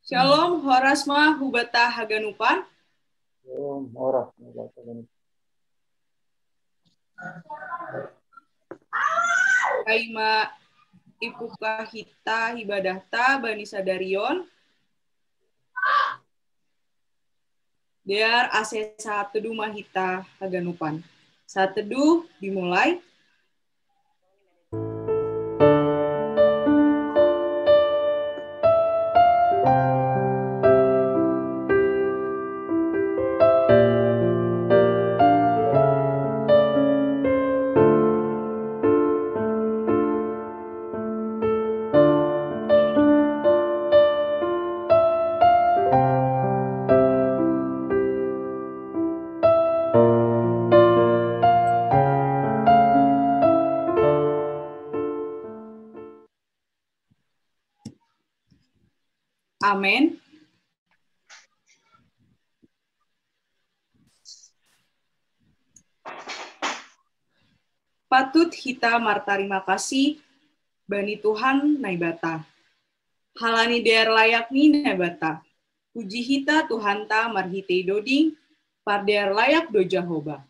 Shalom, horasma hubata haganupan. Horas. Kaima ipukahita hibadahta bani sadarion. Dear ase saat teduh mahita haganupan. Saat teduh dimulai. Amin. Patut hita martarima kasih bani Tuhan naibata. Halani dear layak ni naibata. Puji hita Tuhan ta marhite doding par dear layak do Jahoba.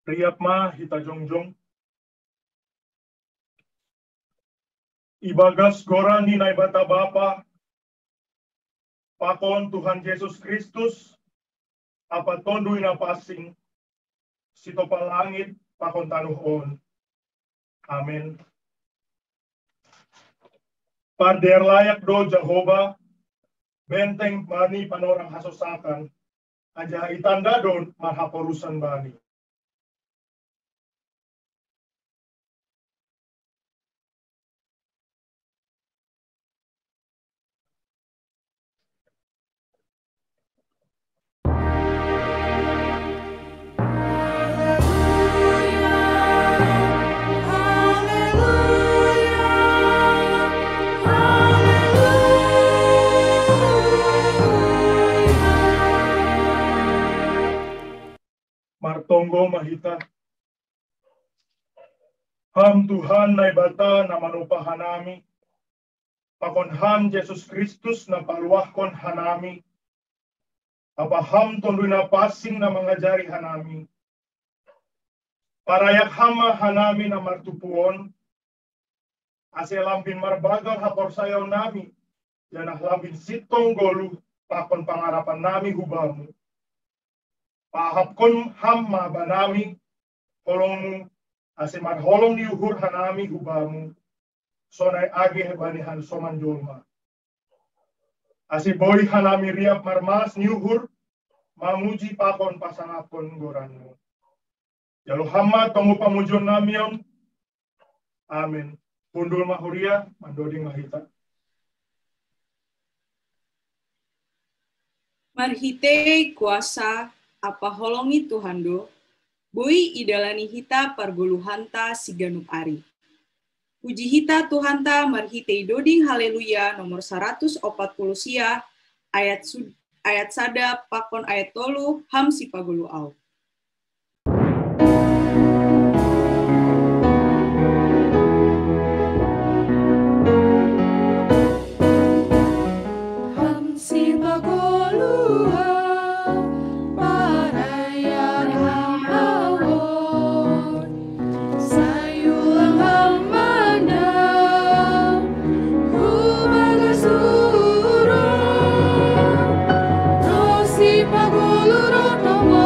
Riap ma hita jongjong. Ibagas goran ni nai bata bapa. Pakon Tuhan Yesus Kristus. Apa tondu ina pasing. Sito palangit pakon tanuhon. Amin. Parder layak do Jehovah. Benteng bani panorang hasosakan. Aja itanda don marhaporusan bani. Martonggo mahita. Ham Tuhan nai bata na manupa hanami. Pakon ham Yesus Kristus na paluahkon hanami. Apa ham tondu na pasing na mangajari hanami. Parayak hama hanami na martupuon. Ase lampin marbagal hapor sayaw nami. Yanah lampin sitong golu pakon pangarapan nami hubamu. Pahapkon hamma banami, holongmu, ase marholong ni uhur hanami hubamu, sonay age banihan soman jolma. Ase boy hanami riap marmas ni uhur, mamuji pakon pasangapon goranmu. Jalo hamma tongu pamujon namion, amin. Pundul mahuria, mandoding mahita. Marhite kuasa apa holongi Tuhan do, bui idalani hita pargoluhanta siganuk ari. Puji hita Tuhanta marhite doding haleluya nomor 140 sia, ayat sada pakon ayat tolu ham si pagolu au. Pagulu rotomo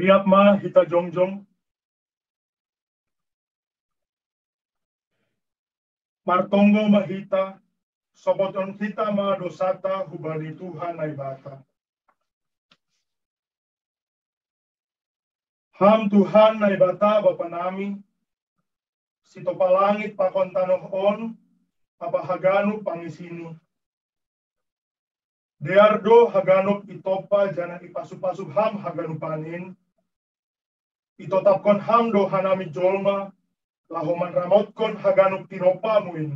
Riap ma hita jongjong. Martonggo mahita, soboton kita ma dosata hubani Tuhan ay bata. Ham Tuhan ay bata Bapa nami, sito palangit pakon tanohon, papahaganop pangisini. Deardo haganop itopa jana ipasup-pasup ham haganupanin, itotapkon ham do hanami jolma, lahoman ramotkon haganop tiropa muin.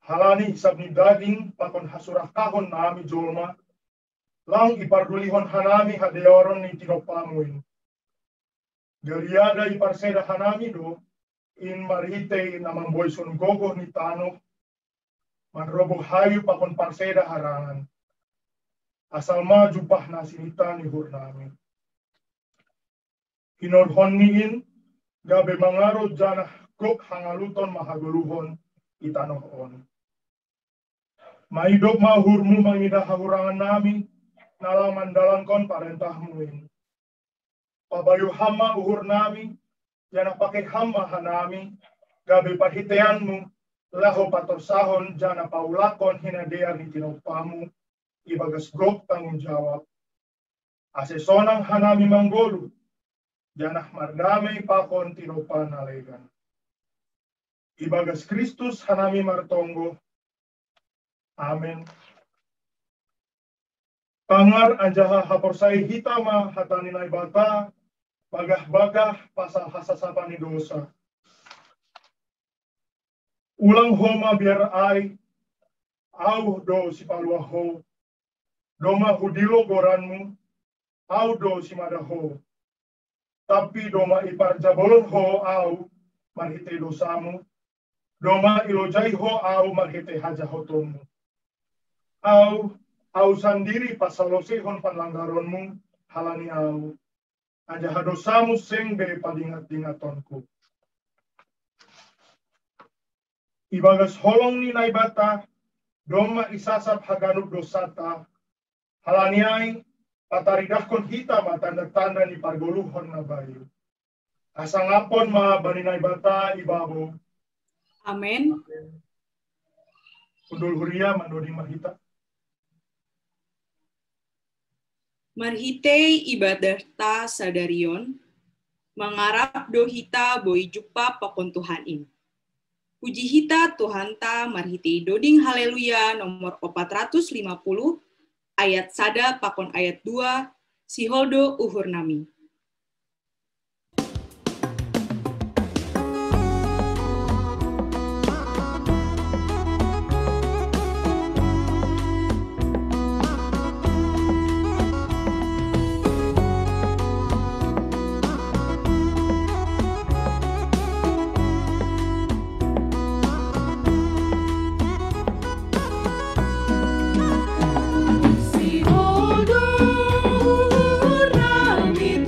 Halani hisab ni daging pakon hasurah kahon nami jolma, lang ipardulihon hanami hadeoron ni tiropa muin. Galiada iparseda hanami do, in marite namang boyson gogo ni tano, manrobo hayu pakon parseda harangan. Asal maju pah na sinita ni hurnami. Hinorhon niin, gabe mangaro janah gok hangaluton mahaguluhon itanohon. Maidop mahurmu mangida hahurangan nami, nalaman dalangkon parentahmuin. Pabayu hama uhur nami, jana pakai hama hanami, gabe pahiteanmu, laho patorsahon jana paulakon hinadea ni tinopamu, ibagas gok tanggung jawab. Asesonang hanami manggolu, janah mardamay pakon tinopan nalegan. Ibagas Kristus hanami martonggo. Amen. Pangar anjaha haporsai hitama hataninay bata, bagah-bagah pasal hasasapani dosa. Ulang homa biar ay, au do si paluaho, doma hudilo goranmu, au do si madaho. Tapi doma ipar jabolon ho au, marhite dosamu, doma ilojai ho au marhite hajahotonmu. Au sandiri pasalosehon panlanggaronmu, halani au. Aja hadosamu seng be padingat-dingatonku. Ibagas holong ni naibata, doma isasap haganuk dosata, halaniay, pataridahkon hita matanda-tanda ni pargoluhon na bayu. Asangapon ma baninay bata ibabo. Amen. Undul huria mandodi mahita. Marhitei ibadah ta sadarion, mangarap dohita boi jupa pakon Tuhan in. Puji hita Tuhan ta marhitei doding haleluya nomor 450, ayat sada pakon ayat 2, siholdo uhur nami. Si Hodo Nami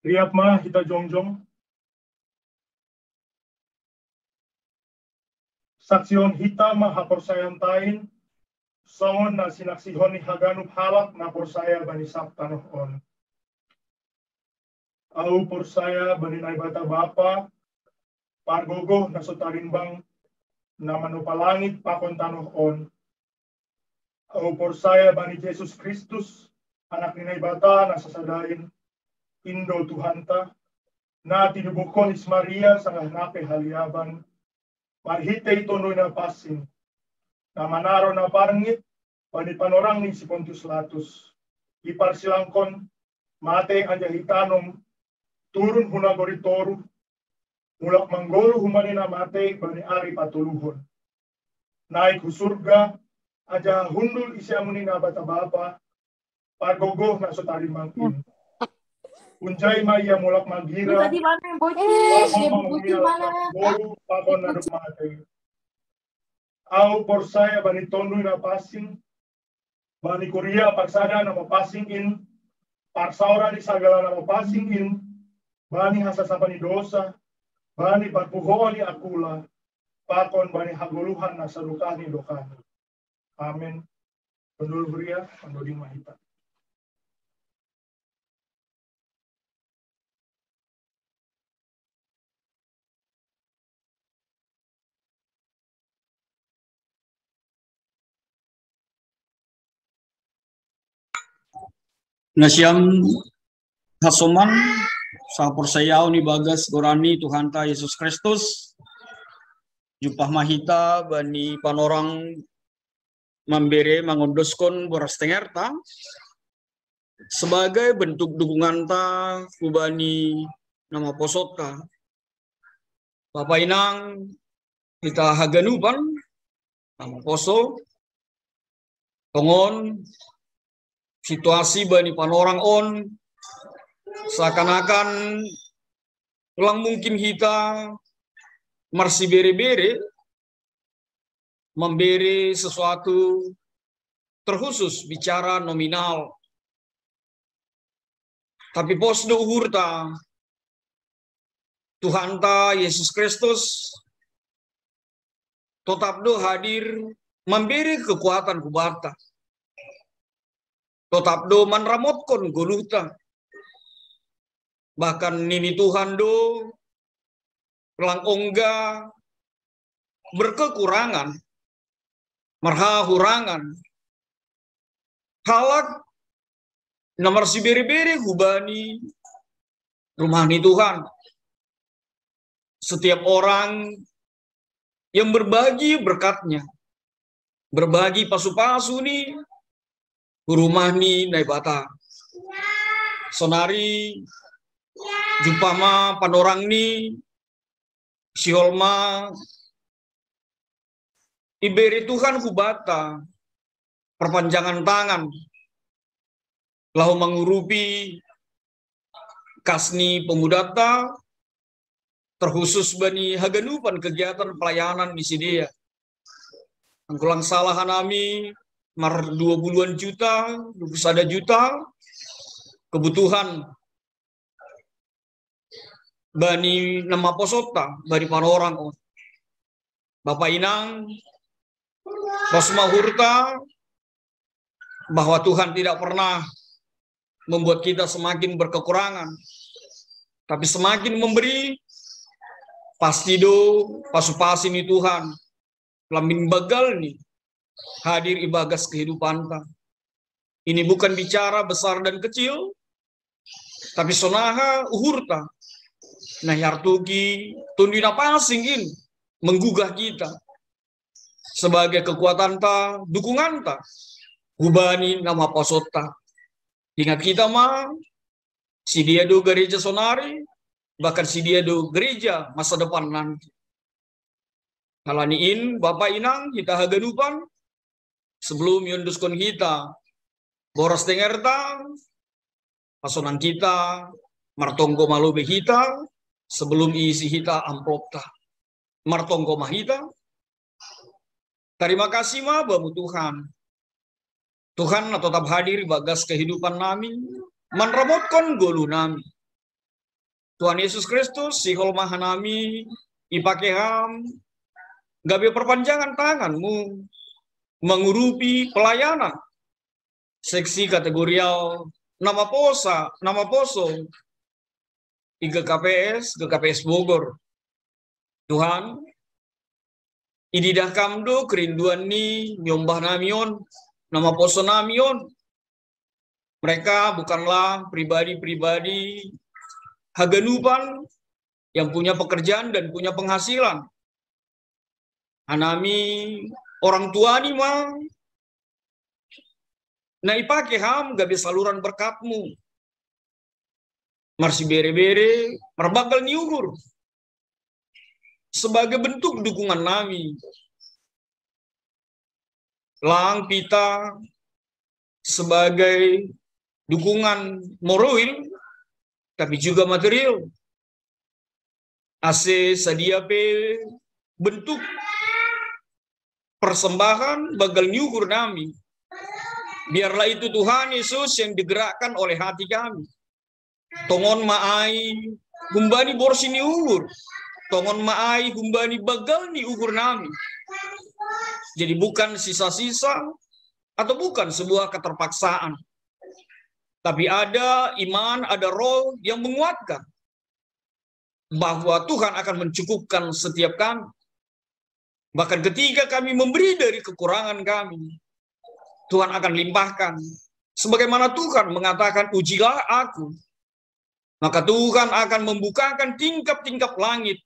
Riap mah kita jongjong. Saksion hita mah haporsayantain. Songon na sinaksihon ni haganup halak na porsaya bani sabtanoh on. Au porsaya bani naibata bapa. Pargogo na sotarimbang na manupalangit pakon tanoh on. Au porsaya bani Jesus Kristus. Anak ni naibata na sasadain. Indo Tuhanta. Na tinubukon is Maria sa nape haliaban. Marhite itonoy na pasin. Na manaro na parngit, panipanorang ni si Pontius Latus. Iparsilangkon, mate anjahitanom, turun hunagoritoru, mulak manggolo humani na mate, bani ari patuluhon. Naik husurga, aja hundul isyamunin na batabapa, pargogoh na sotarimangkin. Uncay maya mulak magira, Tadi mana yang bocil? Bocil mana? bolu pakon na mate. Au porsaya bani tondu na passing, bani Korea parsada na passing in, parsaura di sagala na passing in, bani hasasapa ni dosa, bani parpuho ni akula, pakon bani haguluhan na sarukani dokani. Amin. Pendul Huria, penduding mahita. Nasyam hasoman sa porsayaw ni Bagas Gorani Tuhanta Yesus Kristus jupah mahita bani panorang memberi mangondoskan boras tengerta sebagai bentuk dukungan ta kubani nama posota Bapak Inang kita haganupan nama poso tongon situasi bani panorang on seakan-akan ulang mungkin kita marsi bere-bere memberi sesuatu terkhusus bicara nominal tapi pos do uhurta Tuhanta Yesus Kristus tetap do hadir memberi kekuatan kubata tetap do manramotkon goluta bahkan nini Tuhan do pelang ongga berkekurangan merhahurangan halak nomor si beri-beri hubani rumah ni Tuhan setiap orang yang berbagi berkatnya berbagi pasu-pasu nih rumah ni naibata sonari jumpama panorang ni siholma iberi Tuhan kubata perpanjangan tangan lahu mengurupi kasni pemudata terkhusus bani haganupan kegiatan pelayanan di sini ya angkulang salah nami mar 20-an juta, 21 juta kebutuhan bani nama posota bani panorang Bapak Inang Rosma Hurta bahwa Tuhan tidak pernah membuat kita semakin berkekurangan tapi semakin memberi pasti do pasu-pasi ni Tuhan lamin bagal nih hadir ibagas kehidupan ta. Ini bukan bicara besar dan kecil, tapi sonaha uhurta. Nah yartuki tundina pasingin menggugah kita sebagai kekuatan ta, dukungan ta, hubani nama posota. Ingat kita mah, si dia do gereja sonari, bahkan si dia do gereja masa depan nanti. Kalaniin Bapak Inang kita haganupan. Sebelum yunduskon kita boros tengerta pasonan kita martongko malube kita sebelum isi kita amplopta martongko mahita terima kasih ma babu Tuhan Tuhan tetap hadir bagas kehidupan nami manramotkan golu nami Tuhan Yesus Kristus, si holma hanami, ipakeham, gabe perpanjangan tanganmu, mengurupi pelayanan, seksi kategorial, nama poso, GKPS Bogor. Tuhan, ididah kamdo kerinduan ni, nyombah namion, nama poso namion. Mereka bukanlah pribadi-pribadi haganupan yang punya pekerjaan dan punya penghasilan. Anami orang tua ni mah. Nah ipakeham gabe saluran berkatmu. Marsi bere-bere, marbagal ni ugur. Sebagai bentuk dukungan nami. Lang pita sebagai dukungan moral, tapi juga material. Ase sadia pe bentuk persembahan bagal nyukur nami. Biarlah itu Tuhan Yesus yang digerakkan oleh hati kami. Tongon maai humbani borsi ni ugur. Tongon maai humbani bagal ni ugur nami. Jadi bukan sisa-sisa atau bukan sebuah keterpaksaan. Tapi ada iman, ada roh yang menguatkan bahwa Tuhan akan mencukupkan setiap kami. Bahkan ketika kami memberi dari kekurangan kami, Tuhan akan limpahkan. Sebagaimana Tuhan mengatakan, ujilah aku. Maka Tuhan akan membukakan tingkap-tingkap langit,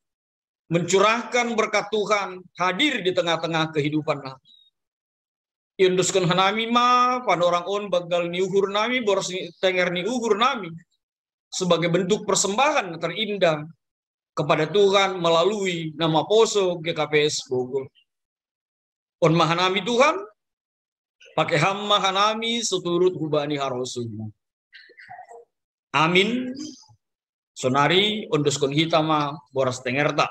mencurahkan berkat Tuhan hadir di tengah-tengah kehidupan kami. Yunduskan hanami ma panorang on bagal ni ugur nami boros tenger ni ugur nami sebagai bentuk persembahan terindah kepada Tuhan melalui nama poso GKPS Bogor. On mahanami Tuhan pakai ham mahanami seturut hubani harosumu. Amin. Sonari onduskon hitama boros tengerta.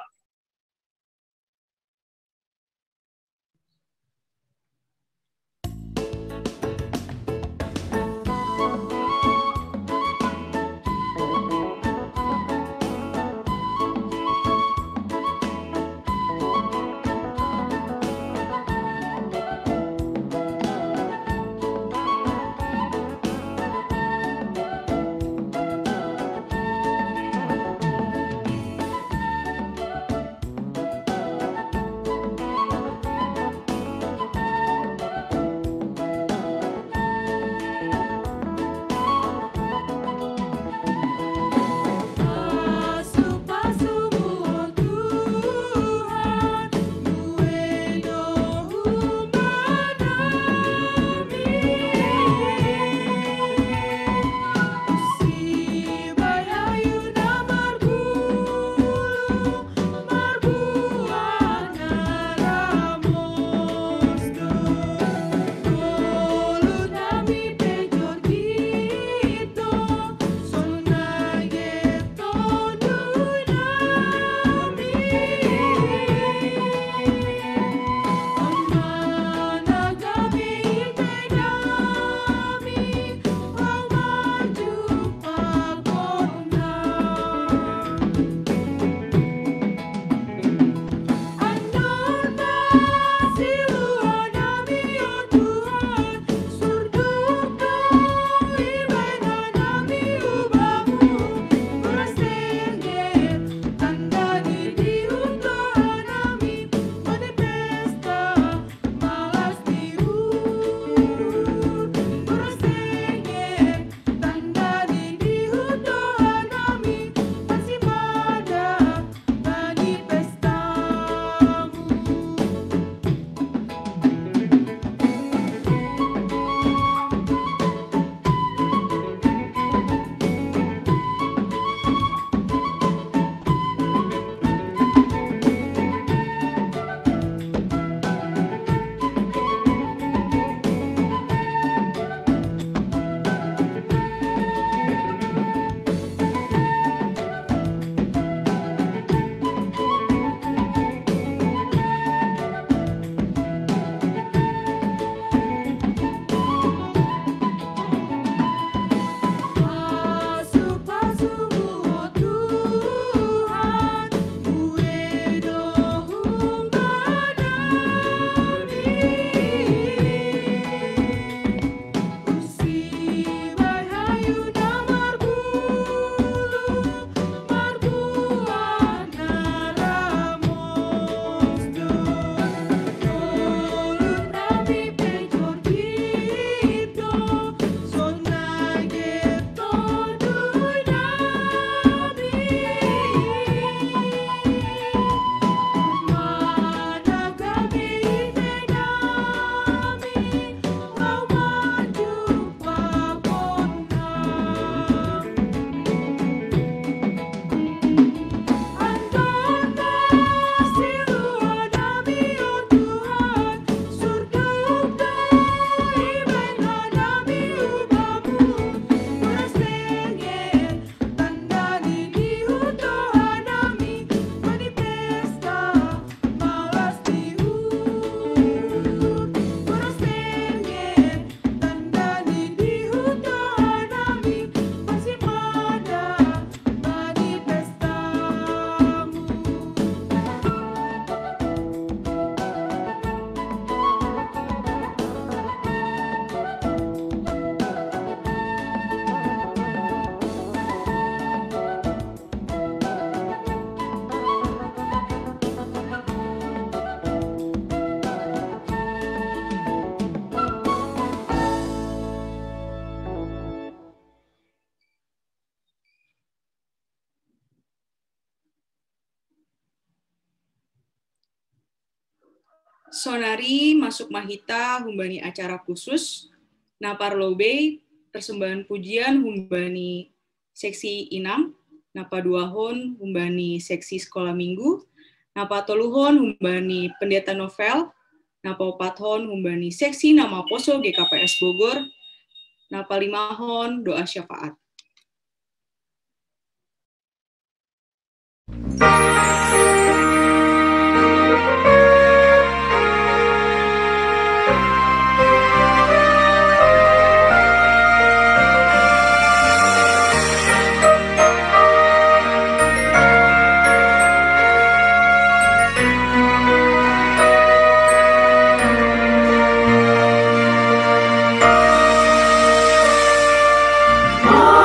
Sonari masuk mahita humbani acara khusus. Naparlobe persembahan pujian humbani seksi inam. Napaduahon humbani seksi sekolah minggu. Napatoluhon humbani pendeta novel. Napaopathon humbani seksi nama poso GKPS Bogor. Napalimahon doa syafaat. Oh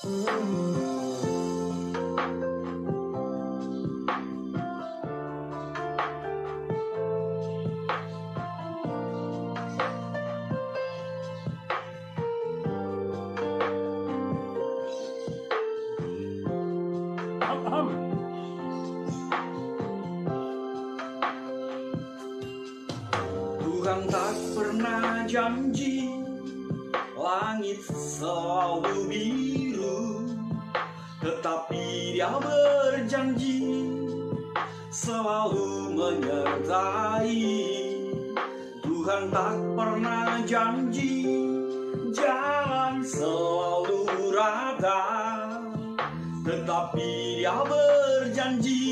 Tuhan tak pernah janji langit selalu biru, tetapi Dia berjanji selalu menyertai. Tuhan tak pernah janji jalan selalu rata, tetapi Dia berjanji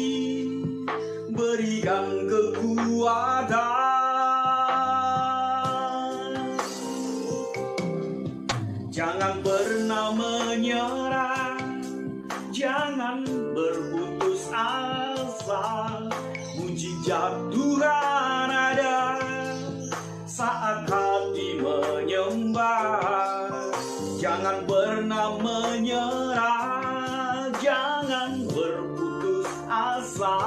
berikan kekuatan. Jangan pernah menyerah, jangan berputus asa. Mujizat Tuhan ada saat hati menyembah. Jangan pernah menyerah, jangan berputus asa.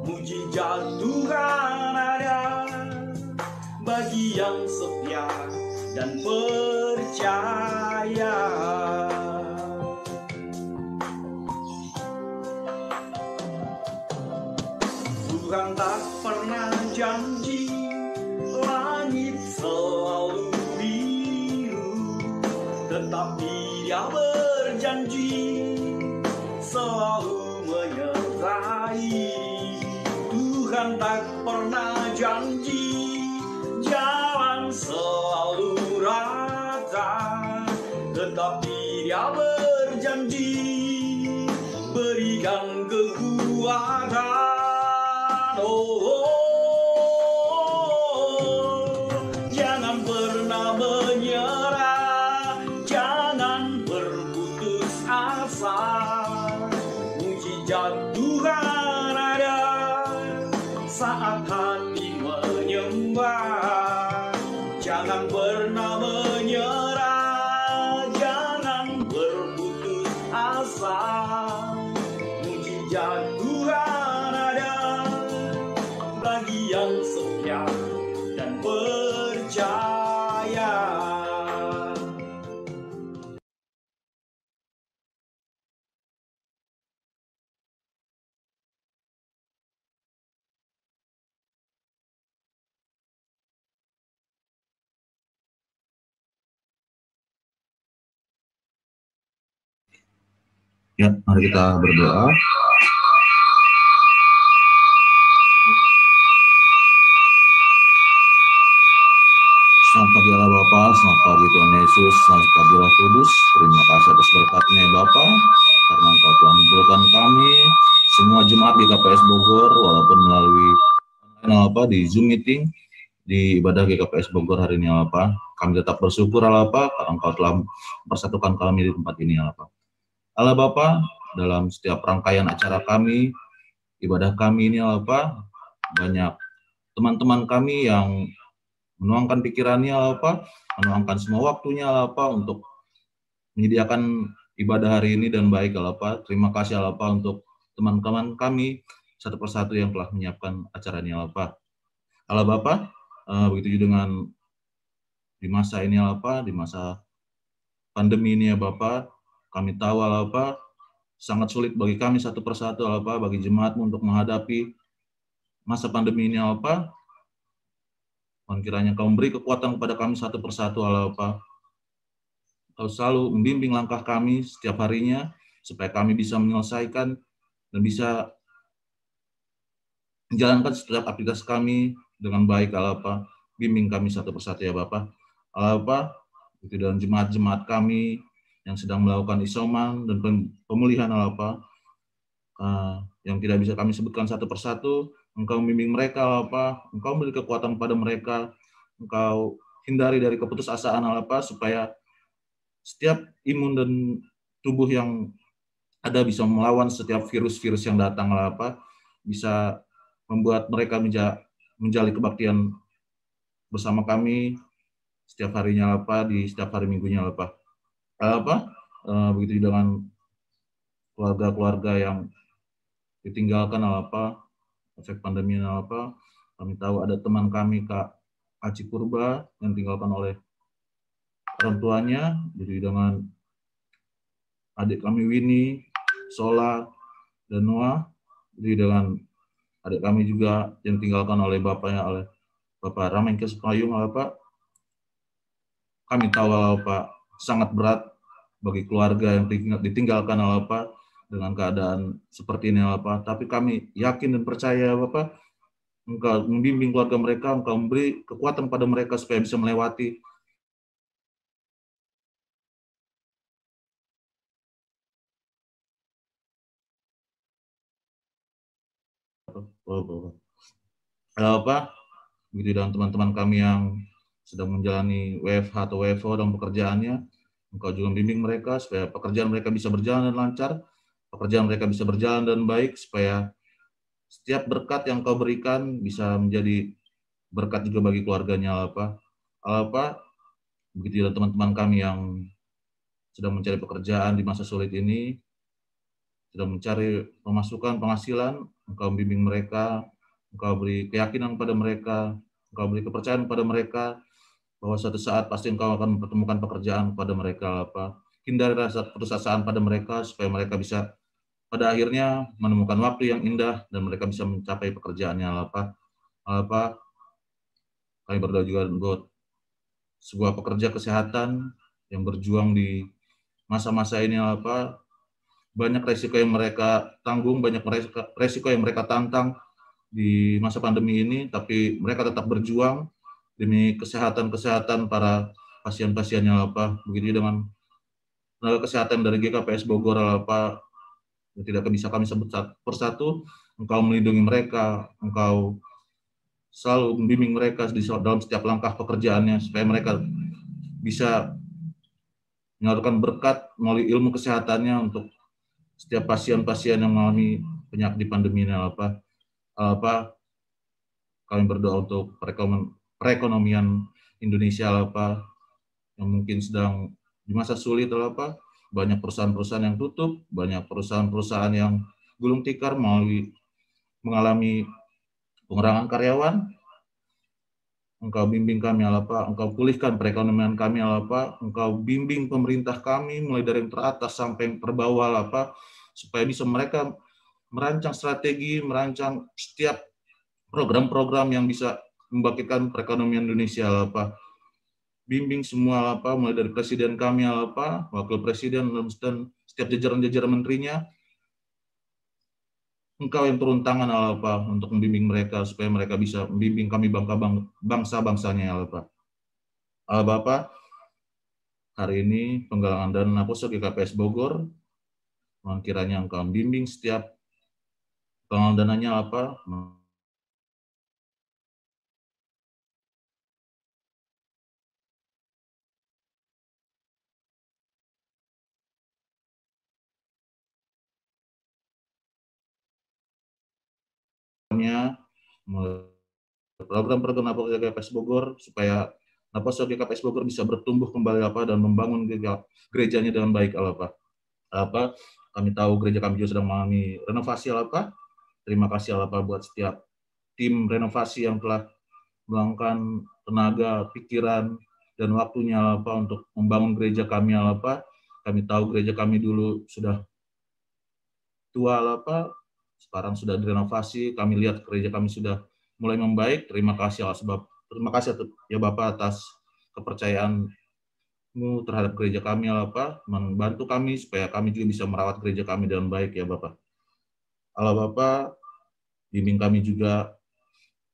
Mujizat Tuhan ada bagi yang setia dan percaya. Tuhan tak pernah janji langit selalu biru, tetapi Dia berjanji selalu menyertai. Tuhan tak pernah janji jalan selalu rata, tetapi Dia berjanji berikan kekuatan. Jangan pernah menyerah, jangan berputus asa. Mujizat Tuhan ada saat hati menyembah. Jangan pernah menyerah, jangan berputus asa. Mujizat Tuhan ada bagi yang setia dan percaya. Ya, mari kita berdoa. Selamat pagi Allah Bapa, selamat pagi Tuhan Yesus, selamat pagi Roh Kudus. Terima kasih atas berkat-Nya Bapa, karena Engkau telah mengumpulkan kami semua jemaat di KPS Bogor, walaupun melalui online Bapa di Zoom meeting di ibadah GKPS Bogor hari ini Bapa. Kami tetap bersyukur Allah Bapa, karena Engkau telah mempersatukan kami di tempat ini Allah Bapa. Allah Bapa, dalam setiap rangkaian acara kami, ibadah kami ini Allah Bapa, banyak teman-teman kami yang menuangkan pikirannya Allah Bapa, menuangkan semua waktunya Allah Bapa untuk menyediakan ibadah hari ini dan baik Allah Bapa. Terima kasih Allah Bapa untuk teman-teman kami satu persatu yang telah menyiapkan acara ini Allah Bapa. Allah Bapa, begitu juga dengan di masa ini Allah Bapa, di masa pandemi ini ya Bapa, kami tahu Allah Bapa, sangat sulit bagi kami satu persatu Allah Bapa, bagi jemaat-Mu untuk menghadapi masa pandemi ini Allah Bapa. Mohon kiranya Kau memberi kekuatan kepada kami satu persatu Allah Bapa. Kau selalu membimbing langkah kami setiap harinya, supaya kami bisa menyelesaikan dan bisa menjalankan setiap aktivitas kami dengan baik Allah Bapa. Bimbing kami satu persatu ya Bapa. Allah Bapa, itu dalam jemaat-jemaat kami yang sedang melakukan isoman dan pemulihan Allah Bapa, yang tidak bisa kami sebutkan satu persatu. Engkau membimbing mereka Allah Bapa, Engkau beri kekuatan kepada mereka, Engkau hindari dari keputusasaan Allah Bapa, supaya setiap imun dan tubuh yang ada bisa melawan setiap virus-virus yang datang Allah Bapa, bisa membuat mereka menjalin kebaktian bersama kami setiap harinya Allah Bapa, di setiap hari minggunya Allah Bapa. Allah Bapa, begitu dengan keluarga-keluarga yang ditinggalkan efek pandemi kami tahu ada teman kami Kak Aci Purba yang ditinggalkan oleh orang tuanya, jadi dengan adik kami Winnie, Sola, dan Noah, jadi dengan adik kami juga yang ditinggalkan oleh bapaknya, oleh Bapak Ramengkes Payung, kami tahu sangat berat bagi keluarga yang ditinggalkan dengan keadaan seperti ini tapi kami yakin dan percaya Engkau membimbing keluarga mereka, Engkau memberi kekuatan pada mereka supaya bisa melewati begitu dengan teman-teman kami yang sedang menjalani WFH atau WFO dalam pekerjaannya, Engkau juga membimbing mereka supaya pekerjaan mereka bisa berjalan dan lancar, pekerjaan mereka bisa berjalan dan baik, supaya setiap berkat yang Kau berikan bisa menjadi berkat juga bagi keluarganya, begitu juga teman-teman kami yang sedang mencari pekerjaan di masa sulit ini, sedang mencari pemasukan, penghasilan, Engkau membimbing mereka, Engkau beri keyakinan kepada mereka, Engkau beri kepercayaan kepada mereka, bahwa suatu saat pasti Engkau akan mempertemukan pekerjaan kepada mereka, hindari rasa putus asaan pada mereka, supaya mereka bisa pada akhirnya menemukan waktu yang indah dan mereka bisa mencapai pekerjaannya, kami berdoa juga buat sebuah pekerja kesehatan yang berjuang di masa-masa ini, banyak resiko yang mereka tanggung, banyak resiko yang mereka tantang di masa pandemi ini, tapi mereka tetap berjuang demi kesehatan para pasien-pasiennya, begitu dengan tenaga kesehatan dari GKPS Bogor, yang tidak bisa kami sebut persatu. Engkau melindungi mereka, Engkau selalu membimbing mereka dalam setiap langkah pekerjaannya, supaya mereka bisa menyalurkan berkat melalui ilmu kesehatannya untuk setiap pasien-pasien yang mengalami penyakit di pandemi ini, kami berdoa untuk perekonomian Indonesia, yang mungkin sedang di masa sulit, banyak perusahaan-perusahaan yang tutup, banyak perusahaan-perusahaan yang gulung tikar mengalami pengurangan karyawan. Engkau bimbing kami, Engkau pulihkan perekonomian kami, Engkau bimbing pemerintah kami mulai dari yang teratas sampai yang terbawah, supaya bisa mereka merancang strategi, merancang setiap program-program yang bisa membangkitkan perekonomian Indonesia, bimbing semua, mulai dari presiden kami, wakil presiden, dan setiap jajaran-jajaran menterinya. Engkau yang turun tangan, untuk membimbing mereka, supaya mereka bisa membimbing kami bangsa-bangsanya, Bapak, hari ini penggalangan dana Apostol GKPS Bogor, mohon kiranya Engkau membimbing setiap penggalangan dananya, program-program Apostol GKPS Bogor, supaya Apostol GKPS Bogor bisa bertumbuh kembali, dan membangun gerejanya dengan baik, kami tahu gereja kami juga sedang mengalami renovasi, terima kasih, buat setiap tim renovasi yang telah meluangkan tenaga, pikiran, dan waktunya, untuk membangun gereja kami, kami tahu gereja kami dulu sudah tua, sekarang sudah direnovasi, kami lihat gereja kami sudah mulai membaik. Terima kasih ya Bapak atas kepercayaan-Mu terhadap gereja kami, membantu kami supaya kami juga bisa merawat gereja kami dengan baik, ya Bapak. Bapak, bimbing kami juga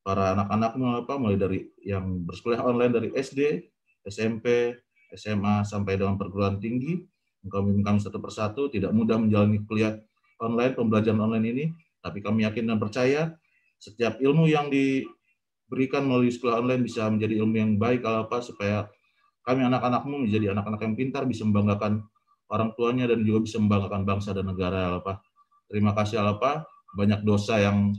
para anak-anak-Mu, mulai dari yang bersekolah online dari SD, SMP, SMA, sampai dengan perguruan tinggi. Engkau bimbing kami satu persatu, tidak mudah menjalani kuliah online, pembelajaran online ini, tapi kami yakin dan percaya setiap ilmu yang diberikan melalui sekolah online bisa menjadi ilmu yang baik, supaya kami anak-anak-Mu menjadi anak-anak yang pintar, bisa membanggakan orang tuanya dan juga bisa membanggakan bangsa dan negara, Terima kasih, banyak dosa yang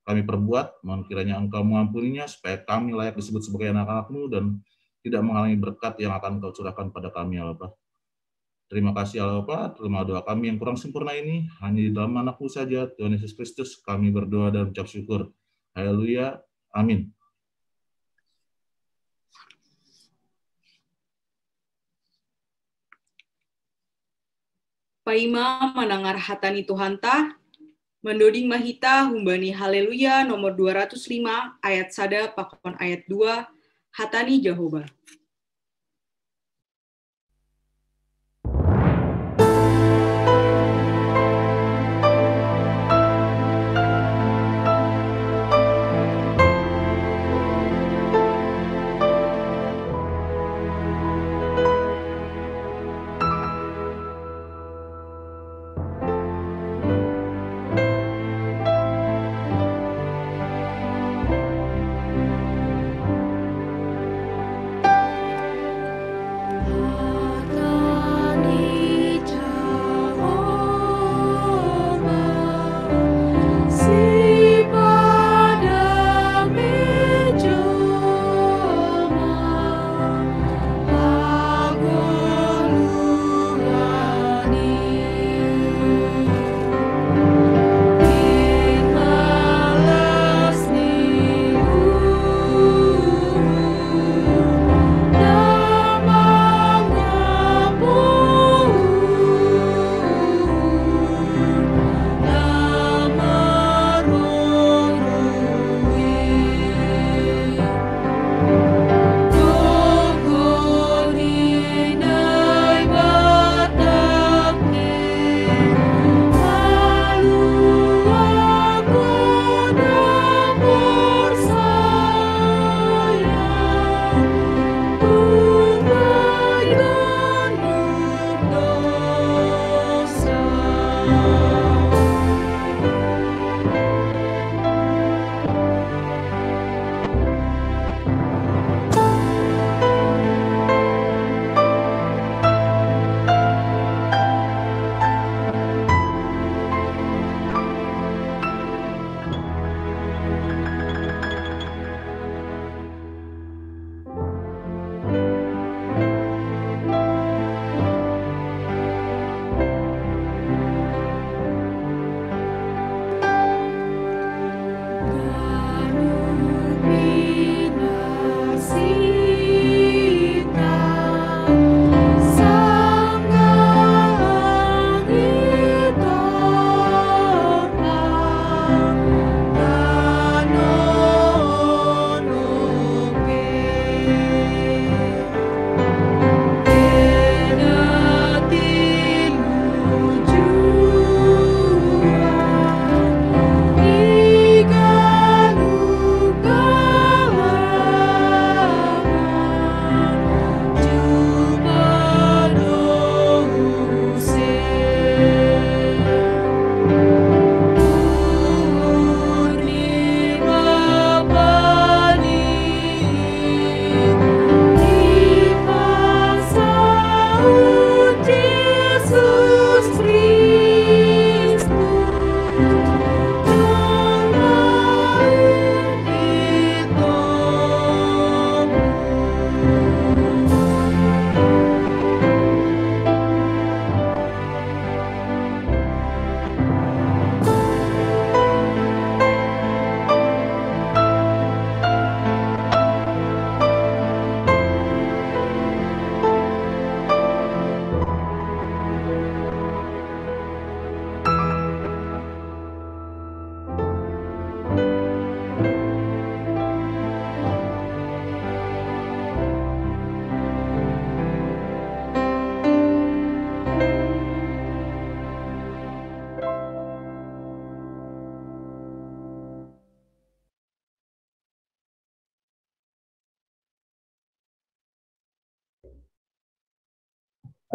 kami perbuat, mohon kiranya Engkau mengampuninya, supaya kami layak disebut sebagai anak-anak-Mu dan tidak mengalami berkat yang akan Engkau curahkan pada kami, Terima kasih Allah Bapa, terima doa kami yang kurang sempurna ini. Hanya di dalam anakmu saja, Tuhan Yesus Kristus, kami berdoa dan ucap syukur. Haleluya. Amin. Paima manangar hatani Tuhanta, mendoding mahita humbani haleluya nomor 205 ayat 1 pakon ayat 2 hatani Jehovah.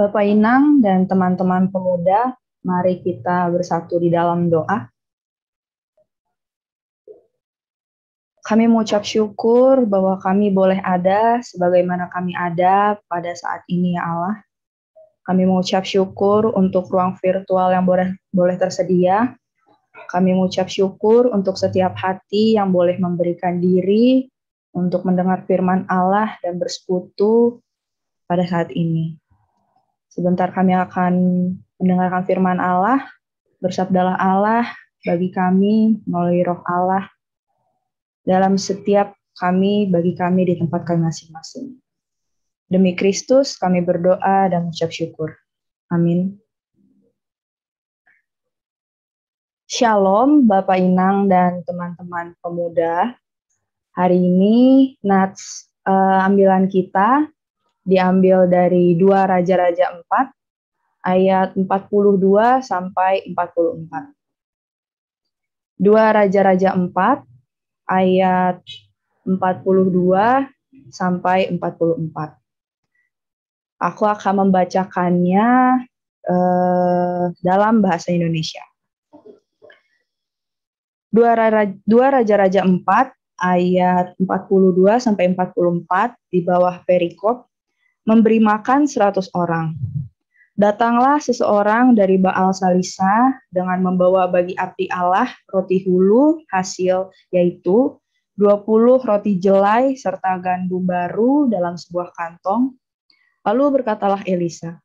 Bapak Inang dan teman-teman pemuda, mari kita bersatu di dalam doa. Kami mengucap syukur bahwa kami boleh ada sebagaimana kami ada pada saat ini, ya Allah. Kami mengucap syukur untuk ruang virtual yang boleh tersedia. Kami mengucap syukur untuk setiap hati yang boleh memberikan diri untuk mendengar firman Allah dan bersekutu pada saat ini. Sebentar kami akan mendengarkan firman Allah. Bersabdalah Allah bagi kami melalui Roh Allah dalam setiap kami, bagi kami di tempat kami masing-masing. Demi Kristus kami berdoa dan mengucap syukur. Amin. Shalom Bapak Inang dan teman-teman pemuda. Hari ini nats ambilan kita diambil dari 2 Raja-Raja 4 ayat 42 sampai 44. 2 Raja-Raja 4 ayat 42 sampai 44. Aku akan membacakannya dalam bahasa Indonesia. 2 Raja-Raja 4 ayat 42 sampai 44 di bawah perikop memberi makan 100 orang. Datanglah seseorang dari Baal Salisa dengan membawa bagi abdi Allah roti hulu hasil, yaitu 20 roti jelai serta gandum baru dalam sebuah kantong. Lalu berkatalah Elisa,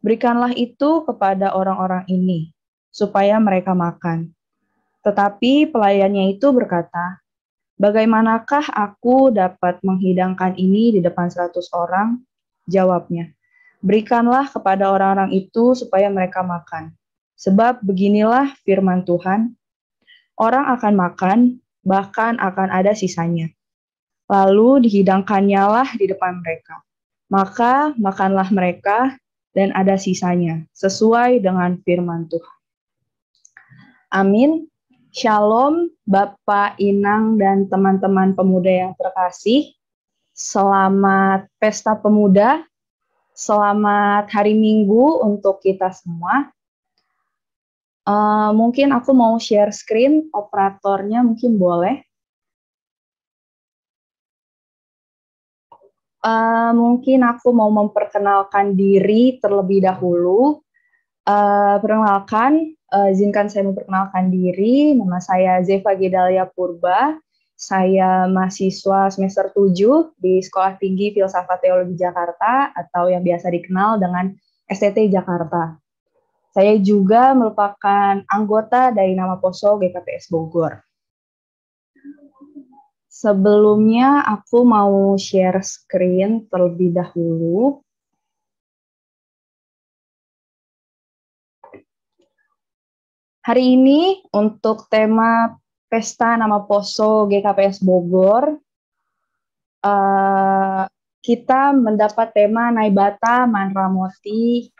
berikanlah itu kepada orang-orang ini, supaya mereka makan. Tetapi pelayannya itu berkata, bagaimanakah aku dapat menghidangkan ini di depan 100 orang? Jawabnya, berikanlah kepada orang-orang itu supaya mereka makan. Sebab beginilah firman Tuhan, orang akan makan, bahkan akan ada sisanya. Lalu dihidangkannya lah di depan mereka. Maka makanlah mereka dan ada sisanya, sesuai dengan firman Tuhan. Amin. Shalom Bapak Inang dan teman-teman pemuda yang terkasih. Selamat Pesta Pemuda. Selamat hari Minggu untuk kita semua. Mungkin aku mau share screen, operatornya mungkin boleh. Mungkin aku mau memperkenalkan diri terlebih dahulu. Izinkan saya memperkenalkan diri. Nama saya Zefa Gedalia Purba. Saya mahasiswa semester 7 di Sekolah Tinggi Filsafat Teologi Jakarta atau yang biasa dikenal dengan STT Jakarta. Saya juga merupakan anggota dari nama Poso GKPS Bogor. Sebelumnya aku mau share screen terlebih dahulu. Hari ini untuk tema Pesta Nama Poso GKPS Bogor, kita mendapat tema Naibata Manramoti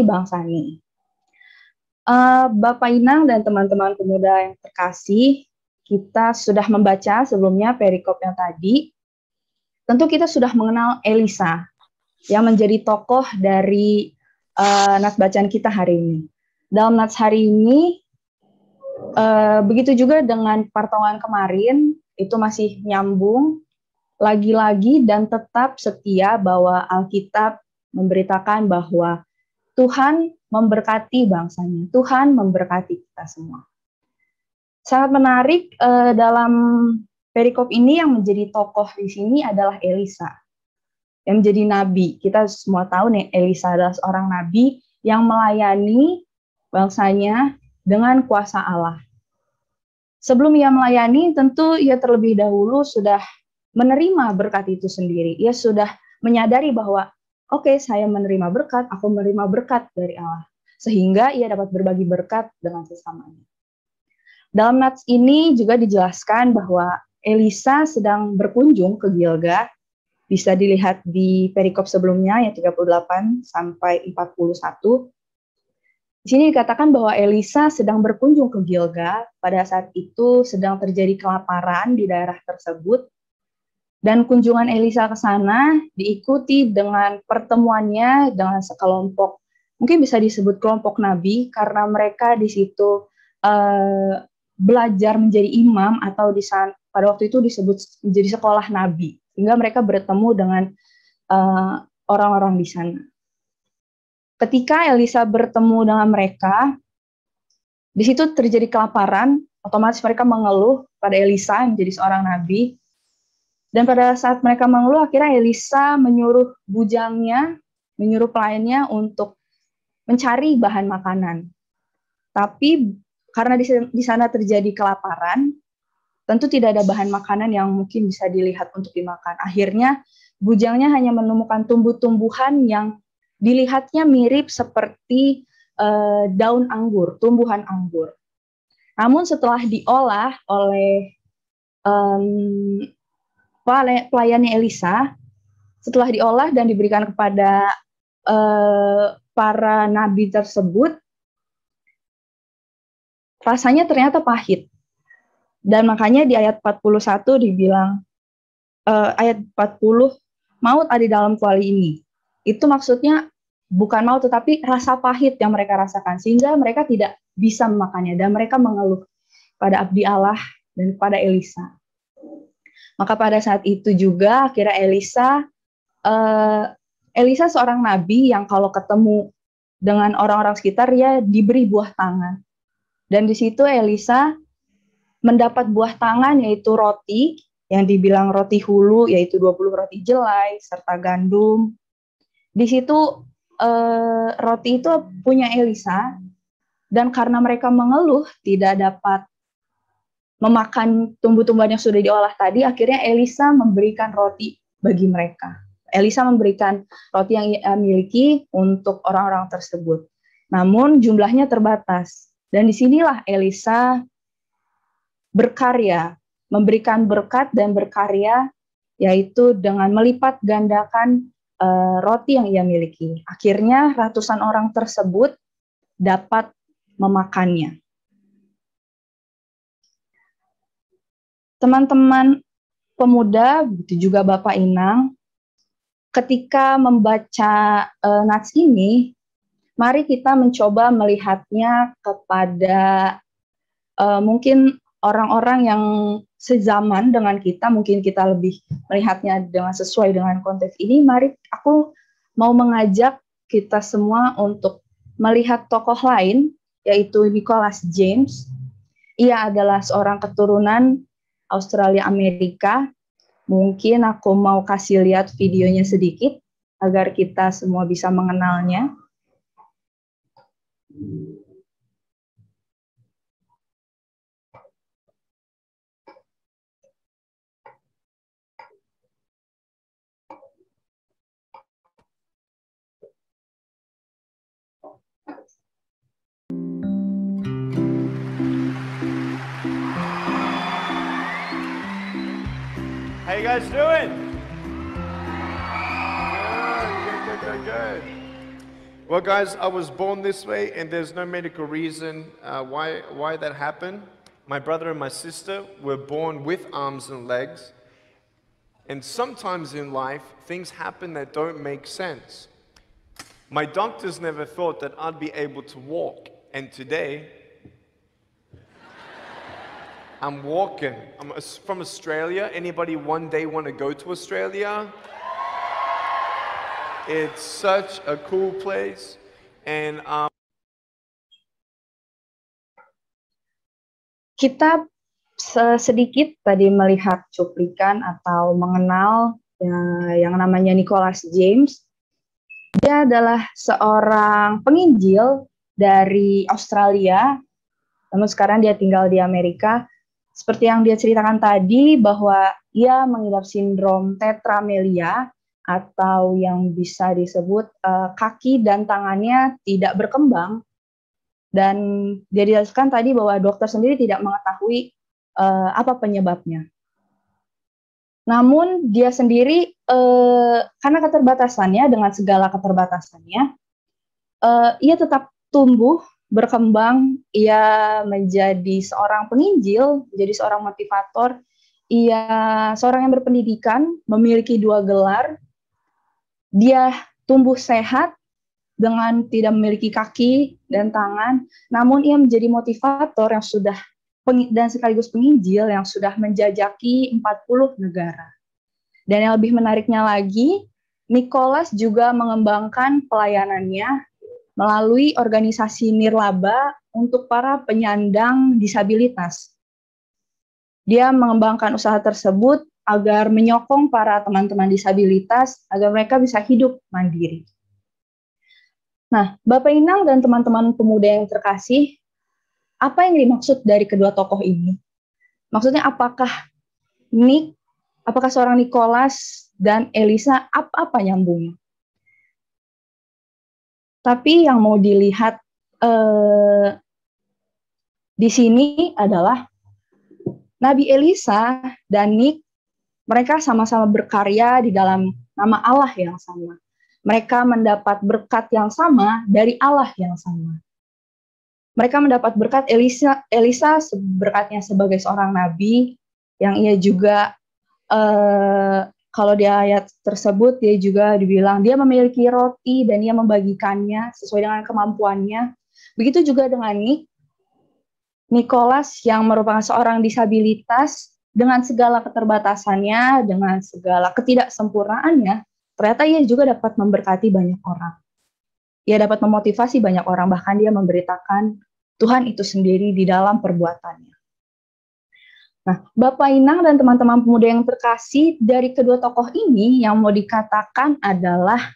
Bangsani. Bapak Inang dan teman-teman pemuda yang terkasih, kita sudah membaca sebelumnya perikop yang tadi. Tentu kita sudah mengenal Elisa yang menjadi tokoh dari nats bacaan kita hari ini. Dalam nats hari ini, begitu juga dengan pertemuan kemarin, itu masih nyambung, lagi-lagi dan tetap setia bahwa Alkitab memberitakan bahwa Tuhan memberkati bangsanya, Tuhan memberkati kita semua. Sangat menarik dalam perikop ini yang menjadi tokoh di sini adalah Elisa, yang menjadi nabi. Kita semua tahu nih, Elisa adalah seorang nabi yang melayani bangsanya dengan kuasa Allah. Sebelum ia melayani, tentu ia terlebih dahulu sudah menerima berkat itu sendiri. Ia sudah menyadari bahwa, oke, saya menerima berkat, aku menerima berkat dari Allah. Sehingga ia dapat berbagi berkat dengan sesamanya. Dalam nats ini juga dijelaskan bahwa Elisa sedang berkunjung ke Gilgal. Bisa dilihat di perikop sebelumnya, yang 38 sampai 41. Di sini dikatakan bahwa Elisa sedang berkunjung ke Gilgal. Pada saat itu sedang terjadi kelaparan di daerah tersebut. Dan kunjungan Elisa ke sana diikuti dengan pertemuannya dengan sekelompok, mungkin bisa disebut kelompok nabi, karena mereka di situ belajar menjadi imam, atau pada waktu itu disebut menjadi sekolah nabi. Sehingga mereka bertemu dengan orang-orang di sana. Ketika Elisa bertemu dengan mereka, di situ terjadi kelaparan, otomatis mereka mengeluh pada Elisa yang menjadi seorang nabi. Dan pada saat mereka mengeluh, akhirnya Elisa menyuruh bujangnya menyuruh pelayannya untuk mencari bahan makanan. Tapi karena di sana terjadi kelaparan, tentu tidak ada bahan makanan yang mungkin bisa dilihat untuk dimakan. Akhirnya bujangnya hanya menemukan tumbuh-tumbuhan yang dilihatnya mirip seperti daun anggur, tumbuhan anggur. Namun setelah diolah oleh pelayannya Elisa, setelah diolah dan diberikan kepada para nabi tersebut, rasanya ternyata pahit. Dan makanya di ayat 41 dibilang, ayat 40, maut ada di dalam kuali ini. Itu maksudnya bukan maut, tetapi rasa pahit yang mereka rasakan, sehingga mereka tidak bisa memakannya, dan mereka mengeluh pada abdi Allah dan kepada Elisa. Maka pada saat itu juga akhirnya Elisa seorang nabi yang kalau ketemu dengan orang-orang sekitar, ya diberi buah tangan. Dan di situ Elisa mendapat buah tangan, yaitu roti, yang dibilang roti hulu, yaitu 20 roti jelai, serta gandum. Di situ roti itu punya Elisa, dan karena mereka mengeluh tidak dapat memakan tumbuh-tumbuhan yang sudah diolah tadi, akhirnya Elisa memberikan roti bagi mereka. Elisa memberikan roti yang ia miliki untuk orang-orang tersebut. Namun jumlahnya terbatas. Dan disinilah Elisa berkarya, memberikan berkat dan berkarya, yaitu dengan melipat gandakan roti yang ia miliki. Akhirnya ratusan orang tersebut dapat memakannya. Teman-teman pemuda, begitu juga Bapak Inang, ketika membaca nats ini, mari kita mencoba melihatnya kepada mungkin orang-orang yang sezaman dengan kita, mungkin kita lebih melihatnya dengan sesuai dengan konteks ini. Mari aku mau mengajak kita semua untuk melihat tokoh lain, yaitu Nicholas James. Ia adalah seorang keturunan Australia Amerika. Mungkin aku mau kasih lihat videonya sedikit agar kita semua bisa mengenalnya. How you guys doing? Good. Well, guys, I was born this way, and there's no medical reason why that happened. My brother and my sister were born with arms and legs, and sometimes in life, things happen that don't make sense. My doctors never thought that I'd be able to walk, and today, I'm walking. I'm from Australia. Anybody one day want to go to Australia? It's such a cool place. And kita sedikit tadi melihat cuplikan atau mengenal yang namanya Nicholas James. Dia adalah seorang penginjil dari Australia, namun sekarang dia tinggal di Amerika. Seperti yang dia ceritakan tadi, bahwa ia mengidap sindrom tetramelia, atau yang bisa disebut kaki dan tangannya tidak berkembang. Dan dia dijelaskan tadi bahwa dokter sendiri tidak mengetahui apa penyebabnya. Namun dia sendiri, karena keterbatasannya, dengan segala keterbatasannya, ia tetap tumbuh, berkembang. Ia menjadi seorang penginjil, menjadi seorang motivator. Ia seorang yang berpendidikan, memiliki 2 gelar. Dia tumbuh sehat dengan tidak memiliki kaki dan tangan, namun ia menjadi motivator yang sudah dan sekaligus penginjil yang sudah menjajaki 40 negara. Dan yang lebih menariknya lagi, Nicholas juga mengembangkan pelayanannya melalui organisasi nirlaba untuk para penyandang disabilitas. Dia mengembangkan usaha tersebut agar menyokong para teman-teman disabilitas agar mereka bisa hidup mandiri. Nah, Bapak Inang dan teman-teman pemuda yang terkasih, apa yang dimaksud dari kedua tokoh ini? Maksudnya apakah seorang Nikolas dan Elisa apa nyambungnya? Tapi yang mau dilihat di sini adalah Nabi Elisa dan Nik, mereka sama-sama berkarya di dalam nama Allah yang sama. Mereka mendapat berkat yang sama dari Allah yang sama. Mereka mendapat berkat Elisa berkatnya sebagai seorang nabi, yang ia juga kalau di ayat tersebut dia juga dibilang dia memiliki roti dan dia membagikannya sesuai dengan kemampuannya. Begitu juga dengan Nikolas yang merupakan seorang disabilitas dengan segala keterbatasannya, dengan segala ketidaksempurnaannya, ternyata ia juga dapat memberkati banyak orang. Ia dapat memotivasi banyak orang, bahkan dia memberitakan Tuhan itu sendiri di dalam perbuatannya. Nah, Bapak Inang dan teman-teman pemuda yang terkasih, dari kedua tokoh ini yang mau dikatakan adalah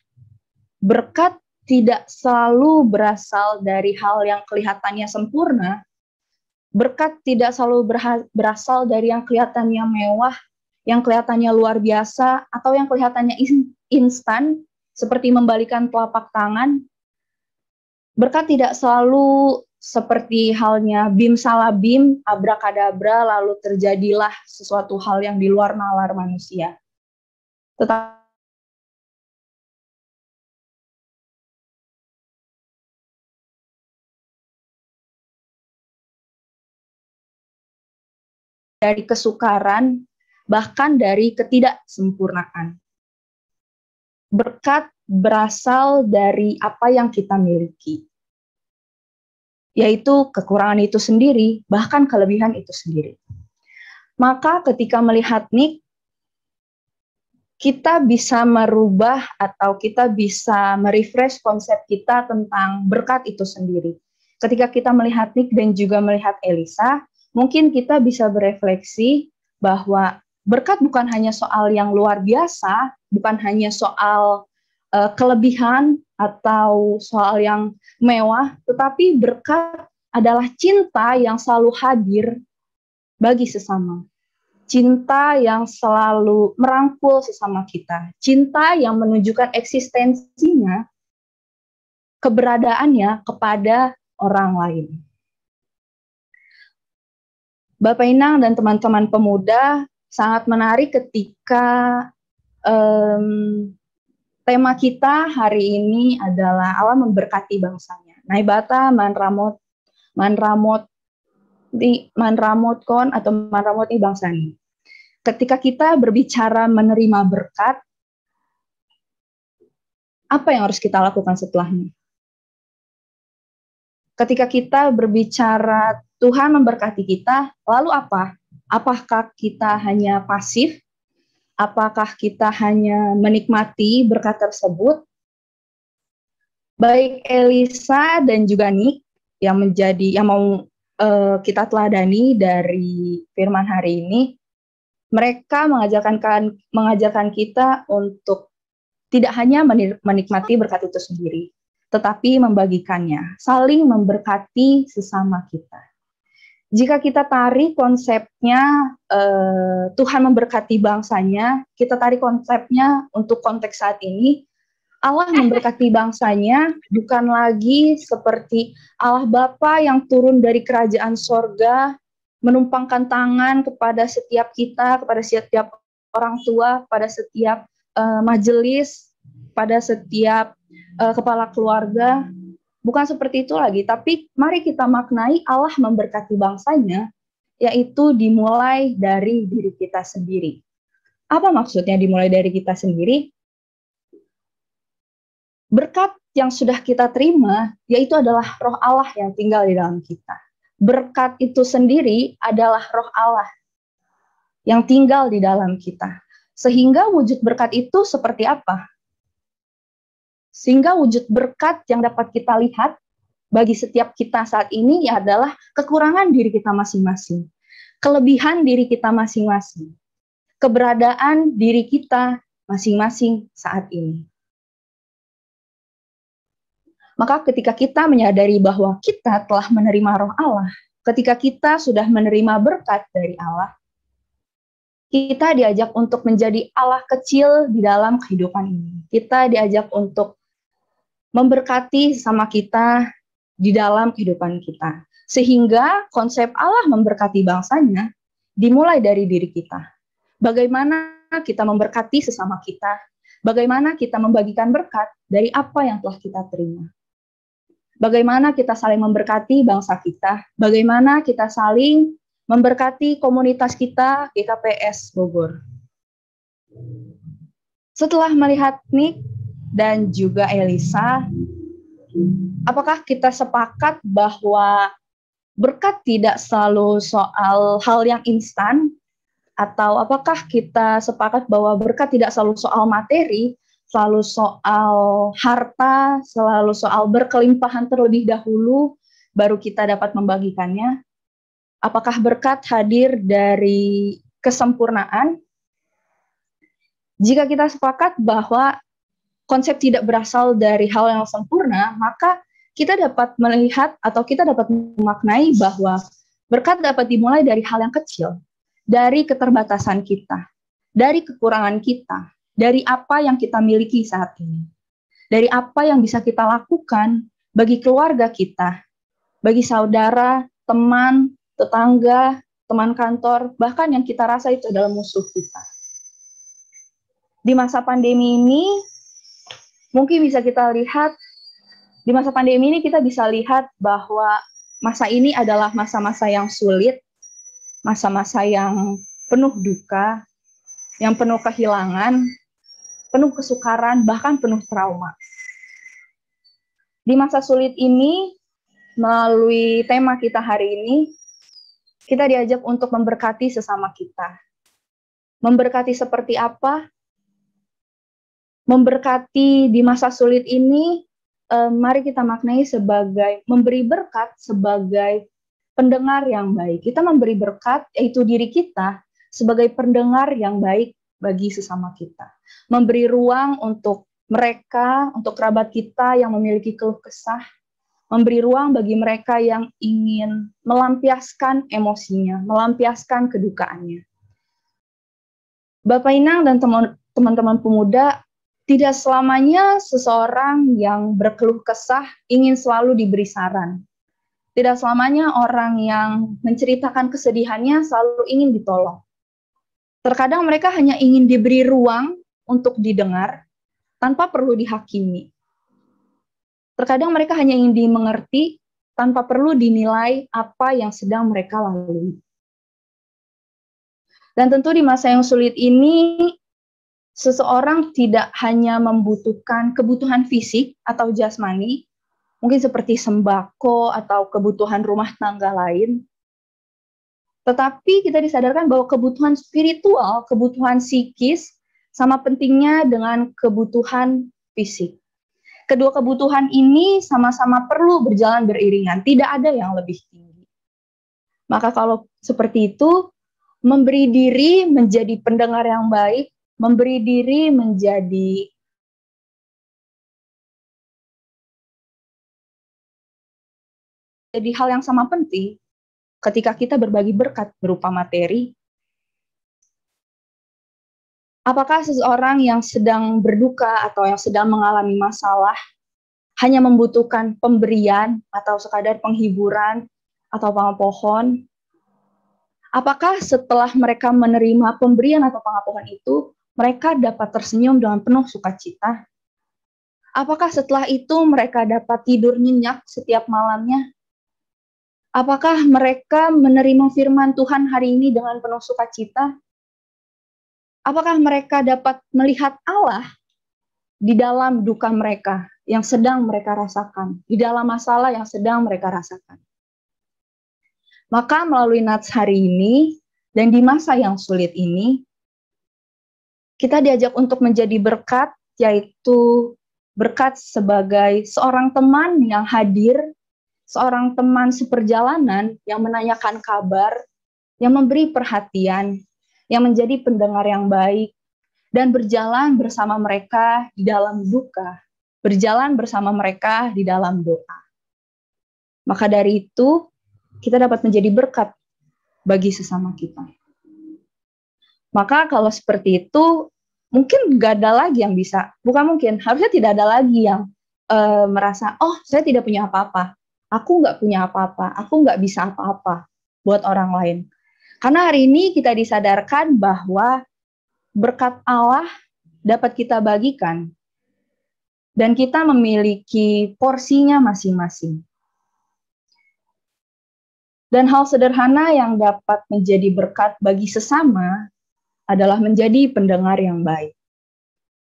berkat tidak selalu berasal dari hal yang kelihatannya sempurna. Berkat tidak selalu berasal dari yang kelihatannya mewah, yang kelihatannya luar biasa, atau yang kelihatannya instan, seperti membalikan telapak tangan. Berkat tidak selalu seperti halnya bim salah bim, abrakadabra, lalu terjadilah sesuatu hal yang di luar nalar manusia. Tetapi dari kesukaran, bahkan dari ketidaksempurnaan. Berkat berasal dari apa yang kita miliki, yaitu kekurangan itu sendiri, bahkan kelebihan itu sendiri. Maka ketika melihat Nik, kita bisa merubah atau kita bisa merefresh konsep kita tentang berkat itu sendiri. Ketika kita melihat Nik dan juga melihat Elisa, mungkin kita bisa berefleksi bahwa berkat bukan hanya soal yang luar biasa, bukan hanya soal kelebihan atau soal yang mewah, tetapi berkat adalah cinta yang selalu hadir bagi sesama. Cinta yang selalu merangkul sesama kita. Cinta yang menunjukkan eksistensinya, keberadaannya kepada orang lain. Bapak Inang dan teman-teman pemuda, sangat menarik ketika tema kita hari ini adalah Allah memberkati bangsanya. Naibata manramot kon atau manramot i bangsani. Ketika kita berbicara menerima berkat, apa yang harus kita lakukan setelahnya? Ketika kita berbicara Tuhan memberkati kita, lalu apa? Apakah kita hanya pasif? Apakah kita hanya menikmati berkat tersebut? Baik Elisa dan juga Nik yang mau kita teladani dari firman hari ini, mereka mengajarkan kita untuk tidak hanya menikmati berkat itu sendiri, tetapi membagikannya, saling memberkati sesama kita. Jika kita tarik konsepnya Tuhan memberkati bangsanya, kita tarik konsepnya untuk konteks saat ini, Allah memberkati bangsanya bukan lagi seperti Allah Bapa yang turun dari kerajaan sorga, menumpangkan tangan kepada setiap kita, kepada setiap orang tua, pada setiap majelis, pada setiap kepala keluarga. Bukan seperti itu lagi, tapi mari kita maknai Allah memberkati bangsanya, yaitu dimulai dari diri kita sendiri. Apa maksudnya dimulai dari kita sendiri? Berkat yang sudah kita terima, yaitu adalah roh Allah yang tinggal di dalam kita. Berkat itu sendiri adalah roh Allah yang tinggal di dalam kita. Sehingga wujud berkat itu seperti apa? Sehingga wujud berkat yang dapat kita lihat bagi setiap kita saat ini adalah kekurangan diri kita masing-masing, kelebihan diri kita masing-masing, keberadaan diri kita masing-masing saat ini. Maka ketika kita menyadari bahwa kita telah menerima roh Allah, ketika kita sudah menerima berkat dari Allah, kita diajak untuk menjadi Allah kecil di dalam kehidupan ini. Kita diajak untuk memberkati sama kita di dalam kehidupan kita. Sehingga konsep Allah memberkati bangsanya dimulai dari diri kita. Bagaimana kita memberkati sesama kita, bagaimana kita membagikan berkat dari apa yang telah kita terima. Bagaimana kita saling memberkati bangsa kita, bagaimana kita saling memberkati komunitas kita GKPS Bogor. Setelah melihat Nick dan juga Elisa, apakah kita sepakat bahwa berkat tidak selalu soal hal yang instan? Atau apakah kita sepakat bahwa berkat tidak selalu soal materi, selalu soal harta, selalu soal berkelimpahan terlebih dahulu, baru kita dapat membagikannya? Apakah berkat hadir dari kesempurnaan? Jika kita sepakat bahwa konsep tidak berasal dari hal yang sempurna, maka kita dapat melihat atau kita dapat memaknai bahwa berkat dapat dimulai dari hal yang kecil, dari keterbatasan kita, dari kekurangan kita, dari apa yang kita miliki saat ini, dari apa yang bisa kita lakukan bagi keluarga kita, bagi saudara, teman, tetangga, teman kantor, bahkan yang kita rasa itu adalah musuh kita. Di masa pandemi ini, mungkin bisa kita lihat, di masa pandemi ini kita bisa lihat bahwa masa ini adalah masa-masa yang sulit, masa-masa yang penuh duka, yang penuh kehilangan, penuh kesukaran, bahkan penuh trauma. Di masa sulit ini, melalui tema kita hari ini, kita diajak untuk memberkati sesama kita. Memberkati seperti apa? Memberkati di masa sulit ini, mari kita maknai sebagai memberi berkat sebagai pendengar yang baik. Kita memberi berkat, yaitu diri kita, sebagai pendengar yang baik bagi sesama kita. Memberi ruang untuk mereka, untuk kerabat kita yang memiliki keluh kesah. Memberi ruang bagi mereka yang ingin melampiaskan emosinya, melampiaskan kedukaannya. Bapak Inang dan teman-teman pemuda, tidak selamanya seseorang yang berkeluh kesah ingin selalu diberi saran. Tidak selamanya orang yang menceritakan kesedihannya selalu ingin ditolong. Terkadang mereka hanya ingin diberi ruang untuk didengar tanpa perlu dihakimi. Terkadang mereka hanya ingin dimengerti tanpa perlu dinilai apa yang sedang mereka lalui. Dan tentu di masa yang sulit ini, seseorang tidak hanya membutuhkan kebutuhan fisik atau jasmani, mungkin seperti sembako atau kebutuhan rumah tangga lain, tetapi kita disadarkan bahwa kebutuhan spiritual, kebutuhan psikis, sama pentingnya dengan kebutuhan fisik. Kedua kebutuhan ini sama-sama perlu berjalan beriringan, tidak ada yang lebih tinggi. Maka kalau seperti itu, memberi diri menjadi pendengar yang baik, memberi diri menjadi hal yang sama penting ketika kita berbagi berkat berupa materi. Apakah seseorang yang sedang berduka atau yang sedang mengalami masalah hanya membutuhkan pemberian atau sekadar penghiburan atau pengapohan? Apakah setelah mereka menerima pemberian atau pengapohan itu, mereka dapat tersenyum dengan penuh sukacita? Apakah setelah itu mereka dapat tidur nyenyak setiap malamnya? Apakah mereka menerima firman Tuhan hari ini dengan penuh sukacita? Apakah mereka dapat melihat Allah di dalam duka mereka yang sedang mereka rasakan, di dalam masalah yang sedang mereka rasakan? Maka melalui Nats hari ini, dan di masa yang sulit ini, kita diajak untuk menjadi berkat, yaitu berkat sebagai seorang teman yang hadir, seorang teman seperjalanan yang menanyakan kabar, yang memberi perhatian, yang menjadi pendengar yang baik, dan berjalan bersama mereka di dalam duka, berjalan bersama mereka di dalam doa. Maka dari itu, kita dapat menjadi berkat bagi sesama kita. Maka kalau seperti itu, mungkin gak ada lagi yang bisa, bukan mungkin, harusnya tidak ada lagi yang merasa, oh saya tidak punya apa-apa, aku nggak punya apa-apa, aku nggak bisa apa-apa buat orang lain. Karena hari ini kita disadarkan bahwa berkat Allah dapat kita bagikan, dan kita memiliki porsinya masing-masing. Dan hal sederhana yang dapat menjadi berkat bagi sesama adalah menjadi pendengar yang baik.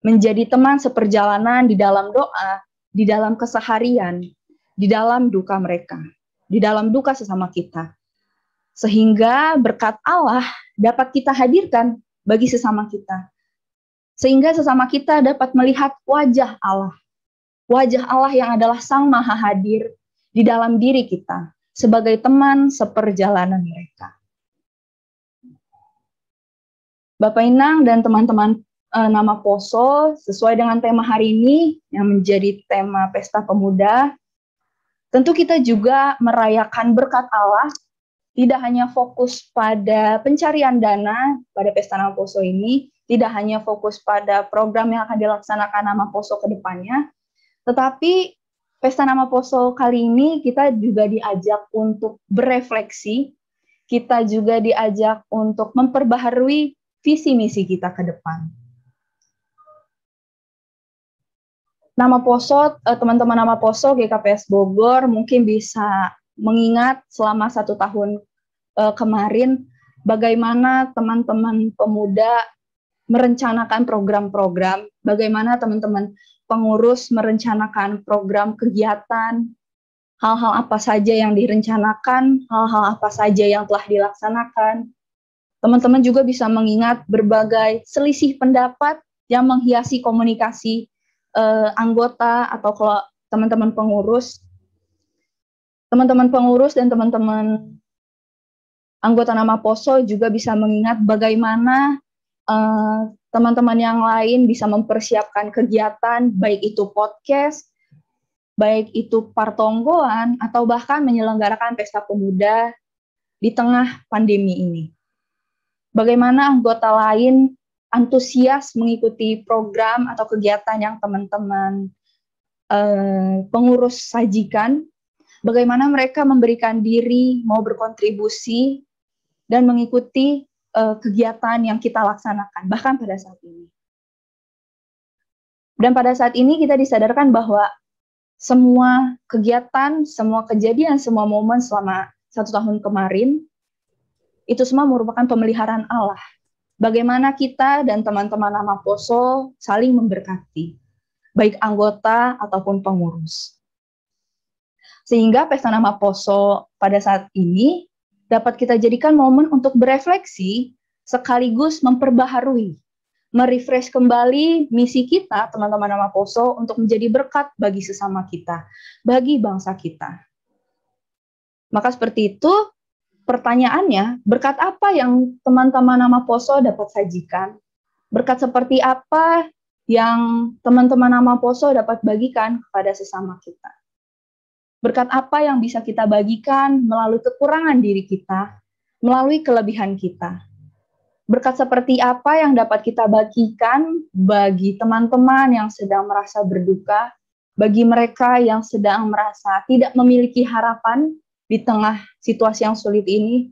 Menjadi teman seperjalanan di dalam doa, di dalam keseharian, di dalam duka mereka, di dalam duka sesama kita. Sehingga berkat Allah dapat kita hadirkan bagi sesama kita. Sehingga sesama kita dapat melihat wajah Allah. Wajah Allah yang adalah Sang Maha Hadir di dalam diri kita sebagai teman seperjalanan mereka. Bapak Inang dan teman-teman nama Poso, sesuai dengan tema hari ini yang menjadi tema Pesta Pemuda, tentu kita juga merayakan berkat Allah, tidak hanya fokus pada pencarian dana pada Pesta Nama Poso ini, tidak hanya fokus pada program yang akan dilaksanakan Nama Poso ke depannya, tetapi Pesta Nama Poso kali ini kita juga diajak untuk berefleksi, kita juga diajak untuk memperbaharui visi misi kita ke depan. Nama Poso, teman-teman Nama Poso GKPS Bogor mungkin bisa mengingat selama 1 tahun kemarin bagaimana teman-teman pemuda merencanakan program-program, bagaimana teman-teman pengurus merencanakan program kegiatan, hal-hal apa saja yang direncanakan, hal-hal apa saja yang telah dilaksanakan. Teman-teman juga bisa mengingat berbagai selisih pendapat yang menghiasi komunikasi anggota atau kalau teman-teman pengurus dan teman-teman anggota Nama Poso juga bisa mengingat bagaimana teman-teman yang lain bisa mempersiapkan kegiatan, baik itu podcast, baik itu partonggoan, atau bahkan menyelenggarakan pesta pemuda di tengah pandemi ini. Bagaimana anggota lain antusias mengikuti program atau kegiatan yang teman-teman pengurus sajikan, bagaimana mereka memberikan diri, mau berkontribusi, dan mengikuti kegiatan yang kita laksanakan, bahkan pada saat ini. Dan pada saat ini kita disadarkan bahwa semua kegiatan, semua kejadian, semua momen selama 1 tahun kemarin, itu semua merupakan pemeliharaan Allah. Bagaimana kita dan teman-teman Nama Poso saling memberkati, baik anggota ataupun pengurus. Sehingga Pesta Nama Poso pada saat ini dapat kita jadikan momen untuk berefleksi sekaligus memperbaharui, merefresh kembali misi kita, teman-teman Nama Poso, untuk menjadi berkat bagi sesama kita, bagi bangsa kita. Maka seperti itu, pertanyaannya, berkat apa yang teman-teman Nama Poso dapat sajikan? Berkat seperti apa yang teman-teman Nama Poso dapat bagikan kepada sesama kita? Berkat apa yang bisa kita bagikan melalui kekurangan diri kita, melalui kelebihan kita? Berkat seperti apa yang dapat kita bagikan bagi teman-teman yang sedang merasa berduka, bagi mereka yang sedang merasa tidak memiliki harapan di tengah situasi yang sulit ini,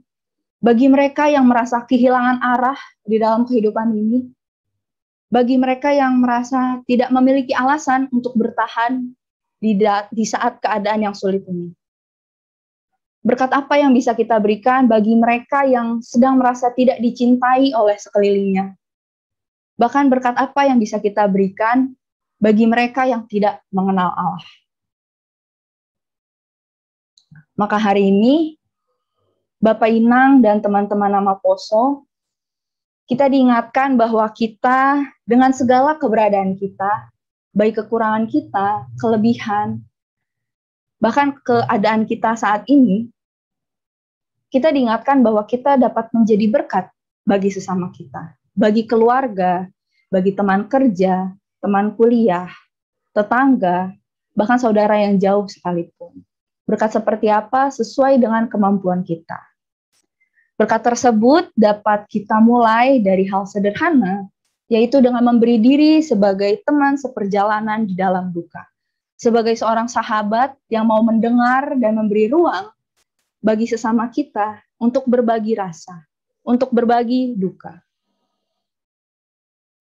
bagi mereka yang merasa kehilangan arah di dalam kehidupan ini, bagi mereka yang merasa tidak memiliki alasan untuk bertahan di saat keadaan yang sulit ini. Berkat apa yang bisa kita berikan bagi mereka yang sedang merasa tidak dicintai oleh sekelilingnya? Bahkan berkat apa yang bisa kita berikan bagi mereka yang tidak mengenal Allah? Maka hari ini, Bapak Inang dan teman-teman Nama Poso, kita diingatkan bahwa kita dengan segala keberadaan kita, baik kekurangan kita, kelebihan, bahkan keadaan kita saat ini, kita diingatkan bahwa kita dapat menjadi berkat bagi sesama kita, bagi keluarga, bagi teman kerja, teman kuliah, tetangga, bahkan saudara yang jauh sekalipun. Berkat seperti apa sesuai dengan kemampuan kita. Berkat tersebut dapat kita mulai dari hal sederhana, yaitu dengan memberi diri sebagai teman seperjalanan di dalam duka. Sebagai seorang sahabat yang mau mendengar dan memberi ruang bagi sesama kita untuk berbagi rasa, untuk berbagi duka.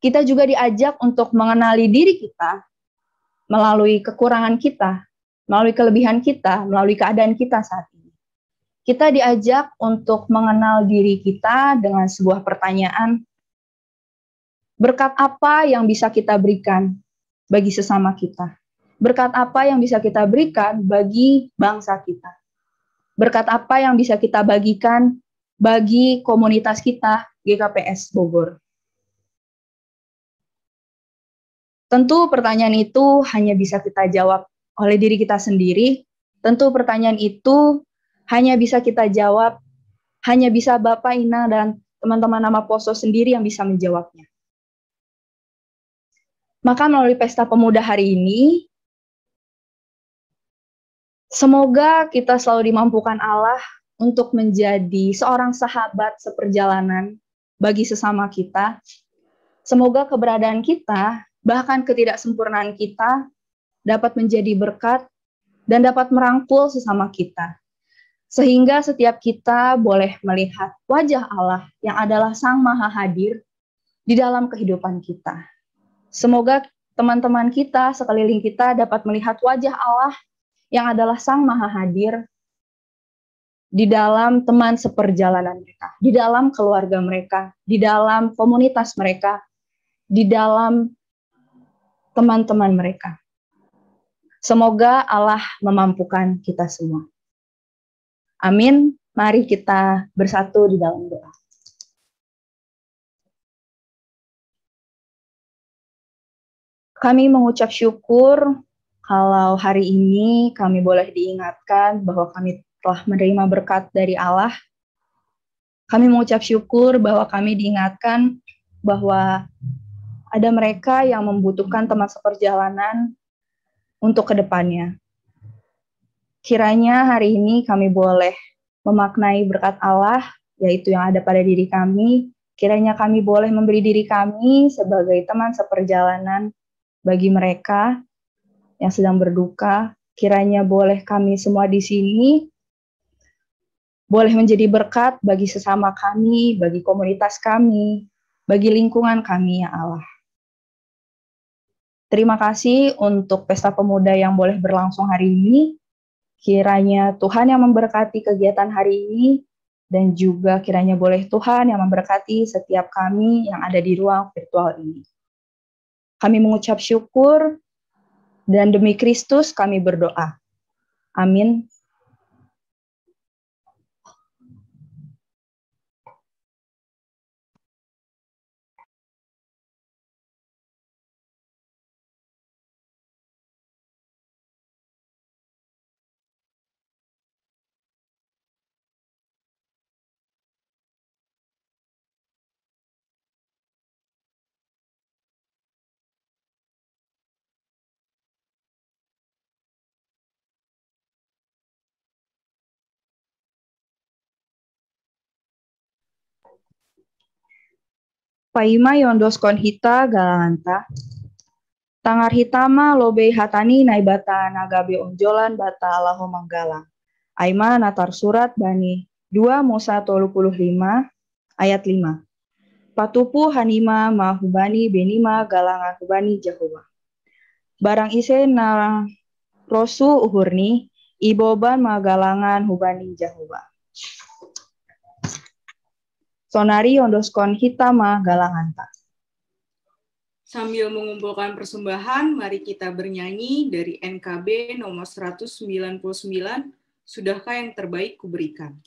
Kita juga diajak untuk mengenali diri kita melalui kekurangan kita, melalui kelebihan kita, melalui keadaan kita saat ini. Kita diajak untuk mengenal diri kita dengan sebuah pertanyaan, berkat apa yang bisa kita berikan bagi sesama kita? Berkat apa yang bisa kita berikan bagi bangsa kita? Berkat apa yang bisa kita bagikan bagi komunitas kita, GKPS Bogor? Tentu pertanyaan itu hanya bisa kita jawab oleh diri kita sendiri. Tentu pertanyaan itu hanya bisa kita jawab, hanya bisa Bapak Ina dan teman-teman nama Poso sendiri yang bisa menjawabnya. Maka melalui Pesta Pemuda hari ini, semoga kita selalu dimampukan Allah untuk menjadi seorang sahabat seperjalanan bagi sesama kita. Semoga keberadaan kita, bahkan ketidaksempurnaan kita, dapat menjadi berkat dan dapat merangkul sesama kita. Sehingga setiap kita boleh melihat wajah Allah yang adalah Sang Maha Hadir di dalam kehidupan kita. Semoga teman-teman kita, sekeliling kita dapat melihat wajah Allah yang adalah Sang Maha Hadir di dalam teman seperjalanan mereka, di dalam keluarga mereka, di dalam komunitas mereka, di dalam teman-teman mereka. Semoga Allah memampukan kita semua. Amin. Mari kita bersatu di dalam doa. Kami mengucap syukur kalau hari ini kami boleh diingatkan bahwa kami telah menerima berkat dari Allah. Kami mengucap syukur bahwa kami diingatkan bahwa ada mereka yang membutuhkan teman seperjalanan untuk kedepannya. Kiranya hari ini kami boleh memaknai berkat Allah, yaitu yang ada pada diri kami. Kiranya kami boleh memberi diri kami sebagai teman seperjalanan bagi mereka yang sedang berduka. Kiranya boleh kami semua di sini boleh menjadi berkat bagi sesama kami, bagi komunitas kami, bagi lingkungan kami, ya Allah. Terima kasih untuk Pesta Pemuda yang boleh berlangsung hari ini. Kiranya Tuhan yang memberkati kegiatan hari ini, dan juga kiranya boleh Tuhan yang memberkati setiap kami yang ada di ruang virtual ini. Kami mengucap syukur, dan demi Kristus kami berdoa. Amin. Paima yondoskon hita galanganta. Tangar hitama lobe hatani naibata nagabe onjolan bata Allahu manggala. Aima natar surat Bani 2 Musa 35 ayat 5. Patupu hanima mahubani benima galanga hubani Jahowa. Barang ise na rosu uhurni iboban magalangan hubani Jahowa. Sonari ondoskon hitama galanganta. Sambil mengumpulkan persembahan, mari kita bernyanyi dari NKB nomor 199, Sudahkah yang terbaik kuberikan.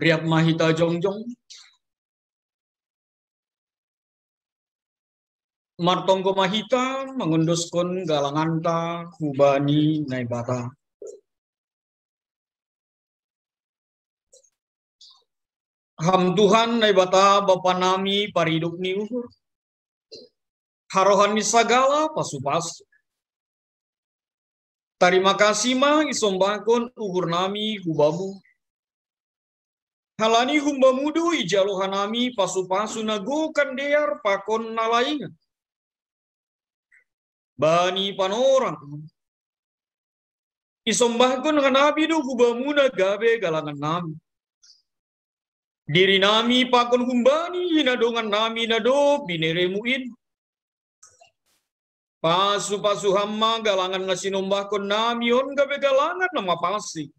Riap mahita jongjong. Martongko mahita mengunduskon galanganta hubani naibata. Ham Tuhan naibata Bapa nami pariduk ni uhur. Harohani sagala pasu-pasu. Terima kasih ma isombakon uhur nami hubamu. Halani humbamudu ijaluhanami pasu-pasu nagu kandear pakon nalaingan. Bani panorang. Isombakon hanabi du hubamuna gabe galangan nami. Diri nami pakon humbani hinadongan nami nado bineremuin. Pasu-pasu hamma galangan ngasinombakon nami on gabe galangan nama pasi.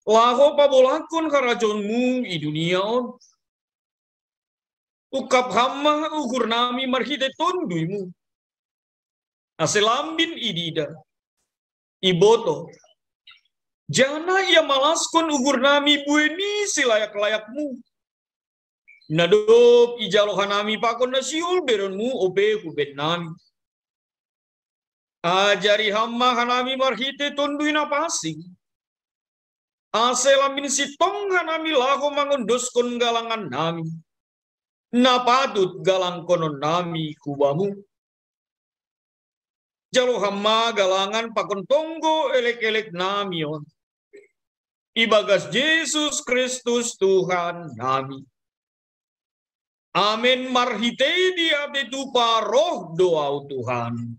Laho pabolakon karajonmu i dunia on. Ukap hamma ukur nami marhite tonduimu. Aselambin idida. Iboto. Jana ia malaskon ukur nami bueni silayak-layakmu. Nadop ijalohanami pakon nasiul beronmu obe huben nami. Ajari hamma hanami marhite tonduina pasing. Aselamin sitong hanami laho mangunduskon galangan nami. Napadut galang konon nami kubamu. Jalo hamma galangan pakon tonggo elek-elek nami on. Ibagas Yesus Kristus Tuhan nami. Amin marhite dia betu paroh doa Tuhan.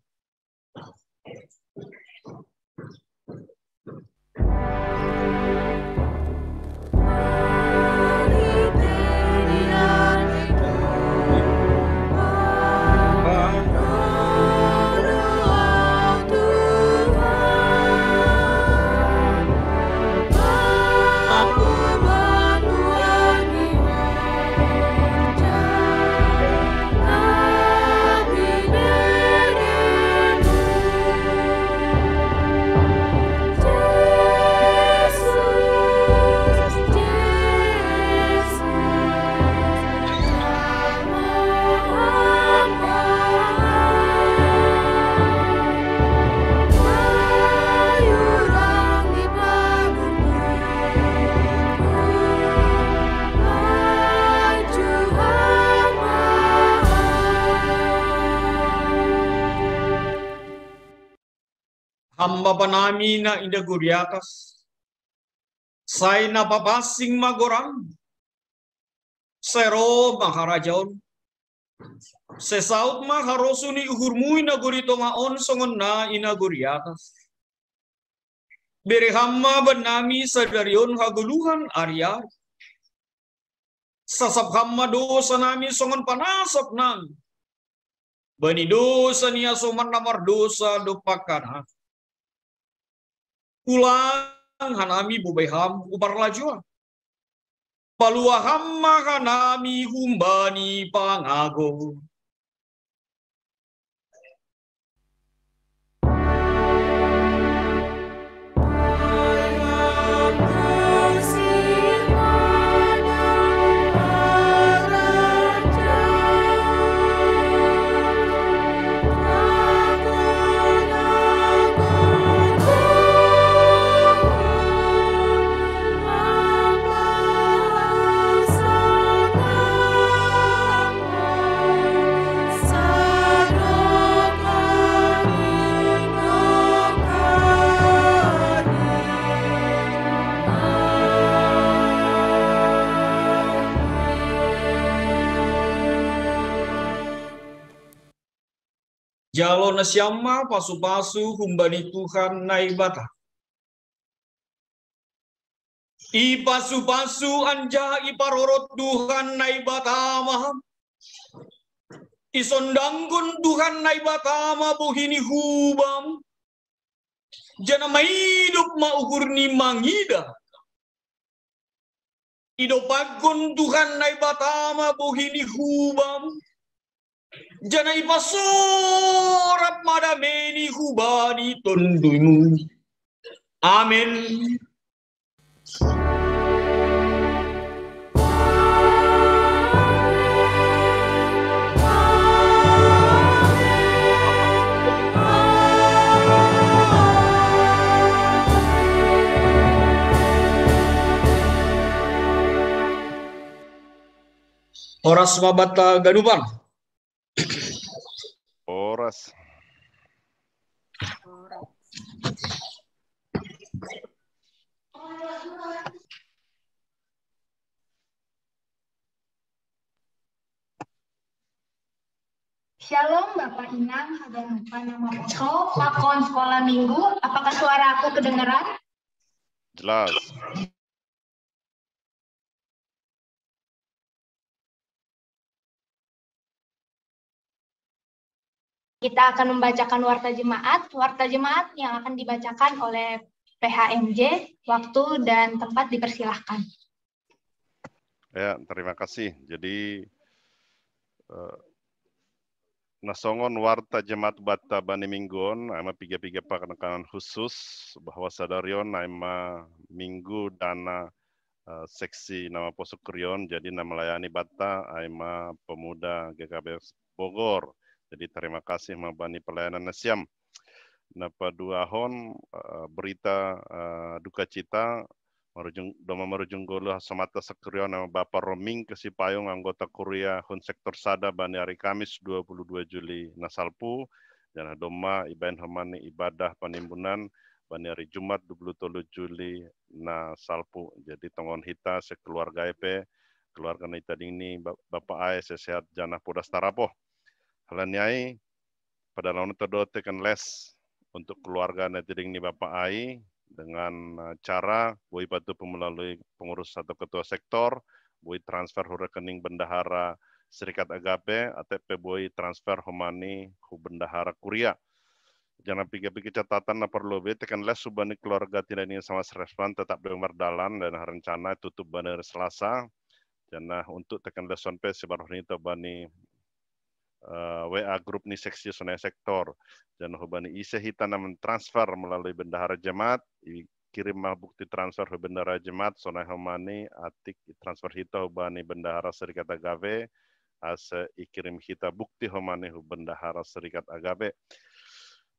Hamba panami na indaguri atas. Say na papasing magorang. Sero maharajaon. Sesaut maharosu ni uhurmu inaguri tongaon songon na inaguri atas. Beri hamma banami sadarion haguluhan Arya. Sasap hamma dosa nami songon panasap nang. Bani dosa niya soman namar dosa dopakana. Ulang hanami bubeham upar lajuan. Palua hamma hanami humbani pangago. Jalo nasyama pasu-pasu humbani Tuhan naibata. I pasu-pasu anja iparorot Tuhan naibata maham. Isondanggun Tuhan naibata mabuhini hubam. Jana maidup maukurni mangida. Idopagun Tuhan naibata mabuhini hubam. Jana ipasorat madameni hubani tonduimu. Amin. Horas Mabata Ganupan. Horas. Shalom Bapak Inang, Haganupan Nama Poso, Lakon Sekolah Minggu. Apakah suara aku kedengaran? Jelas. Kita akan membacakan warta jemaat yang akan dibacakan oleh PHMJ, waktu dan tempat dipersilahkan. Ya, terima kasih. Jadi, nasongon warta jemaat bata bani minggon, ama piga-piga penekanan khusus bahwa sadarion nama minggu dana seksi nama Poso Krion, jadi nama melayani bata ama pemuda GKPS Bogor. Jadi terima kasih mabani pelayanan nasiam. Napa dua hon berita duka cita merujung golu semata sekrion nama Bapak Roming Kesipayung anggota Kuria Hun Sektor Sada bani hari Kamis 22 Juli nasalpu dan doma ibain hamani ibadah penimbunan bani hari Jumat 23 Juli nasalpu. Jadi tongon hita sekeluarga EP keluarga nita ini Bapak Ai sehat janah podas tarapoh. Halanyai pada lawan todo tekan les untuk keluarga netiring ini Bapak Ai dengan cara boi patu melalui pengurus atau ketua sektor, boi transfer rekening bendahara Serikat Agape, ATP boi transfer homani hu bendahara Kuria. Jangan pikir-pikir catatan na perlu tekan les subani keluarga tidak ingin sama respon tetap berdalan dan rencana tutup bandar Selasa. Jangan untuk tekan les sonpe sebaruh ini bani WA grup ni seksi sonai sektor dan hubani ise hita naman transfer melalui bendahara jemaat kirim bukti transfer ke bendahara jemaat sonai homani atik transfer hita hubani bendahara Serikat Agape ase ikirim hita bukti homani hu bendahara Serikat Agape.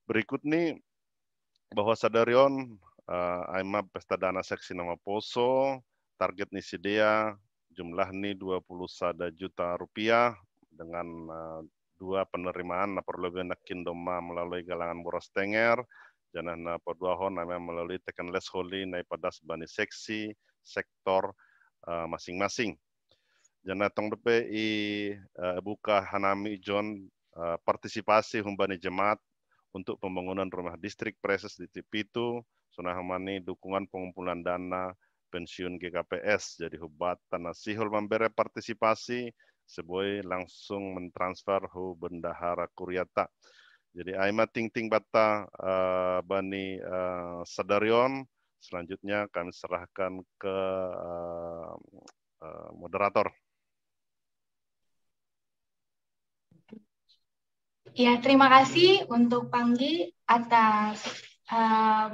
Berikut nih bahwa sadarion aima pesta dana seksi nama Poso target nih sidia jumlah nih 21 juta rupiah dengan dua penerimaan na perlu nakin doma melalui galangan boros tenger jangan na perduahon namanya melalui tekan les holi naik padas bani seksi sektor masing-masing jangan tong depe buka hanami John partisipasi humbani jemaat untuk pembangunan rumah distrik preses di Tipitu sonah hamani dukungan pengumpulan dana pensiun GKPS jadi hubat tanah sihul memberi partisipasi sebuah langsung mentransfer hu bendahara Kuriata. Jadi aima ting-ting bata bani sadarion. Selanjutnya kami serahkan ke moderator. Ya, terima kasih untuk Panggi atas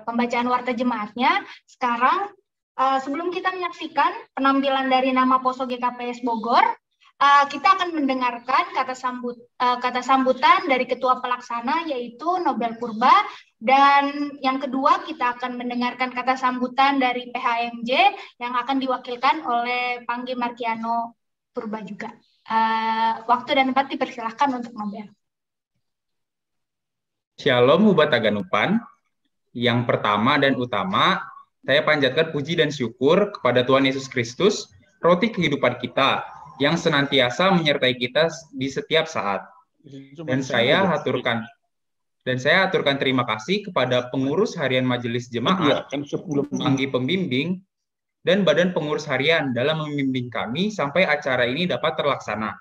pembacaan warta jemaatnya. Sekarang sebelum kita menyaksikan penampilan dari nama Poso GKPS Bogor, kita akan mendengarkan kata sambutan dari Ketua Pelaksana yaitu Nobel Purba, dan yang kedua kita akan mendengarkan kata sambutan dari PHMJ yang akan diwakilkan oleh Panggi Markiano Purba juga. Waktu dan tempat dipersilahkan untuk Nobel. Shalom Ubat Aganupan. Yang pertama dan utama, saya panjatkan puji dan syukur kepada Tuhan Yesus Kristus, roti kehidupan kita, yang senantiasa menyertai kita di setiap saat. Dan saya aturkan terima kasih kepada pengurus harian Majelis Jemaat, Panggi Pembimbing, dan Badan Pengurus Harian dalam membimbing kami sampai acara ini dapat terlaksana.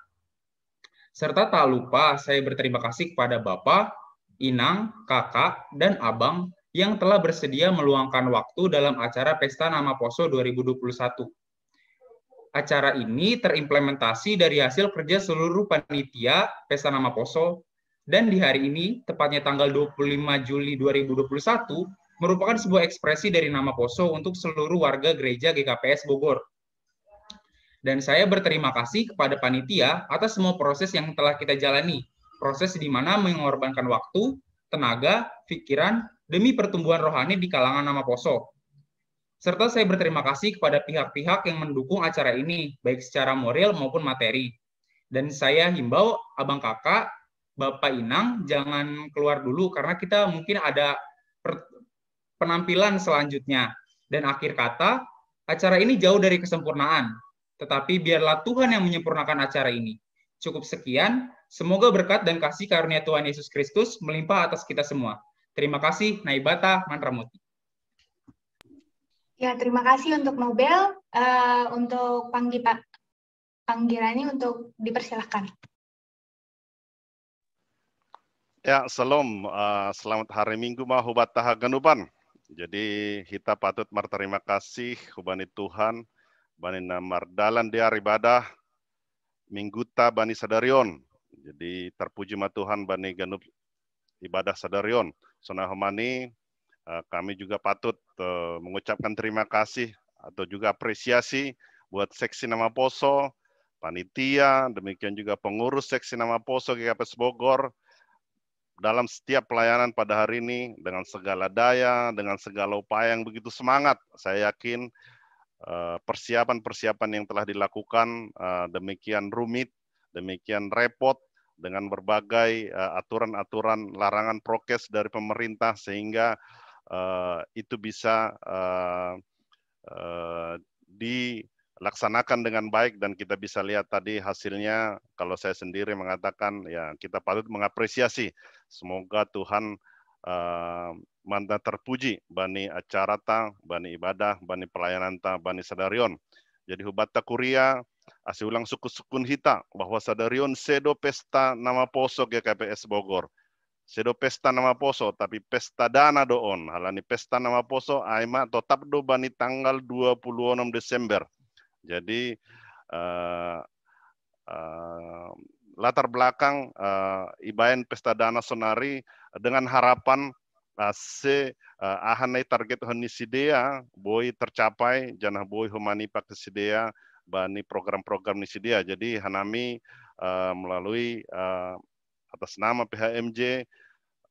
Serta tak lupa saya berterima kasih kepada Bapak, Inang, Kakak, dan Abang yang telah bersedia meluangkan waktu dalam acara Pesta Nama Poso 2021. Acara ini terimplementasi dari hasil kerja seluruh panitia Pesta Nama Poso, dan di hari ini, tepatnya tanggal 25 Juli 2021, merupakan sebuah ekspresi dari Nama Poso untuk seluruh warga gereja GKPS Bogor. Dan saya berterima kasih kepada panitia atas semua proses yang telah kita jalani, proses di mana mengorbankan waktu, tenaga, pikiran, demi pertumbuhan rohani di kalangan Nama Poso. Serta saya berterima kasih kepada pihak-pihak yang mendukung acara ini, baik secara moral maupun materi. Dan saya himbau abang kakak, Bapak Inang, jangan keluar dulu karena kita mungkin ada penampilan selanjutnya. Dan akhir kata, acara ini jauh dari kesempurnaan. Tetapi biarlah Tuhan yang menyempurnakan acara ini. Cukup sekian, semoga berkat dan kasih karunia Tuhan Yesus Kristus melimpah atas kita semua. Terima kasih, Naibata Mantramuti. Ya, terima kasih untuk Nobel, untuk Panggirani untuk dipersilahkan. Ya, salam. Selamat hari Minggu mahubat tahaganuban. Jadi kita patut berterima kasih hubani Tuhan, bani namardalan dia ibadah mingguta bani sadarion. Jadi terpuji ma Tuhan bani ganup ibadah sadarion. Sonah homani kami juga patut mengucapkan terima kasih atau juga apresiasi buat seksi Nama Poso, panitia, demikian juga pengurus seksi Nama Poso GKPS Bogor dalam setiap pelayanan pada hari ini dengan segala daya, dengan segala upaya yang begitu semangat. Saya yakin persiapan-persiapan yang telah dilakukan demikian rumit, demikian repot dengan berbagai aturan-aturan larangan prokes dari pemerintah sehingga itu bisa dilaksanakan dengan baik dan kita bisa lihat tadi hasilnya. Kalau saya sendiri mengatakan ya kita patut mengapresiasi. Semoga Tuhan manda terpuji bani acara ta, bani ibadah, bani pelayanan ta, bani sadarion. Jadi hubata kuria asih ulang suku-sukun hita bahwa sadarion sedo pesta Nama Poso GKPS Bogor. Sedo pesta Nama Poso tapi pesta dana doon. Halani pesta Nama Poso aima tetap do bani tanggal 26 Desember. Jadi latar belakang ibaen pesta dana sonari dengan harapan ahanai target honisidea boy tercapai janah boy humani pakesidea bani program-program nisidea. Jadi hanami melalui atas nama PHMJ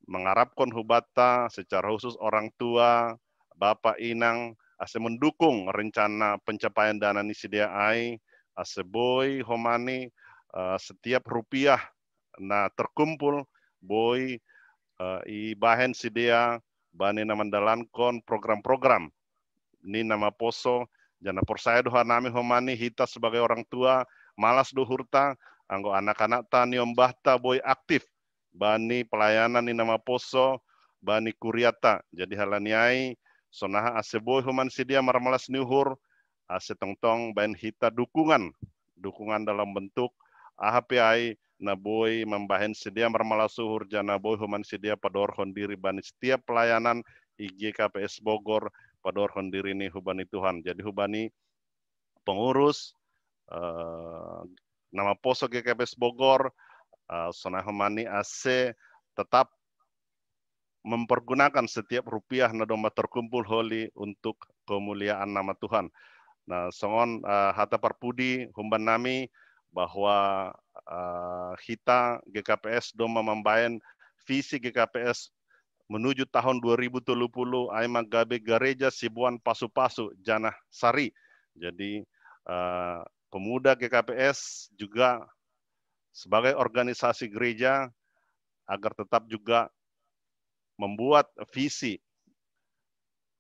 mengharapkan hubata secara khusus orang tua Bapak Inang ase mendukung rencana pencapaian dana nisidea ai ase boy homani setiap rupiah nah terkumpul boy ibahen sidea bani namandalankan program-program ini Nama Poso jana persaya doha nami homani hita sebagai orang tua malas dohurta anggo anak-anak ta niombahta boy aktif bani pelayanan ini Nama Poso bani kuriata. Jadi halaniai sonaha ase boy homan sidia marmalas niuhur ase tongtong bain hita dukungan dalam bentuk AHPI na boy membahen sedia marmalas suhur jana boy homan sedia padorhon diri bani setiap pelayanan IGKPS Bogor padorhon diri ini hubani Tuhan. Jadi hubani pengurus Nama Poso GKPS Bogor sonah homani ase tetap mempergunakan setiap rupiah na domba terkumpul holi untuk kemuliaan nama Tuhan. Nah, songon hata parpudi humban nami bahwa kita GKPS doma membayan visi GKPS menuju tahun 2030 aima gabe gareja sibuan pasu-pasu janah sari. Jadi pemuda GKPS juga sebagai organisasi gereja agar tetap juga membuat visi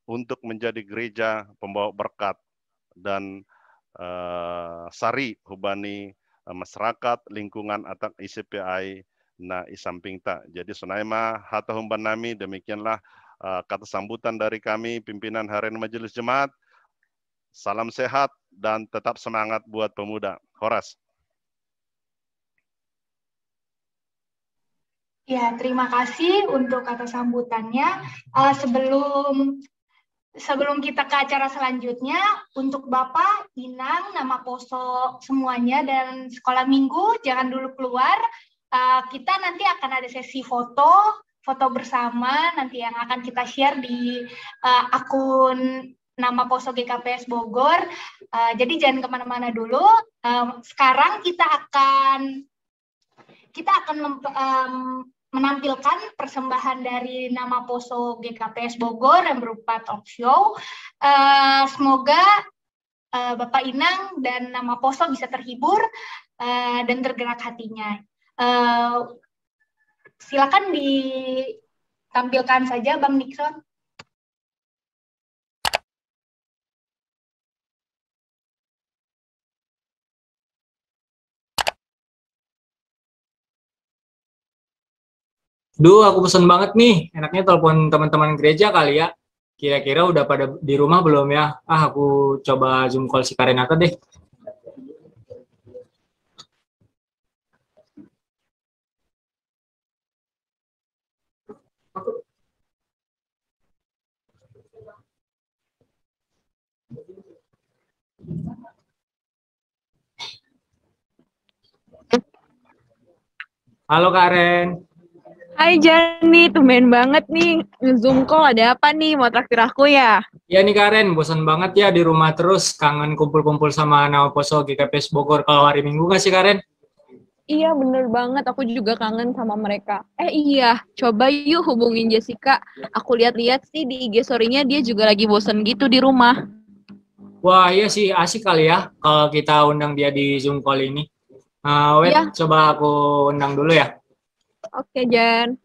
untuk menjadi gereja pembawa berkat dan sari hubani masyarakat lingkungan atau ICPI na isamping ta. Jadi sunaima hata humban nami demikianlah kata sambutan dari kami pimpinan Harian Majelis Jemaat. Salam sehat dan tetap semangat buat pemuda. Horas. Ya, terima kasih untuk kata sambutannya. Sebelum kita ke acara selanjutnya, untuk Bapak, Inang, Nama Poso semuanya, dan sekolah minggu, jangan dulu keluar. Kita nanti akan ada sesi foto bersama, nanti yang akan kita share di akun Nama Poso GKPS Bogor. Jadi jangan kemana-mana dulu. Sekarang kita akan menampilkan persembahan dari Nama Poso GKPS Bogor yang berupa talk show. Semoga Bapak Inang dan Nama Poso bisa terhibur. dan tergerak hatinya. Silakan ditampilkan saja Bang Nixon. Duh, aku pesen banget nih. Enaknya telepon teman-teman gereja kali ya. Kira-kira udah pada di rumah belum ya? Aku coba Zoom call si Karenata deh. Halo Karen. Hai Jani, tumben banget nih. Nge-Zoom call ada apa nih? Mau traktir aku ya? Iya nih Karen, bosan banget ya di rumah terus. Kangen kumpul-kumpul sama Nama Poso GKPS Bogor kalau hari Minggu nggak sih Karen? Iya bener banget, aku juga kangen sama mereka. Iya, coba yuk hubungin Jessica. Aku lihat-lihat sih di IG story-nya dia juga lagi bosan gitu di rumah. Wah iya sih, asik kali ya kalau kita undang dia di Zoom call ini. Iya. Coba aku undang dulu ya. Oke, Jan.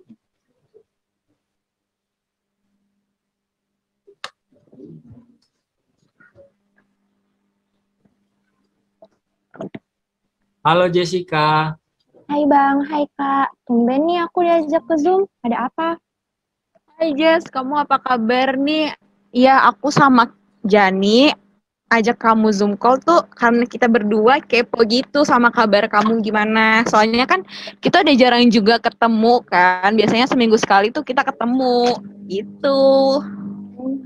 Halo Jessica. Hai Bang, hai Kak. Tumben nih aku diajak ke Zoom. Ada apa? Hai Jess, kamu apa kabar nih? Iya, aku sama Jani ajak kamu Zoom call tuh karena kita berdua kepo gitu sama kabar kamu gimana. Soalnya kan kita udah jarang juga ketemu kan. Biasanya seminggu sekali tuh kita ketemu gitu.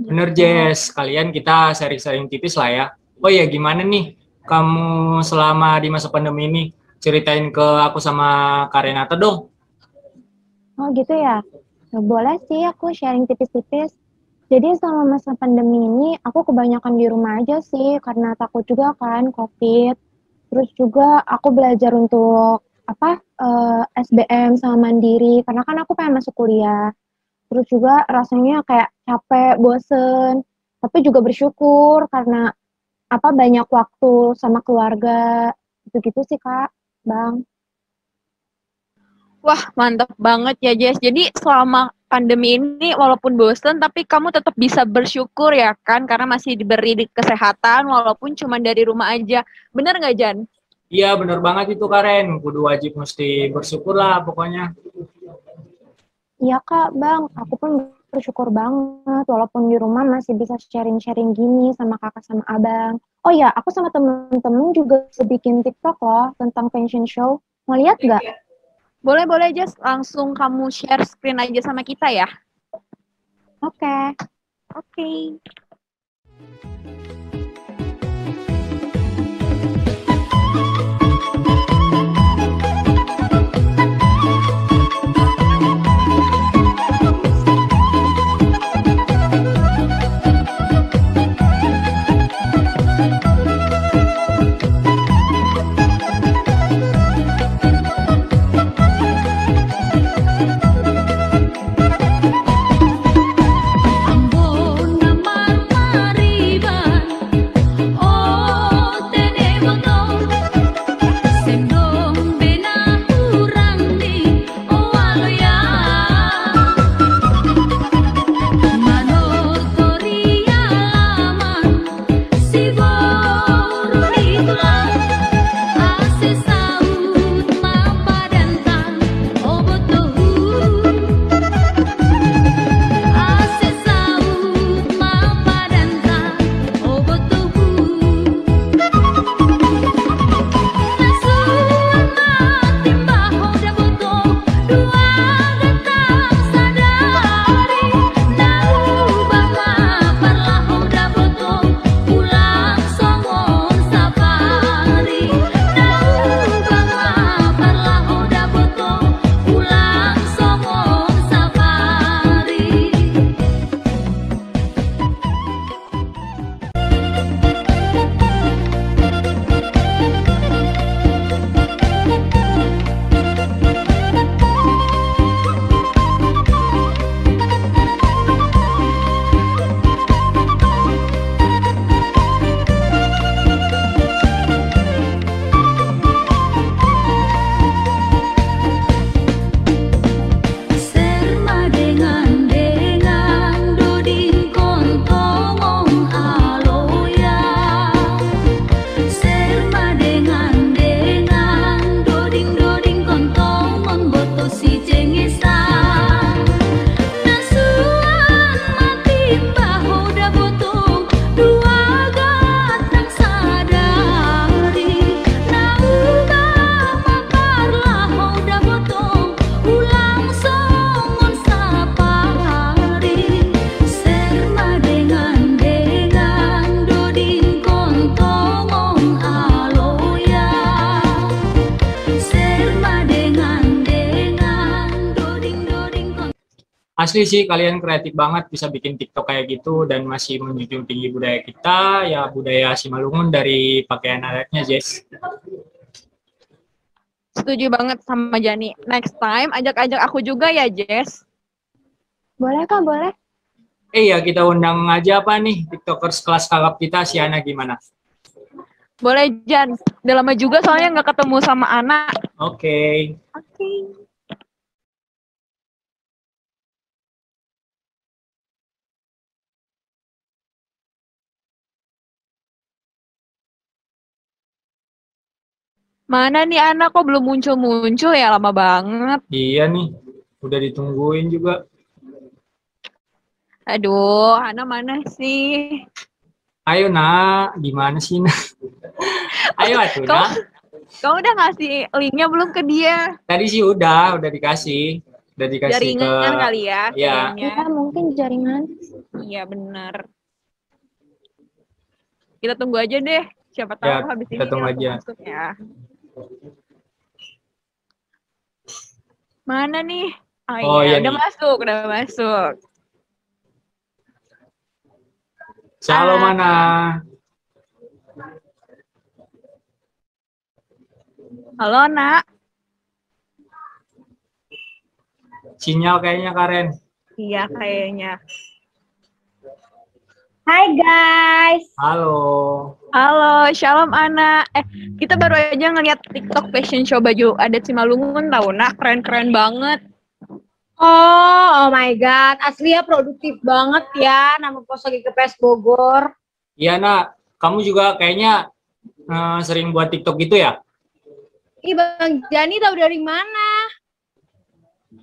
Bener Jess, kalian kita sharing-sharing tipis lah ya. Oh ya gimana nih kamu selama di masa pandemi ini? Ceritain ke aku sama Karenata dong. Oh gitu ya? Nah, boleh sih aku sharing tipis-tipis. Jadi selama masa pandemi ini aku kebanyakan di rumah aja sih karena takut juga kan COVID. Terus juga aku belajar untuk SBM sama mandiri karena kan aku pengen masuk kuliah. Terus juga rasanya kayak capek, bosen. Tapi juga bersyukur karena banyak waktu sama keluarga. Gitu-gitu sih Kak, Bang. Wah, mantap banget ya Jess. Jadi selama pandemi ini walaupun bosen tapi kamu tetap bisa bersyukur ya kan karena masih diberi kesehatan walaupun cuma dari rumah aja. Bener nggak Jan? Iya bener banget itu Karen. Kudu wajib mesti bersyukur lah pokoknya. Iya Kak, Bang. Aku pun bersyukur banget walaupun di rumah masih bisa sharing-sharing gini sama kakak sama abang. Oh ya, aku sama temen-temen juga bikin TikTok loh tentang fashion show. Mau lihat nggak? Boleh Jess, langsung kamu share screen aja sama kita ya. Oke. Ambon Namar Mariba Asli sih kalian kreatif banget bisa bikin TikTok kayak gitu dan masih menjunjung tinggi budaya kita, ya budaya Simalungun dari pakaian adatnya, Jess. Setuju banget sama Jani. Next time ajak-ajak aku juga ya, Jess. Boleh Kak, boleh. Ya kita undang aja apa nih TikTokers kelas kakap kita, si Ana gimana? Boleh, Jan. Udah lama juga soalnya nggak ketemu sama anak. Oke. Oke. Mana nih anak kok belum muncul-muncul ya, lama banget. Iya nih, udah ditungguin juga. Aduh, Ana mana sih? Ayo nak, gimana sih nak? Ayo atuh nak. Kamu udah ngasih linknya belum ke dia? Tadi sih udah dikasih. Udah dikasih Jaringan ke... kali ya? Iya. Iya, mungkin jaringan. Iya, benar. Kita tunggu aja deh. Siapa tahu Ya, habis kita ini tunggu langsung aja. masuk ya. Mana nih? Oh, iya udah nih. masuk, udah masuk. Shalom Ana. Halo, Nak. Sinyal kayaknya Karen. Iya, kayaknya. Hai guys. Halo. Halo, shalom Ana. Kita baru aja ngeliat TikTok fashion show baju adat Simalungun tahu, Nak. Keren-keren banget. Oh my god, asli ya produktif banget ya nama Poso GKPS Bogor. Iya nak, kamu juga kayaknya sering buat TikTok gitu ya? Ih Bang Jani tahu dari mana?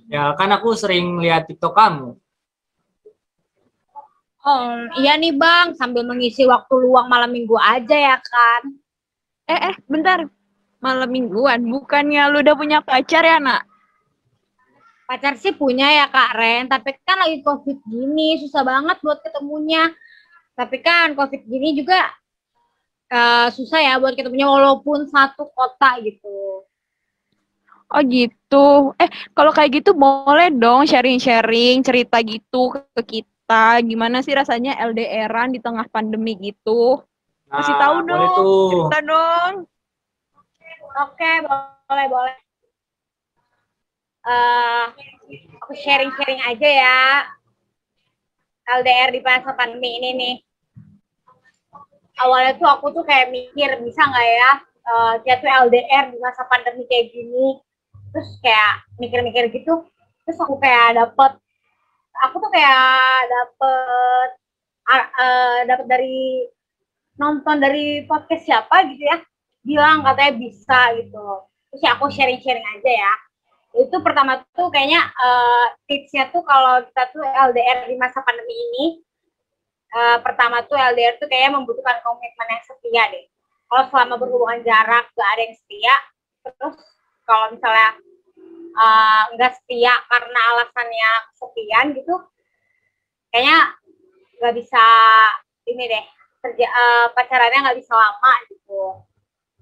Ya kan aku sering lihat TikTok kamu. Oh iya nih Bang, sambil mengisi waktu luang malam minggu aja ya kan. Bentar. Malam mingguan, bukannya lu udah punya pacar ya, Nak? Pacar sih punya ya Kak Ren, tapi kan lagi COVID gini, susah banget buat ketemunya. Tapi kan COVID gini juga susah ya buat ketemunya walaupun satu kota gitu. Oh gitu. Kalau kayak gitu boleh dong sharing-sharing cerita gitu ke kita. Gimana sih rasanya LDR-an di tengah pandemi gitu? Kasih tahu dong, cerita dong. Oke, boleh. Aku sharing-sharing aja ya. LDR di masa pandemi ini nih. Awalnya tuh aku tuh kayak mikir, bisa nggak ya dia tuh LDR di masa pandemi kayak gini. Terus kayak mikir-mikir gitu. Terus aku kayak dapet dari nonton dari podcast siapa gitu ya. Bilang katanya bisa gitu. Terus ya aku sharing-sharing aja ya. Itu pertama tuh kayaknya tipsnya tuh kalau kita tuh LDR di masa pandemi ini, pertama tuh LDR tuh kayaknya membutuhkan komitmen yang setia deh. Kalau selama berhubungan jarak gak ada yang setia, terus kalau misalnya nggak setia karena alasannya kesepian gitu, kayaknya nggak bisa ini deh, pacarannya nggak bisa lama gitu.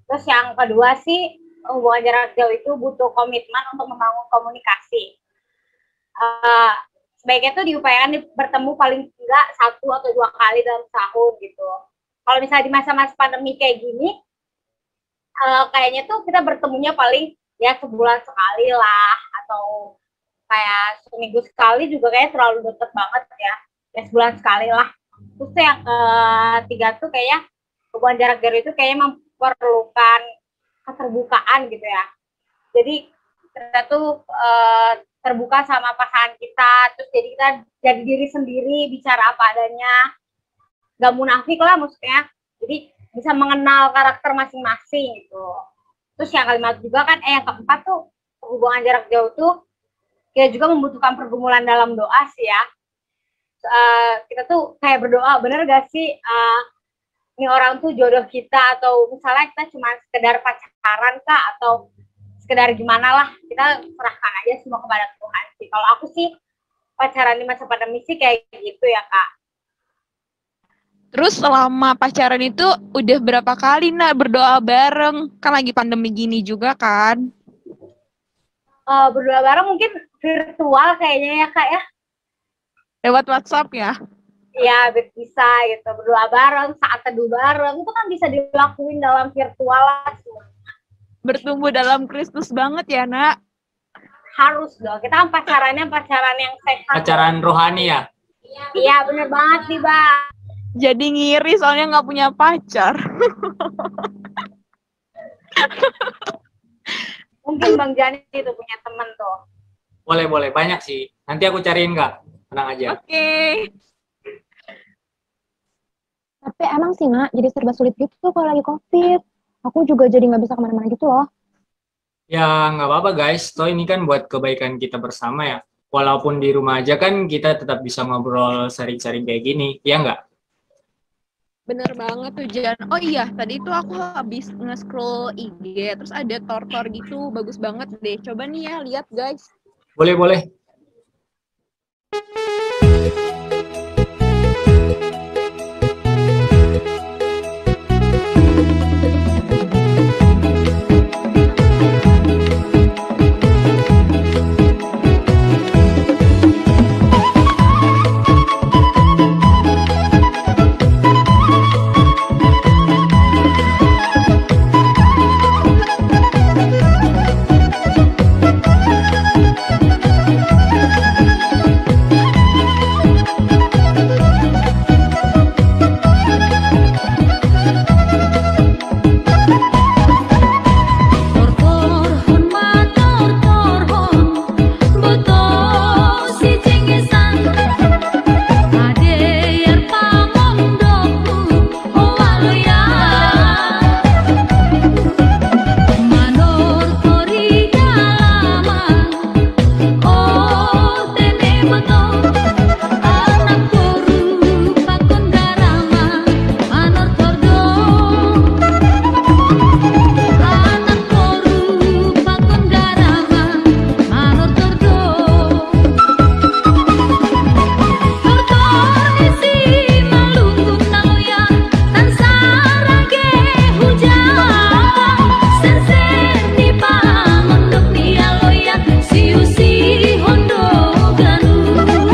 Terus yang kedua sih, hubungan jarak jauh itu butuh komitmen untuk membangun komunikasi. Sebaiknya tuh diupayakan bertemu paling enggak 1 atau 2 kali dalam tahun gitu. Kalau misalnya di masa-masa pandemi kayak gini, kayaknya tuh kita bertemunya paling ya sebulan sekali lah, atau kayak seminggu sekali juga kayak terlalu deket banget ya sebulan sekali lah. Terus yang ketiga tuh kayaknya hubungan jarak jauh itu kayaknya memerlukan keterbukaan gitu ya. Jadi kita tuh terbuka sama pasangan kita, terus jadi kita jadi diri sendiri, bicara apa adanya, gak munafik lah maksudnya. Jadi bisa mengenal karakter masing-masing gitu. Terus yang kelima juga kan, yang keempat tuh hubungan jarak jauh tuh kita juga membutuhkan pergumulan dalam doa sih ya. Kita tuh kayak berdoa, bener gak sih ini orang tuh jodoh kita, atau misalnya kita cuma sekedar pacaran kah, atau sekedar gimana lah, kita serahkan aja semua kepada Tuhan sih. Kalau aku sih pacaran di masa pandemi sih kayak gitu ya Kak. Terus selama pacaran itu udah berapa kali Nak berdoa bareng? Kan lagi pandemi gini juga kan? Berdoa bareng mungkin virtual kayaknya ya Kak ya. Lewat WhatsApp ya? Iya, bisa gitu. Berdoa bareng, saat teduh bareng. Itu kan bisa dilakuin dalam virtual lah. Bertumbuh dalam Kristus banget ya, Nak? Harus dong. Kita kan pacaran yang sehat. Pacaran rohani ya? Iya, bener banget nih, Bang. Jadi ngiri soalnya nggak punya pacar. Mungkin Bang Jani itu punya temen tuh. Boleh. Banyak sih. Nanti aku cariin, Kak. Tenang aja. Oke. Tapi emang sih, Nak, jadi serba sulit gitu kalau lagi COVID. Aku juga jadi nggak bisa kemana-mana gitu loh. Ya, nggak apa-apa, guys. Toh ini kan buat kebaikan kita bersama ya. Walaupun di rumah aja kan kita tetap bisa ngobrol sharing-sharing kayak gini. Ya nggak? Bener banget tuh, Jan. Oh iya, tadi itu aku habis nge-scroll IG, terus ada tor-tor gitu. Bagus banget deh. Coba nih ya, lihat guys. Boleh. Siu si hondo ganu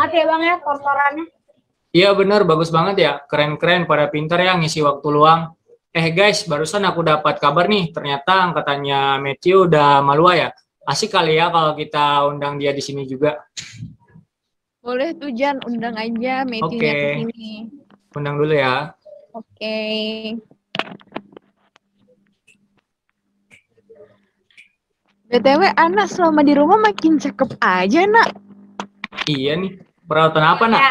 banget ya Bang ya tortorannya. Iya bener, bagus banget ya. Keren-keren, pada pinter ya ngisi waktu luang. Guys, barusan aku dapat kabar nih. Ternyata angkatannya Matthew udah Malua ya. Asik kali ya kalau kita undang dia di sini juga. Boleh tuh Jan, undang aja Matthew-nya ke sini. Undang dulu ya. Oke. BTW, Ana selama di rumah makin cakep aja, Nak. Iya nih. Perawatan apa, Nak?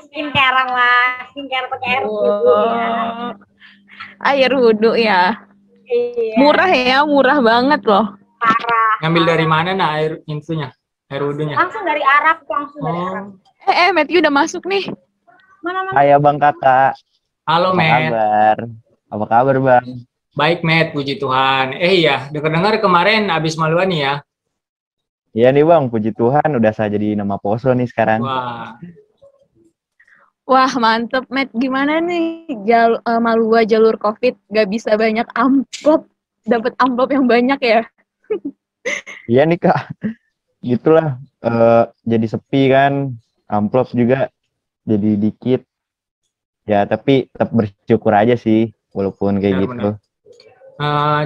Skincare lah. Skincare pakai air wudhu ya. Air wudhu ya. Iya. Murah ya, murah banget loh. Parah. Ngambil dari mana, Nak, air infunya? Air wudhunya? Langsung dari Arab, dari Arab. Matthew udah masuk nih. Mana? Hai Bang Kakak. Halo, Apa Matt. kabar? Apa kabar, Bang? Baik, Matt, puji Tuhan. Iya, dengar-dengar kemarin abis Malua nih ya. Iya nih Bang, puji Tuhan udah saya jadi nama Poso nih sekarang. Wah, mantep, Matt. Gimana nih Malua jalur COVID? Gak bisa banyak amplop. Dapat amplop yang banyak ya? Iya nih Kak. Gitulah, jadi sepi kan. Amplop juga jadi dikit. Ya, tapi tetap bersyukur aja sih, walaupun kayak gitu.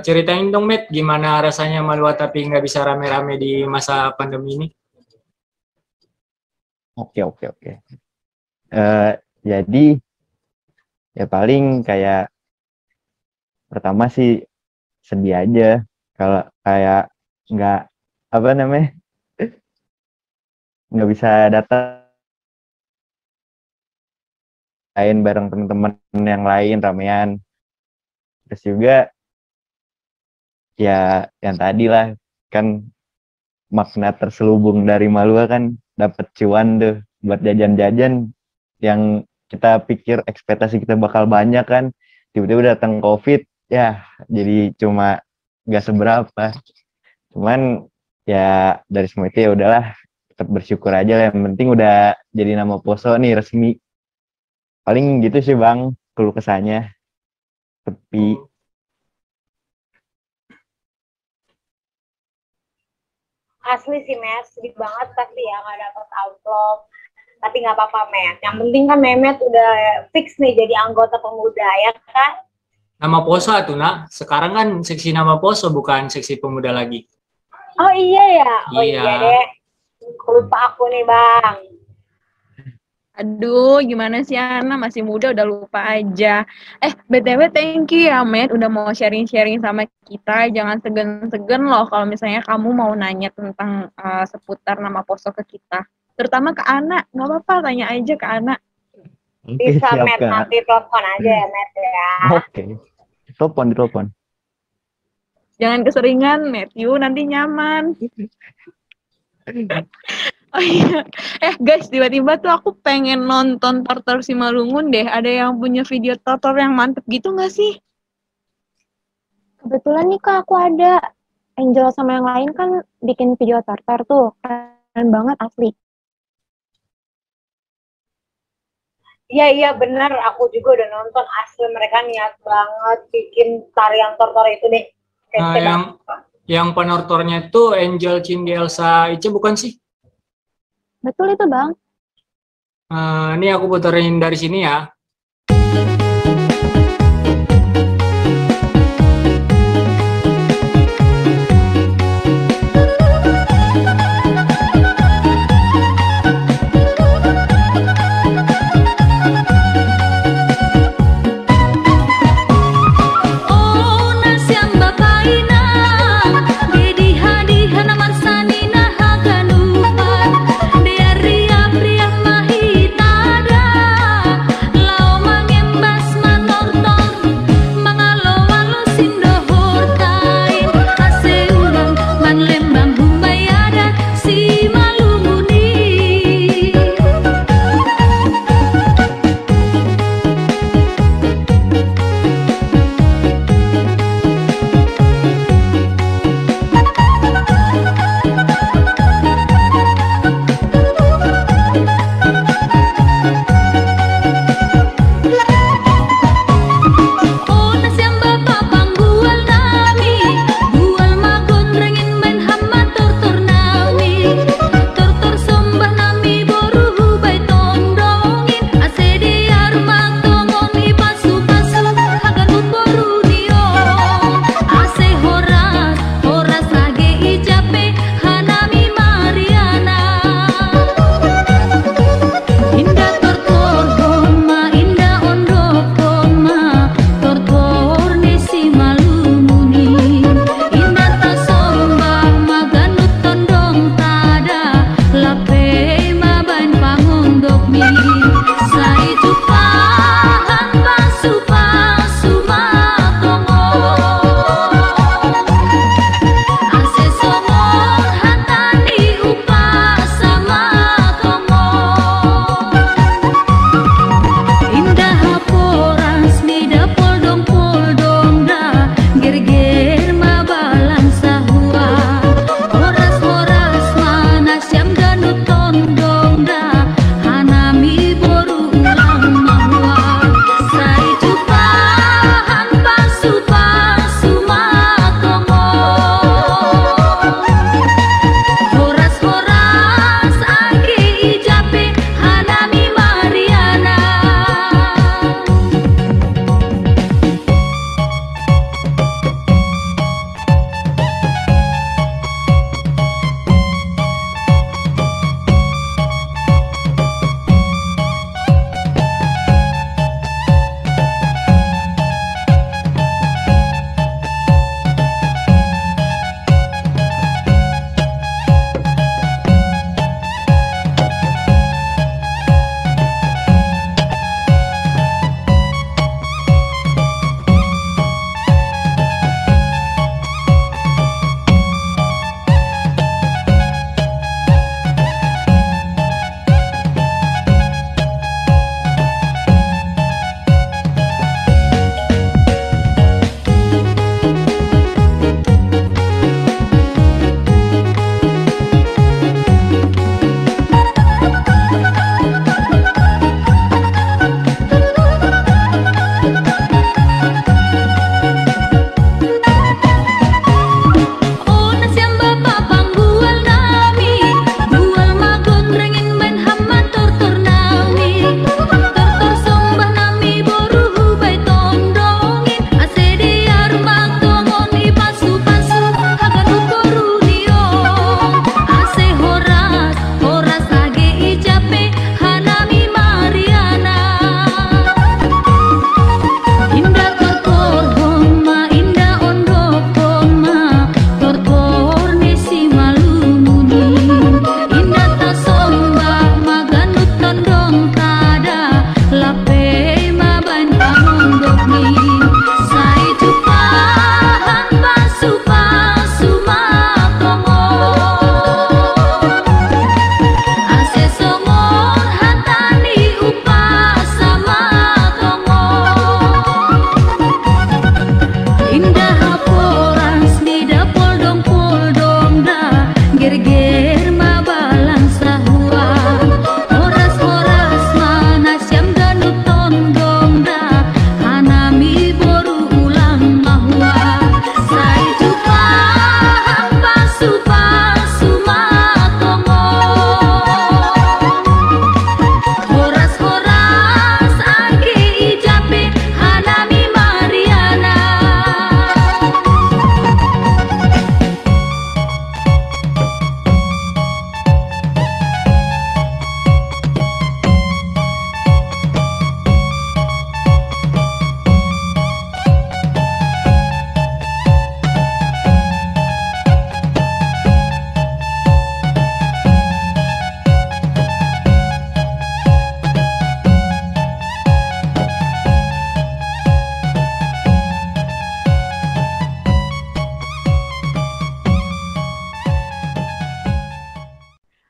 Ceritain dong, Matt, gimana rasanya Malua tapi nggak bisa rame-rame di masa pandemi ini? Oke. Jadi ya paling kayak pertama sih sedih aja kalau kayak nggak nggak bisa datang bareng teman-teman yang lain ramean. Terus juga ya yang tadi lah kan makna terselubung dari Malua kan dapat cuan tuh buat jajan-jajan yang kita pikir ekspektasi kita bakal banyak kan, tiba-tiba datang COVID ya jadi cuma nggak seberapa. Cuman ya dari semua itu ya udahlah, tetap bersyukur aja lah, yang penting udah jadi nama Poso nih resmi. Paling gitu sih Bang keluh kesahnya. Sepi. Asli sih, Met, sedih banget pasti ya nggak dapat amplop. Tapi nggak apa-apa, Met. Yang penting kan Memet udah fix nih jadi anggota pemuda, ya kan? Nama Poso tuh, Nak. Sekarang kan seksi nama Poso, bukan seksi pemuda lagi. Oh iya ya? Oh iya deh. Lupa aku nih, Bang. Aduh, gimana sih Ana masih muda udah lupa aja. BTW thank you ya, Matt, udah mau sharing-sharing sama kita. Jangan segan-segan loh kalau misalnya kamu mau nanya tentang seputar nama Poso ke kita. Terutama ke Ana, nggak apa-apa, tanya aja ke Ana. Bisa, Matt, nanti telepon aja ya, Matt ya. Oke. Telepon. Jangan keseringan, Matthew, nanti nyaman. Oh iya, guys, tiba-tiba tuh aku pengen nonton Tortor Simalungun deh. Ada yang punya video Tortor yang mantep gitu nggak sih? Kebetulan nih Kak, aku ada. Angel sama yang lain kan bikin video Tortor tuh. Keren banget asli. Iya bener, aku juga udah nonton, asli mereka niat banget bikin tarian Tortor itu deh. Yang penortornya itu Angel, Cindy, Elsa, Ice bukan sih? Betul itu Bang. Ini aku puterin dari sini ya. Lau mangembas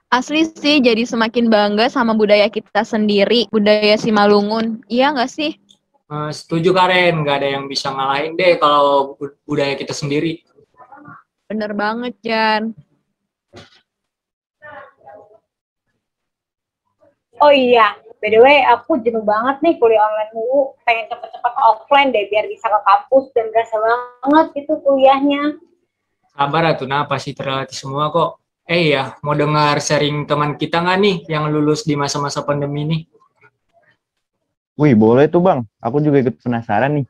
Asli sih, jadi semakin bangga sama budaya kita sendiri, budaya Simalungun. Iya nggak sih? Setuju Karen, nggak ada yang bisa ngalahin deh kalau budaya kita sendiri. Bener banget, Jan. Oh iya, by the way, aku jenuh banget nih kuliah online dulu. Pengen cepet-cepet offline deh, biar bisa ke kampus dan berasa banget gitu kuliahnya. Sabar atuh, nah pasti terlatih semua kok. Ya, mau dengar sharing teman kita nggak nih yang lulus di masa-masa pandemi ini? Wih, boleh tuh Bang. Aku juga ikut penasaran nih.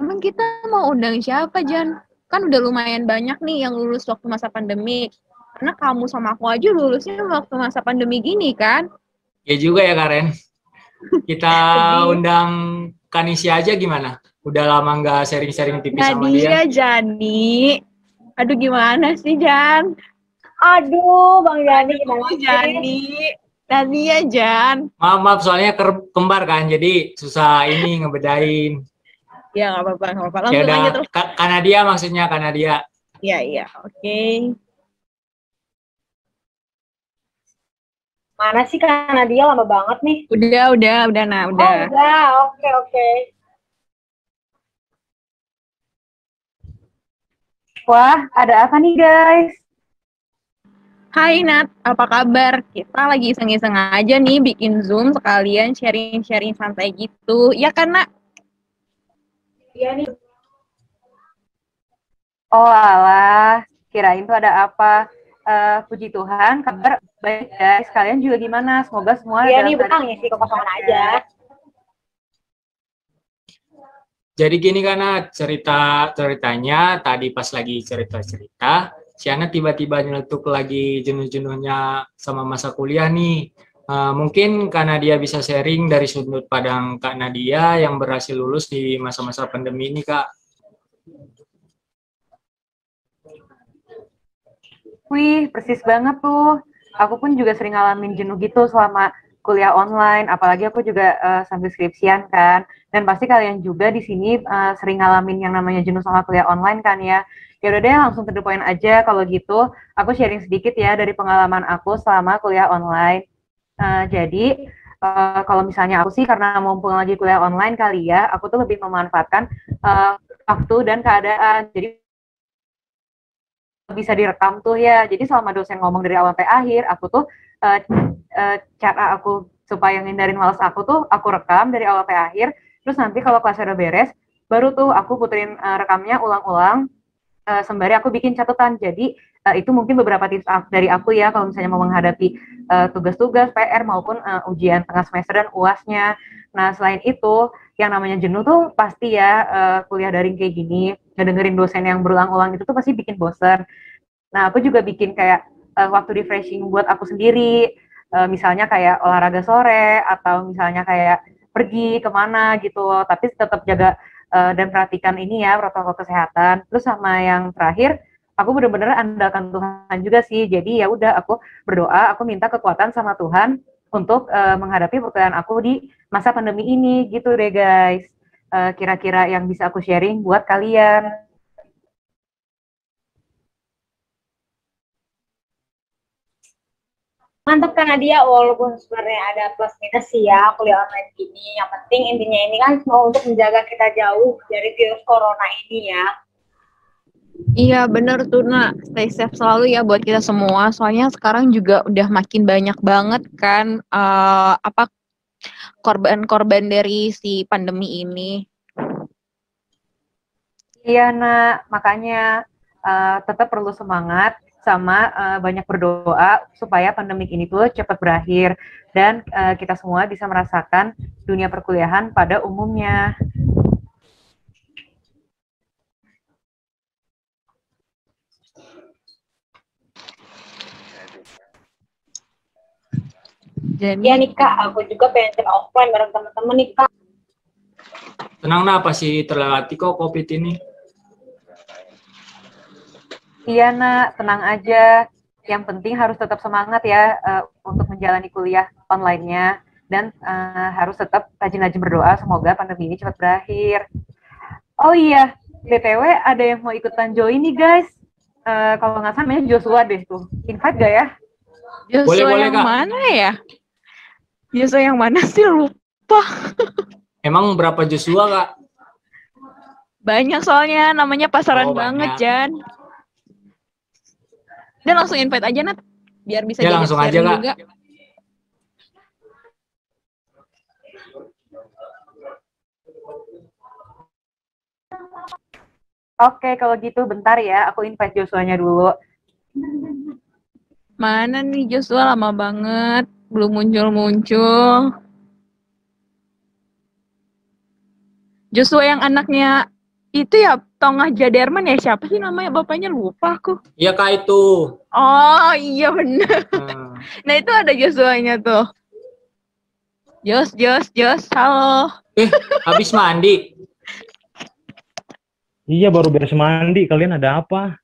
Emang kita mau undang siapa, Jan? Kan udah lumayan banyak nih yang lulus waktu masa pandemi. Karena kamu sama aku aja lulusnya waktu masa pandemi gini kan? Ya juga ya Karen. Kita undang Kanisi aja gimana? Udah lama nggak sharing-sharing tipis sama dia. Jani. Aduh gimana sih Jan? Aduh Bang Jani gimana sih? Jani ya Jan. Maaf soalnya kembar kan, jadi susah ini ngebedain. Ya nggak apa-apa. Langsung ya udah, aja terus. Kanadia maksudnya Kanadia. Iya, oke. Mana sih Kanadia lama banget nih? Udah. Oh, udah, oke. Wah, ada apa nih guys? Hai Nat, apa kabar? Kita lagi iseng-iseng aja nih bikin Zoom sekalian sharing-sharing santai gitu. Ya kan, Nak? Iya nih. Oh alah, kirain tuh ada apa? Puji Tuhan, kabar baik guys. Kalian juga gimana? Semoga semua Iya nih, betah ngisi kekosongan aja. Jadi gini karena ceritanya tadi pas lagi cerita-cerita, si Ana tiba-tiba nyeletuk lagi jenuh-jenuhnya sama masa kuliah nih. Mungkin karena dia bisa sharing dari sudut pandang Kak Nadia yang berhasil lulus di masa-masa pandemi ini, Kak. Wih, persis banget tuh. Aku pun juga sering ngalamin jenuh gitu selama kuliah online, apalagi aku juga sambil skripsian kan. Dan pasti kalian juga di sini sering ngalamin yang namanya jenuh sama kuliah online kan ya. Ya udah deh, langsung to the point aja kalau gitu. Aku sharing sedikit ya dari pengalaman aku selama kuliah online. Jadi kalau misalnya aku sih karena mumpung lagi kuliah online kali ya, aku tuh lebih memanfaatkan waktu dan keadaan. Jadi bisa direkam tuh ya. Jadi selama dosen ngomong dari awal sampai akhir, aku tuh cara aku supaya ngindarin males aku tuh aku rekam dari awal sampai akhir. Terus nanti kalau kelasnya udah beres, baru tuh aku puterin rekamnya ulang-ulang sembari aku bikin catatan. Jadi itu mungkin beberapa tips dari aku ya kalau misalnya mau menghadapi tugas-tugas PR maupun ujian tengah semester dan UASnya. Nah selain itu yang namanya jenuh tuh pasti ya kuliah daring kayak gini, ngedengerin dosen yang berulang-ulang itu tuh pasti bikin bosen. Nah aku juga bikin kayak waktu refreshing buat aku sendiri, misalnya kayak olahraga sore atau misalnya kayak pergi kemana gitu, tapi tetap jaga dan perhatikan ini ya protokol kesehatan. Terus sama yang terakhir, aku benar-benar andalkan Tuhan juga sih. Jadi ya udah aku berdoa, aku minta kekuatan sama Tuhan untuk menghadapi perkuliahan aku di masa pandemi ini gitu deh guys. Kira-kira yang bisa aku sharing buat kalian. Mantap kan Nadia, walaupun sebenarnya ada plus minus sih ya kuliah online gini. Yang penting intinya ini kan semua untuk menjaga kita jauh dari virus corona ini ya. Iya bener tuh Nak, stay safe selalu ya buat kita semua. Soalnya sekarang juga udah makin banyak banget kan korban-korban dari si pandemi ini. Iya Nak, makanya tetap perlu semangat sama banyak berdoa supaya pandemik ini tuh cepat berakhir dan kita semua bisa merasakan dunia perkuliahan pada umumnya. Jadi ya nih Kak, aku juga pengen offline bareng teman-teman nih Kak. Tenang nah, pasti terlewati kok COVID ini. Iya Nak, tenang aja. Yang penting harus tetap semangat ya untuk menjalani kuliah online-nya. Dan harus tetap rajin-rajin berdoa semoga pandemi ini cepat berakhir. Oh iya, BTW ada yang mau ikutan join nih guys. kalau nggak salah namanya Joshua deh tuh. Invite gak ya? Joshua Boleh, yang Kak. mana ya? Joshua yang mana sih, lupa. Emang berapa Joshua, Kak? Banyak soalnya, namanya pasaran Oh, banget, banyak. Jan. Dan langsung invite aja, Nat. Biar bisa Ya, diajak langsung aja, sharing Kak. juga. Oke, kalau gitu bentar ya, aku invite Joshua-nya dulu. Mana nih Joshua, lama banget. Belum muncul-muncul. Joshua yang anaknya itu ya, Tongah Jaderman ya, siapa sih namanya? Bapaknya lupa aku. Iya, Kak, itu. Oh iya bener. Nah itu ada Joshua-nya tuh. Jos, halo. Habis mandi. Iya, baru beres mandi. Kalian ada apa?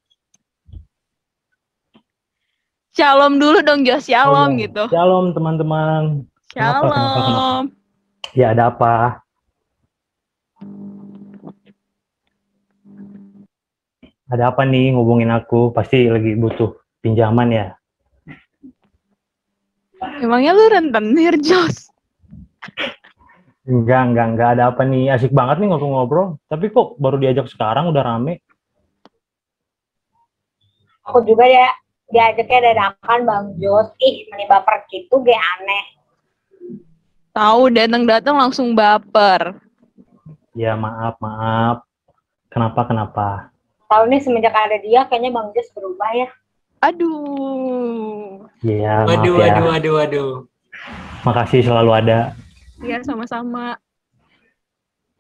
Shalom dulu dong Jos, shalom iya. gitu. Shalom teman-teman. Shalom. Ya, ada apa? Ada apa nih ngubungin aku? Pasti lagi butuh pinjaman ya? Emangnya lu rentenir, Jos? Enggak. Ada apa nih? Asik banget nih ngobrol-ngobrol. Tapi kok baru diajak sekarang udah rame? Aku juga ya diajaknya dadakan Bang Jos. Ih, meni baper gitu gue aneh. Tahu datang-datang langsung baper. Ya maaf. Kenapa? Tahu nih semenjak ada dia kayaknya Bang Jos berubah ya. Aduh. Iya, maaf ya. Waduh. Makasih selalu ada. Iya, sama-sama.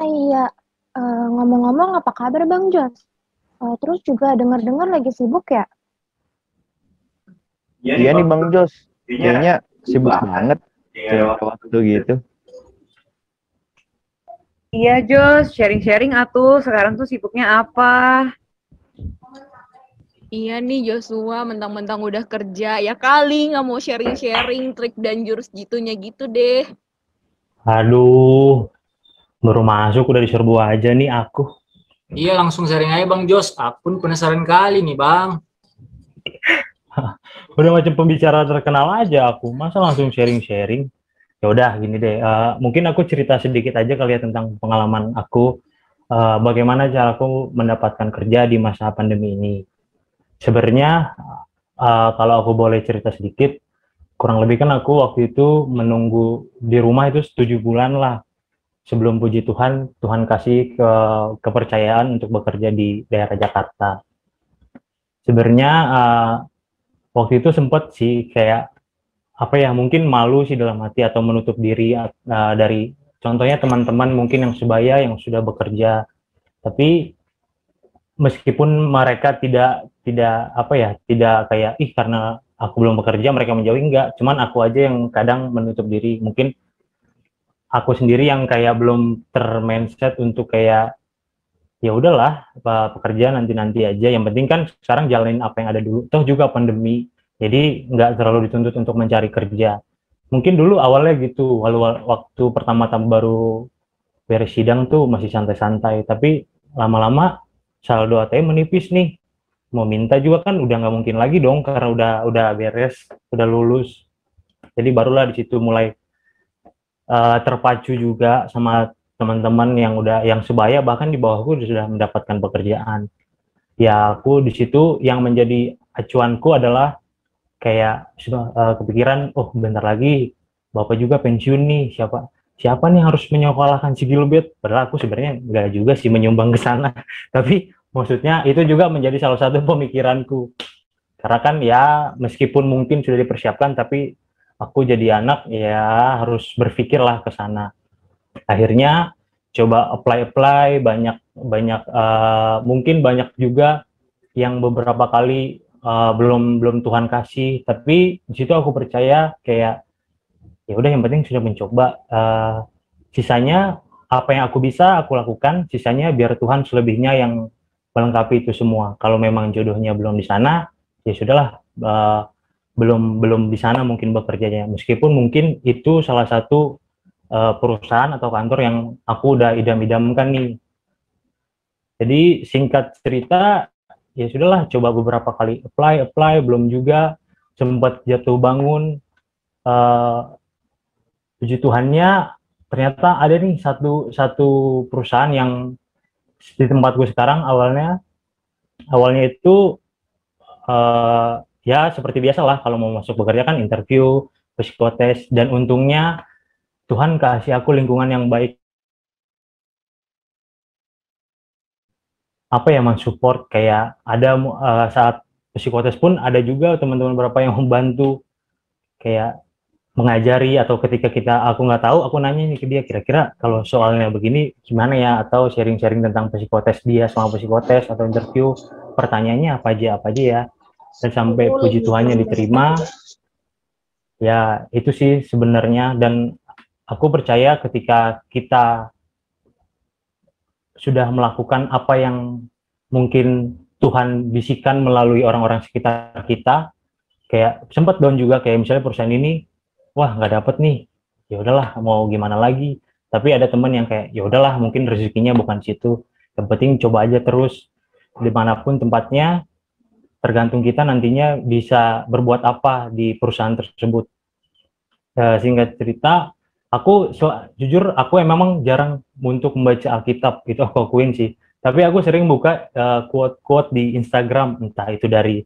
Iya, ngomong-ngomong apa kabar Bang Jos? Terus juga dengar-dengar lagi sibuk ya? Iya nih Bang Jos, kayaknya sibuk banget kayak waktu gitu. Iya Jos, sharing-sharing atuh. Sekarang tuh sibuknya apa? Iya nih Joshua, mentang-mentang udah kerja, ya kali nggak mau sharing-sharing trik dan jurus gitunya gitu deh. Aduh, baru masuk udah diserbu aja nih aku. Iya, langsung sharing aja Bang Jos. Aku pun penasaran kali nih, Bang. Udah macam pembicara terkenal aja aku, masa langsung sharing-sharing? Ya udah gini deh, mungkin aku cerita sedikit aja kali ya tentang pengalaman aku, bagaimana cara aku mendapatkan kerja di masa pandemi ini. Sebenarnya kalau aku boleh cerita sedikit, kurang lebih kan aku waktu itu menunggu di rumah itu 7 bulan lah sebelum puji Tuhan kasih kepercayaan untuk bekerja di daerah Jakarta. Sebenarnya waktu itu sempat sih kayak apa ya, mungkin malu sih dalam hati atau menutup diri dari contohnya teman-teman mungkin yang sebaya yang sudah bekerja, tapi meskipun mereka tidak kayak karena aku belum bekerja mereka menjauhi, enggak, cuman aku aja yang kadang menutup diri. Mungkin aku sendiri yang kayak belum termindset untuk kayak ya udahlah pekerjaan nanti aja, yang penting kan sekarang jalanin apa yang ada dulu, toh juga pandemi, jadi nggak terlalu dituntut untuk mencari kerja. Mungkin dulu awalnya gitu, waktu pertama-tama baru beres sidang tuh masih santai-santai, tapi lama-lama saldo ATM menipis nih, mau minta juga kan udah nggak mungkin lagi dong karena udah beres, udah lulus. Jadi barulah di situ mulai terpacu juga sama teman-teman yang sebaya bahkan di bawahku sudah mendapatkan pekerjaan. Ya aku di situ yang menjadi acuanku adalah kayak kepikiran, oh bentar lagi bapak juga pensiun nih, siapa nih harus menyekolahkan si Gilbert. Padahal aku sebenarnya nggak juga sih menyumbang ke sana, tapi maksudnya itu juga menjadi salah satu pemikiranku. Karena kan ya meskipun mungkin sudah dipersiapkan, tapi aku jadi anak ya harus berpikirlah ke sana. Akhirnya coba apply banyak mungkin banyak juga yang beberapa kali belum Tuhan kasih, tapi di situ aku percaya kayak ya udah yang penting sudah mencoba, sisanya apa yang aku bisa aku lakukan, sisanya biar Tuhan selebihnya yang melengkapi itu semua. Kalau memang jodohnya belum di sana ya sudahlah, belum di sana mungkin bekerjanya, meskipun mungkin itu salah satu perusahaan atau kantor yang aku udah idam-idamkan nih. Jadi singkat cerita, ya sudahlah, coba beberapa kali apply, belum juga, sempat jatuh bangun. Puji Tuhannya ternyata ada nih satu perusahaan yang di tempat gue sekarang. Awalnya itu ya seperti biasa lah, kalau mau masuk bekerja kan interview, psikotes, dan untungnya Tuhan kasih aku lingkungan yang baik, mensupport. Kayak ada saat psikotes pun ada juga teman-teman beberapa yang membantu, kayak mengajari, atau ketika aku nggak tahu, aku nanya nih ke dia, kira-kira kalau soalnya begini gimana ya, atau sharing-sharing tentang psikotes dia sama psikotes atau interview, pertanyaannya apa aja ya, dan sampai puji Tuhannya diterima. Ya itu sih sebenarnya, dan aku percaya ketika kita sudah melakukan apa yang mungkin Tuhan bisikan melalui orang-orang sekitar kita, kayak sempat down juga, kayak misalnya perusahaan ini, wah nggak dapet nih, ya udahlah mau gimana lagi. Tapi ada teman yang kayak, ya udahlah mungkin rezekinya bukan situ, yang penting coba aja terus, dimanapun tempatnya, tergantung kita nantinya bisa berbuat apa di perusahaan tersebut. Singkat cerita, jujur aku memang jarang untuk membaca Alkitab, itu aku akuin sih. Tapi aku sering buka quote-quote di Instagram, entah itu dari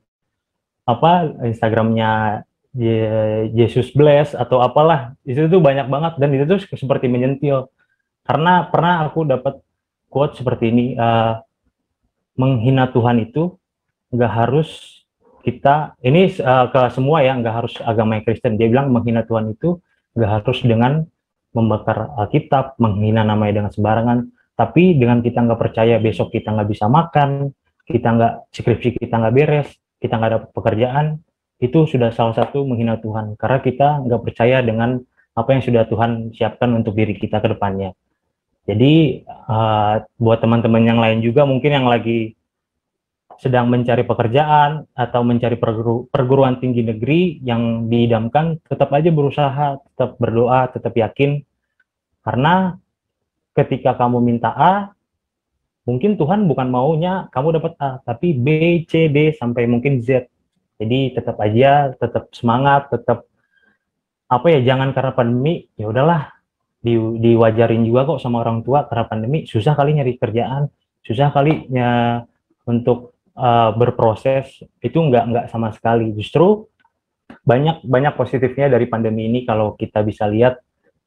Instagramnya Yesus Bless atau apalah, itu tuh banyak banget, dan itu tuh seperti menyentil. Karena pernah aku dapat quote seperti ini, menghina Tuhan itu nggak harus kita, ini ke semua ya, nggak harus agama Kristen. Dia bilang menghina Tuhan itu nggak harus dengan membakar Alkitab, menghina namanya dengan sembarangan, tapi dengan kita nggak percaya besok kita nggak bisa makan, skripsi kita nggak beres, kita nggak dapat pekerjaan, itu sudah salah satu menghina Tuhan, karena kita nggak percaya dengan apa yang sudah Tuhan siapkan untuk diri kita ke depannya. Jadi buat teman-teman yang lain juga mungkin yang lagi sedang mencari pekerjaan atau mencari perguruan tinggi negeri yang diidamkan, tetap aja berusaha, tetap berdoa, tetap yakin, karena ketika kamu minta A, mungkin Tuhan bukan maunya kamu dapat A, tapi B, C, D, sampai mungkin Z. Jadi tetap aja, tetap semangat, tetap jangan karena pandemi, ya udahlah, diwajarin juga kok sama orang tua, karena pandemi susah kali nyari kerjaan, susah kali untuk berproses, itu enggak sama sekali. Justru banyak positifnya dari pandemi ini kalau kita bisa lihat.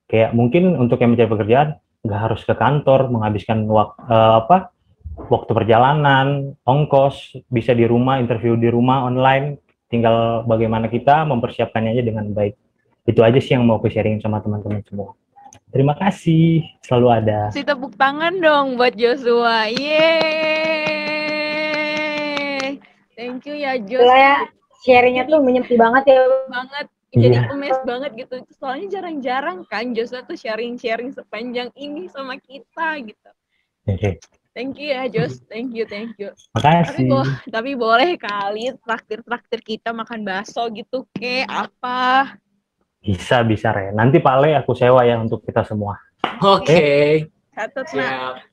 Kayak mungkin untuk yang mencari pekerjaan nggak harus ke kantor, menghabiskan waktu perjalanan, ongkos, bisa di rumah, interview di rumah online, tinggal bagaimana kita mempersiapkannya aja dengan baik. Itu aja sih yang mau aku sharing sama teman-teman semua. Terima kasih, selalu ada. Kasih tepuk tangan dong buat Joshua. Yeay. Thank you ya Jos. Sharingnya tuh menyepi banget ya. Banget. Jadi amazed banget gitu. Soalnya jarang-jarang kan Joshua tuh sharing sepanjang ini sama kita gitu. Thank you ya Jos, thank you. Makasih. Tapi boleh kali traktir kita makan bakso gitu apa? Bisa Ren. Nanti Pak Le aku sewa ya untuk kita semua. Oke. Catat Nak.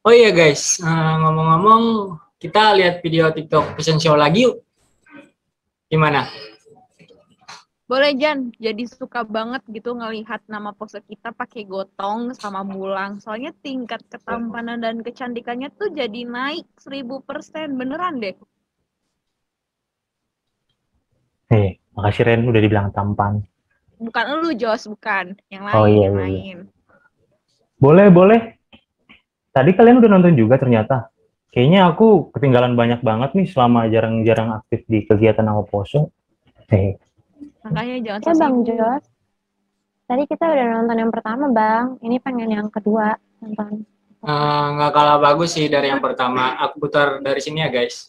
Oh iya guys, ngomong-ngomong, kita lihat video TikTok Fashion Show lagi yuk. Gimana? Boleh Jan, jadi suka banget gitu ngelihat nama pose kita pakai gotong sama mulang. Soalnya tingkat ketampanan dan kecantikannya tuh jadi naik 1000%, beneran deh. Makasih Ren udah dibilang tampan. Bukan lu Jos, bukan. Yang lain, Oh iya. lain. Boleh. Tadi kalian udah nonton juga ternyata. Kayaknya aku ketinggalan banyak banget nih selama jarang-jarang aktif di kegiatan Awoposo. Makanya jangan Ya Bang Jos, tadi kita udah nonton yang pertama Bang, ini pengen yang kedua nonton. Nggak kalah bagus sih dari yang pertama. Aku putar dari sini ya guys.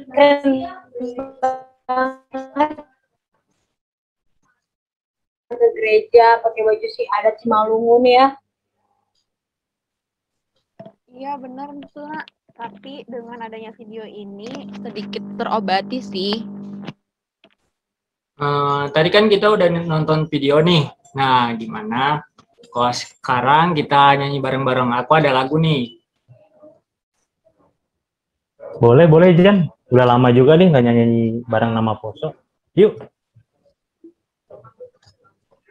ke gereja pakai baju adat Simalungun ya. Iya benar betul Nak. Tapi dengan adanya video ini sedikit terobati sih. Tadi kan kita udah nonton video nih. Nah, gimana kalau sekarang kita nyanyi bareng-bareng? Aku ada lagu nih. Boleh Jan. Udah lama juga nih nggak nyanyi bareng Nama Poso. Yuk.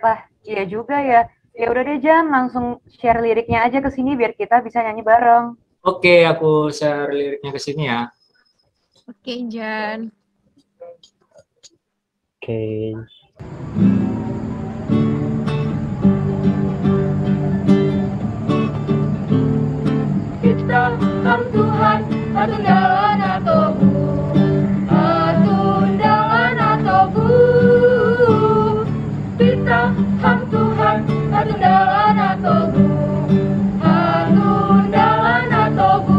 Wah, iya juga ya. Ya udah deh Jan, langsung share liriknya aja ke sini biar kita bisa nyanyi bareng. Oke, aku share liriknya ke sini ya. Oke, Jan. Oke. Kita kan Tuhan, atundalan atau bu, atundalan atau bu. Kita kan Tuhan, atundalan atau bu, atundalan atau bu.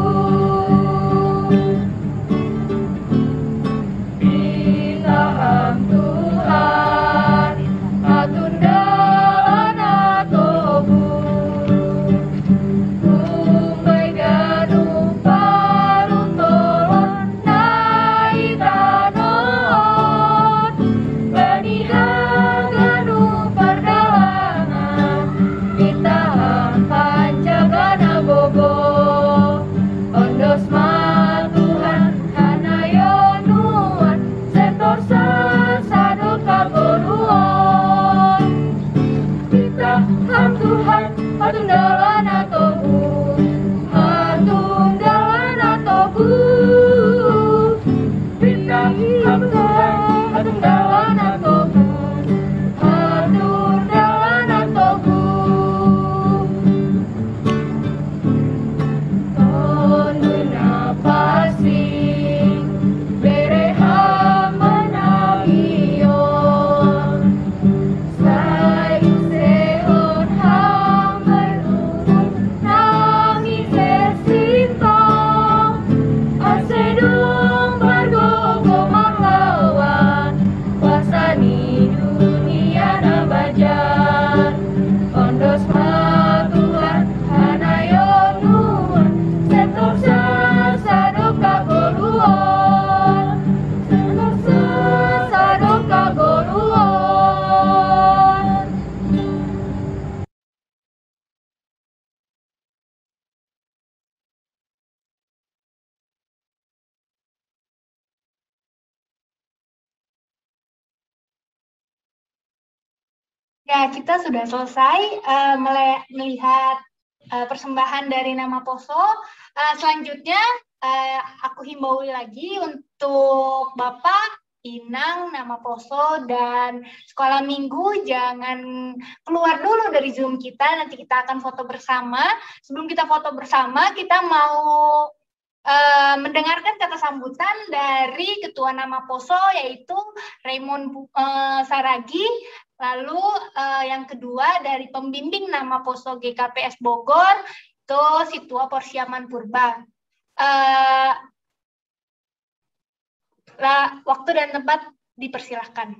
Kita kan Tuhan, atundalan atau bu. Atundalan atau bu, atundalan atau bu. Kita kan Tuhan, atundalan atau bu, atundalan atau bu. Tonduna pasing, bereha managion, saing sehon nami sesintong, asedong bargogo marlawan, wasani dunia nabajan, ondos matuhan hanayon nuan, setor sasadok kagoluan, setor sasadok kagoluan. Ya, kita sudah selesai melihat persembahan dari Nama Poso. Selanjutnya, aku himbau lagi untuk Bapak, Inang, Nama Poso, dan sekolah minggu jangan keluar dulu dari Zoom kita. Nanti kita akan foto bersama. Sebelum kita foto bersama, kita mau mendengarkan kata sambutan dari Ketua Nama Poso, yaitu Raymond Saragi. Lalu yang kedua dari pembimbing Nama Poso GKPS Bogor, itu Situa Porsiaman Purba. Waktu dan tempat dipersilahkan.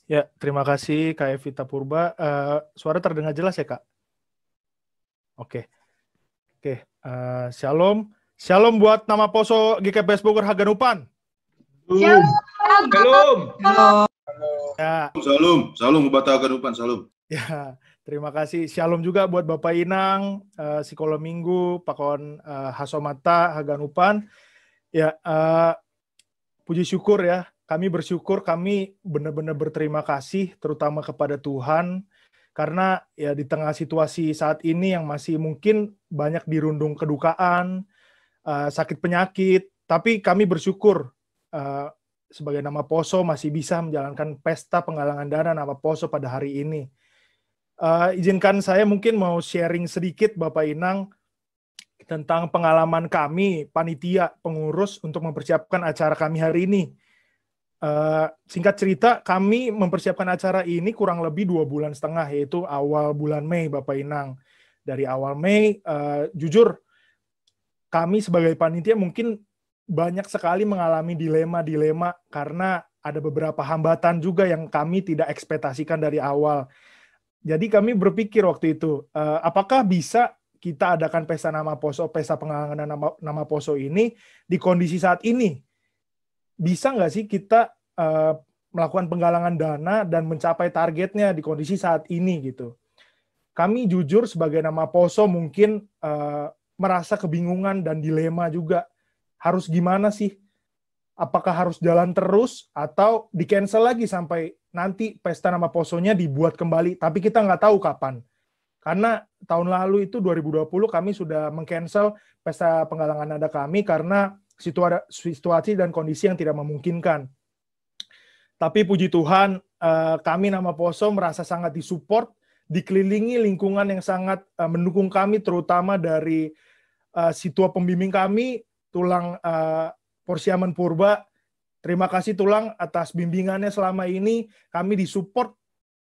Ya, terima kasih Kak Evita Purba. Suara terdengar jelas ya Kak? Oke. Shalom. Shalom buat Nama Poso GKPS Bogor Haganupan. Shalom. Ya. Shalom buat Haganupan, shalom. Ya, terima kasih. Shalom juga buat Bapak Inang, Psikolog Minggu, Pakon Hasomata Haganupan. Ya, puji syukur ya. Kami bersyukur, kami benar-benar berterima kasih, terutama kepada Tuhan, karena ya di tengah situasi saat ini yang masih mungkin banyak dirundung kedukaan, sakit penyakit, tapi kami bersyukur sebagai Nama Poso masih bisa menjalankan pesta penggalangan dana Nama Poso pada hari ini. Izinkan saya mungkin mau sharing sedikit Bapak Inang tentang pengalaman kami, panitia pengurus untuk mempersiapkan acara kami hari ini. Singkat cerita, kami mempersiapkan acara ini kurang lebih 2,5 bulan, yaitu awal bulan Mei, Bapak Inang. Dari awal Mei, jujur, kami sebagai panitia mungkin banyak sekali mengalami dilema-dilema karena ada beberapa hambatan juga yang kami tidak ekspektasikan dari awal. Jadi kami berpikir waktu itu, apakah bisa kita adakan pesta nama poso, pesta penggalangan nama poso ini di kondisi saat ini? Bisa nggak sih kita melakukan penggalangan dana dan mencapai targetnya di kondisi saat ini gitu? Kami jujur sebagai nama poso mungkin merasa kebingungan dan dilema juga. Harus gimana sih? Apakah harus jalan terus atau di-cancel lagi sampai nanti pesta nama posonya dibuat kembali, tapi kita nggak tahu kapan. Karena tahun lalu itu 2020 kami sudah meng-cancel pesta penggalangan nada kami karena situasi dan kondisi yang tidak memungkinkan. Tapi puji Tuhan, kami nama poso merasa sangat disupport, dikelilingi lingkungan yang sangat mendukung kami, terutama dari situa pembimbing kami, Tulang Porsiaman Purba. Terima kasih Tulang atas bimbingannya selama ini. Kami disupport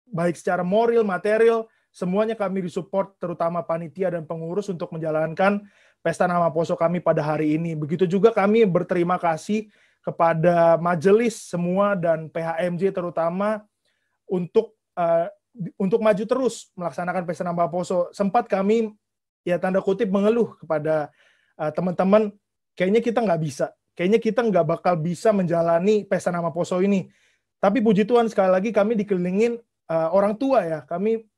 baik secara moral, material, semuanya kami disupport, terutama panitia dan pengurus untuk menjalankan pesta nama poso kami pada hari ini. Begitu juga kami berterima kasih kepada majelis semua dan PHMJ terutama untuk maju terus melaksanakan pesta nama poso. Sempat kami ya tanda kutip mengeluh kepada teman-teman, kayaknya kita nggak bisa. Kayaknya kita nggak bakal bisa menjalani pesta nama poso ini. Tapi puji Tuhan sekali lagi kami dikelilingin orang tua ya.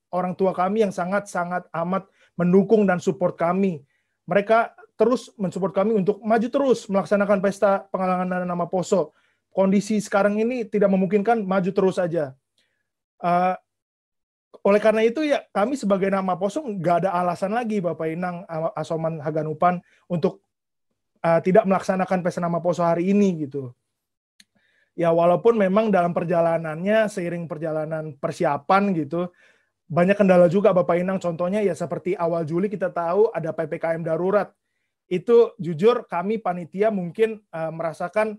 Orang tua kami yang sangat-sangat amat mendukung dan support kami. Mereka terus mensupport kami untuk maju terus melaksanakan pesta penggalangan nama poso. Kondisi sekarang ini tidak memungkinkan, maju terus aja. Oleh karena itu ya kami sebagai nama poso nggak ada alasan lagi Bapak Inang Asoman Haganupan untuk tidak melaksanakan pesta nama poso hari ini gitu. Ya walaupun memang dalam perjalanannya seiring perjalanan persiapan gitu banyak kendala juga Bapak Inang, contohnya ya seperti awal Juli kita tahu ada PPKM darurat. Itu jujur kami panitia mungkin merasakan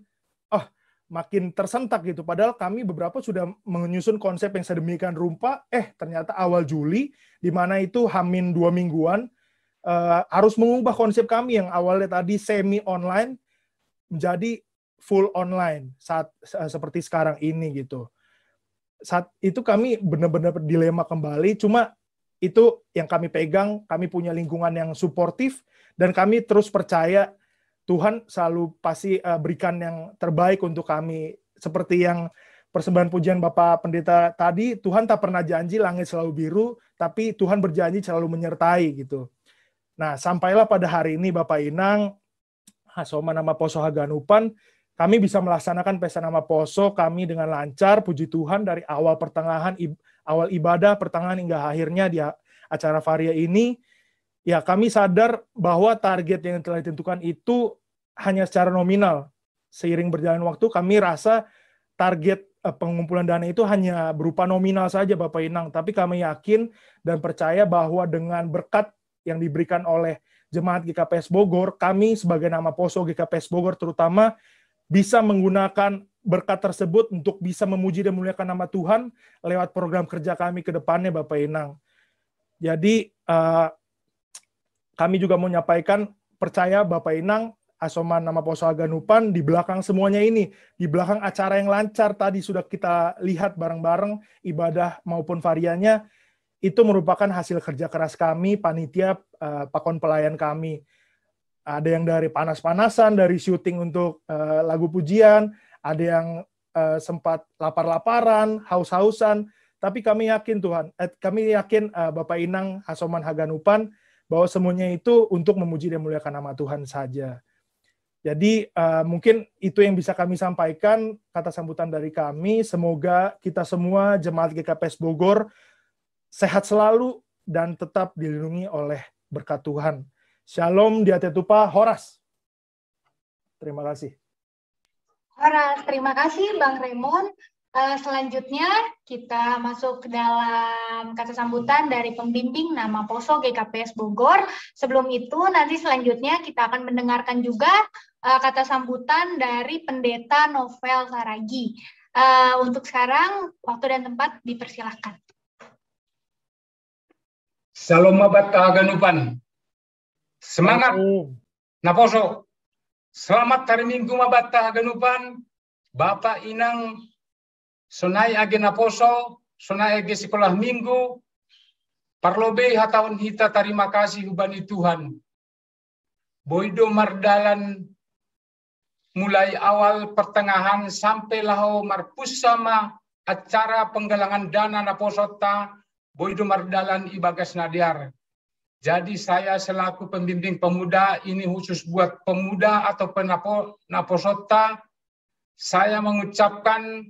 makin tersentak gitu. Padahal kami beberapa sudah menyusun konsep yang sedemikian rupa, ternyata awal Juli di mana itu hamin 2 mingguan harus mengubah konsep kami yang awalnya tadi semi online menjadi full online saat seperti sekarang ini gitu. Saat itu kami benar-benar dilema kembali, cuma itu yang kami pegang, kami punya lingkungan yang suportif dan kami terus percaya Tuhan selalu pasti berikan yang terbaik untuk kami. Seperti yang persembahan pujian Bapak Pendeta tadi, Tuhan tak pernah janji langit selalu biru, tapi Tuhan berjanji selalu menyertai gitu. Nah, sampailah pada hari ini Bapak Inang, Asoman nama poso Haganupan, kami bisa melaksanakan pesta nama poso kami dengan lancar, puji Tuhan dari awal pertengahan, awal ibadah, pertengahan hingga akhirnya di acara Varia ini, ya kami sadar bahwa target yang telah ditentukan itu hanya secara nominal. Seiring berjalan waktu, kami rasa target pengumpulan dana itu hanya berupa nominal saja Bapak Inang, tapi kami yakin dan percaya bahwa dengan berkat yang diberikan oleh Jemaat GKPS Bogor, kami sebagai nama poso GKPS Bogor terutama bisa menggunakan berkat tersebut untuk bisa memuji dan memuliakan nama Tuhan lewat program kerja kami ke depannya Bapak Inang. Jadi kami juga mau menyampaikan percaya Bapak Inang, Asoman nama poso Haganupan di belakang semuanya ini, di belakang acara yang lancar tadi sudah kita lihat bareng-bareng ibadah maupun variannya, itu merupakan hasil kerja keras kami, panitia, pakon pelayan kami. Ada yang dari panas-panasan, dari syuting untuk lagu pujian, ada yang sempat lapar-laparan, haus-hausan, tapi kami yakin Tuhan, kami yakin Bapak Inang Asoman Haganupan bahwa semuanya itu untuk memuji dan memuliakan nama Tuhan saja. Jadi mungkin itu yang bisa kami sampaikan, kata sambutan dari kami. Semoga kita semua Jemaat GKPS Bogor sehat selalu dan tetap dilindungi oleh berkat Tuhan. Shalom di Atetupa, Horas. Terima kasih. Horas, terima kasih Bang Raymond. Selanjutnya kita masuk ke dalam kata sambutan dari pembimbing nama poso GKPS Bogor. Sebelum itu nanti selanjutnya kita akan mendengarkan juga kata sambutan dari Pendeta Novel Saragi. Untuk sekarang waktu dan tempat dipersilahkan. Shalom Abat Haganupan. Semangat Naposo, selamat hari Minggu mabata ganupan, Bapak Inang, sonai age naposo, sonai age sekolah minggu, parlobe hataun hita terima kasih hubani Tuhan. Boido mardalan mulai awal pertengahan sampai laho marpus sama acara penggalangan dana naposota, boido mardalan ibagas nadiar. Jadi saya selaku pembimbing pemuda, ini khusus buat pemuda atau naposota, saya mengucapkan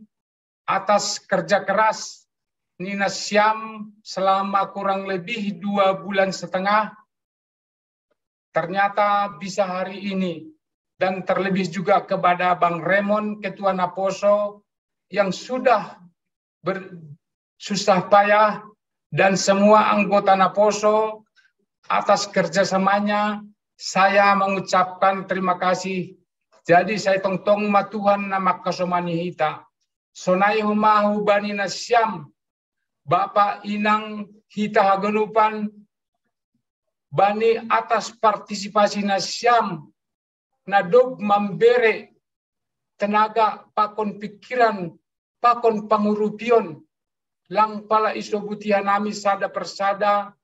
atas kerja keras Nina Syam selama kurang lebih 2,5 bulan, ternyata bisa hari ini. Dan terlebih juga kepada Bang Raymond, Ketua Naposo, yang sudah bersusah payah, dan semua anggota Naposo atas kerjasamanya, saya mengucapkan terima kasih. Jadi saya tongtong matuhan nama kasomani hita. Sonai humahu bani nasyam, Bapak Inang hita hagenupan, bani atas partisipasi nasyam, nadog memberi tenaga pakon pikiran, pakon pangurupion, lang pala isobutihan nami sada persada,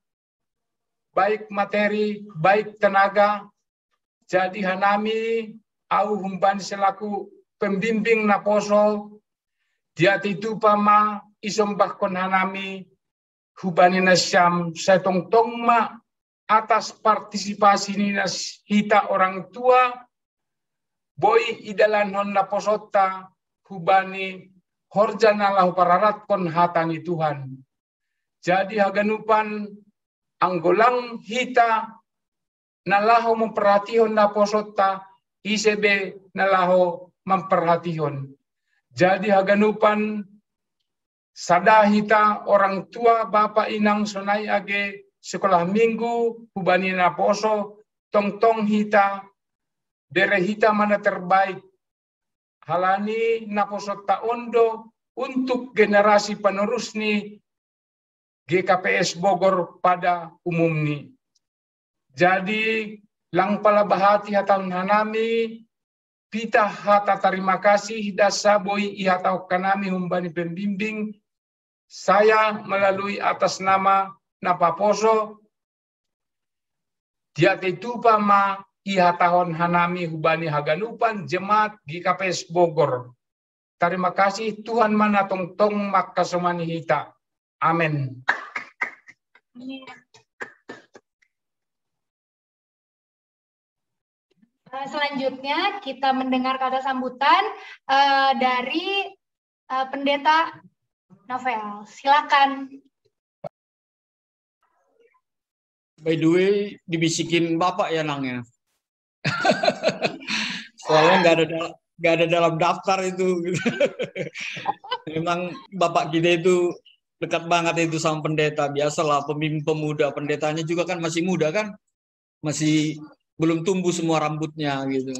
baik materi, baik tenaga. Jadi hanami, au humban selaku pembimbing Naposo, dia itu pama isombah kon hanami, hubani nasyam, saya tong ma atas partisipasi ninas hita orang tua, boy idalan hon Naposota, hubani horjana lahu pararat kon hatani Tuhan. Jadi haganupan anggolang hita nalaho memperhatihon Naposota, ICB nalaho memperhatihon. Jadi haganupan sadahita orang tua Bapak Inang sonai age sekolah minggu hubani Naposo, tong hita dere hita mana terbaik halani Naposota Ondo untuk generasi penerus ni GKPS Bogor pada umumnya. Jadi lang pala bahati hatang hanami, pita hata terima kasih dasa boy ihatau kanami humbani pembimbing, saya melalui atas nama Napaposo, dia itu pama ihatahon hanami hubani haganupan jemaat GKPS Bogor. Terima kasih Tuhan mana tong makasomani hita. Amin. Selanjutnya kita mendengar kata sambutan dari Pendeta Novel. Silakan. By the way, dibisikin Bapak ya Nangnya. Soalnya nggak ada dalam daftar itu. Memang Bapak kita itu dekat banget itu sama pendeta. Biasalah pemimpin pemuda, pendetanya juga kan masih muda kan, masih belum tumbuh semua rambutnya gitu.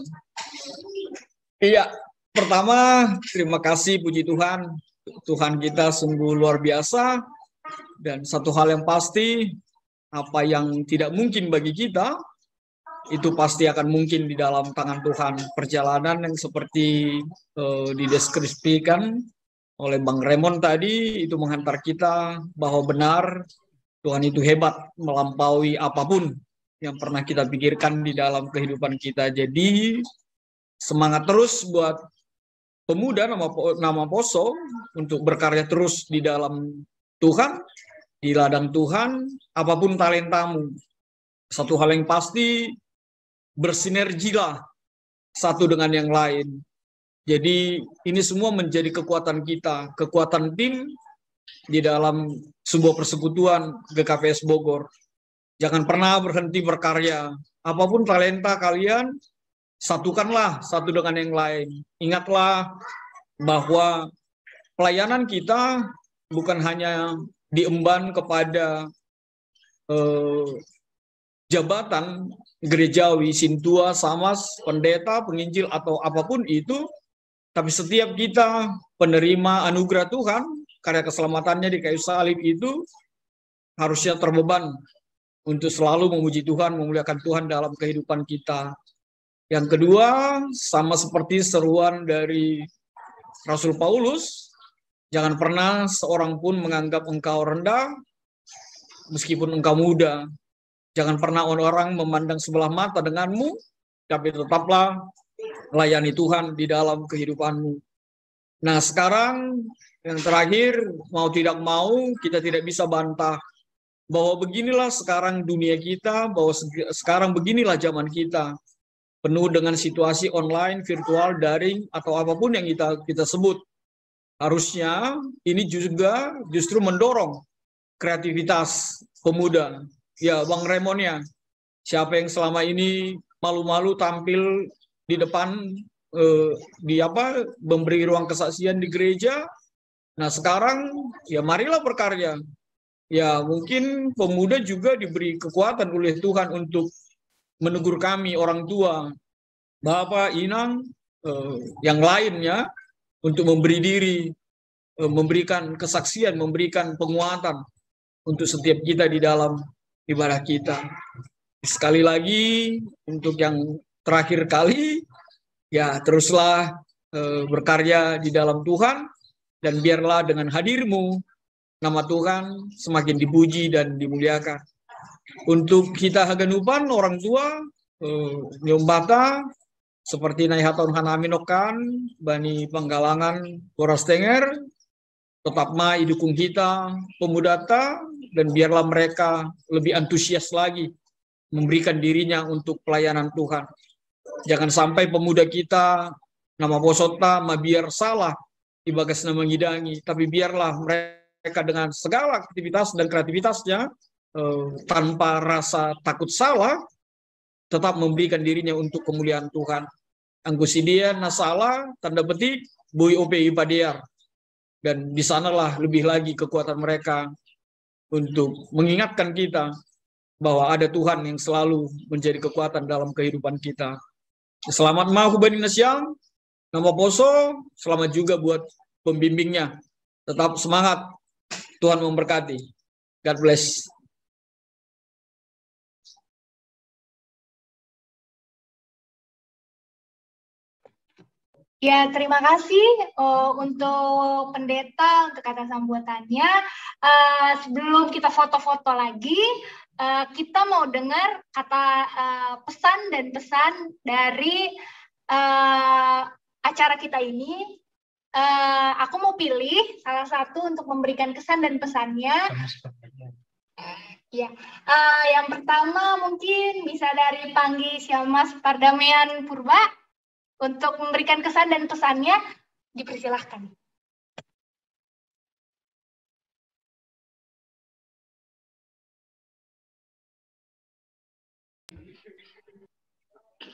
Iya, pertama terima kasih, puji Tuhan. Tuhan kita sungguh luar biasa, dan satu hal yang pasti, apa yang tidak mungkin bagi kita itu pasti akan mungkin di dalam tangan Tuhan. Perjalanan yang seperti dideskripsikan oleh Bang Raymond tadi itu menghantar kita bahwa benar Tuhan itu hebat melampaui apapun yang pernah kita pikirkan di dalam kehidupan kita. Jadi semangat terus buat pemuda nama Poso untuk berkarya terus di dalam Tuhan, di ladang Tuhan, apapun talentamu. Satu hal yang pasti, bersinergilah satu dengan yang lain. Jadi ini semua menjadi kekuatan kita, kekuatan tim di dalam sebuah persekutuan GKPS Bogor. Jangan pernah berhenti berkarya. Apapun talenta kalian, satukanlah satu dengan yang lain. Ingatlah bahwa pelayanan kita bukan hanya diemban kepada jabatan gerejawi, sintua, samas, pendeta, penginjil, atau apapun itu, tapi setiap kita penerima anugerah Tuhan, karya keselamatannya di kayu salib itu harusnya terbeban untuk selalu memuji Tuhan, memuliakan Tuhan dalam kehidupan kita. Yang kedua, sama seperti seruan dari Rasul Paulus, jangan pernah seorang pun menganggap engkau rendah, meskipun engkau muda. Jangan pernah orang memandang sebelah mata denganmu, tapi tetaplah layani Tuhan di dalam kehidupanmu. Nah, sekarang yang terakhir, mau tidak mau, kita tidak bisa bantah bahwa beginilah sekarang dunia kita, bahwa sekarang beginilah zaman kita, penuh dengan situasi online, virtual, daring, atau apapun yang kita sebut. Harusnya ini juga justru mendorong kreativitas pemuda. Ya, Bang Raymond ya, siapa yang selama ini malu-malu tampil di depan memberi ruang kesaksian di gereja. Nah, sekarang ya marilah berkarya. Ya, mungkin pemuda juga diberi kekuatan oleh Tuhan untuk menegur kami orang tua, Bapak, Inang, yang lainnya untuk memberi diri, memberikan kesaksian, memberikan penguatan untuk setiap kita di dalam ibadah kita. Sekali lagi, untuk yang terakhir kali, ya teruslah berkarya di dalam Tuhan, dan biarlah dengan hadirmu, nama Tuhan semakin dipuji dan dimuliakan. Untuk kita Haganupan, orang tua, Nyombata, seperti Naihaton Hanaminokan, Bani Penggalangan, Boras Tenger, tetap idukung kita, pemudata, dan biarlah mereka lebih antusias lagi memberikan dirinya untuk pelayanan Tuhan. Jangan sampai pemuda kita, nama posota, biar salah di bagas nama ngidangi, tapi biarlah mereka dengan segala aktivitas dan kreativitasnya, tanpa rasa takut salah, tetap memberikan dirinya untuk kemuliaan Tuhan. Anggusidia nasala, tanda petik, Boy OPI Padear. Dan di sanalah lebih lagi kekuatan mereka untuk mengingatkan kita bahwa ada Tuhan yang selalu menjadi kekuatan dalam kehidupan kita. Selamat mahu Bani Nasyam, nama Poso, selamat juga buat pembimbingnya. Tetap semangat, Tuhan memberkati. God bless. Ya, terima kasih untuk pendeta untuk kata sambutannya. Sebelum kita foto-foto lagi, kita mau dengar kata pesan dan pesan dari acara kita ini. Aku mau pilih salah satu untuk memberikan kesan dan pesannya. Ya, yang pertama mungkin bisa dari Panggi Siamas Pardamaian Purba. Untuk memberikan kesan dan pesannya, dipersilahkan.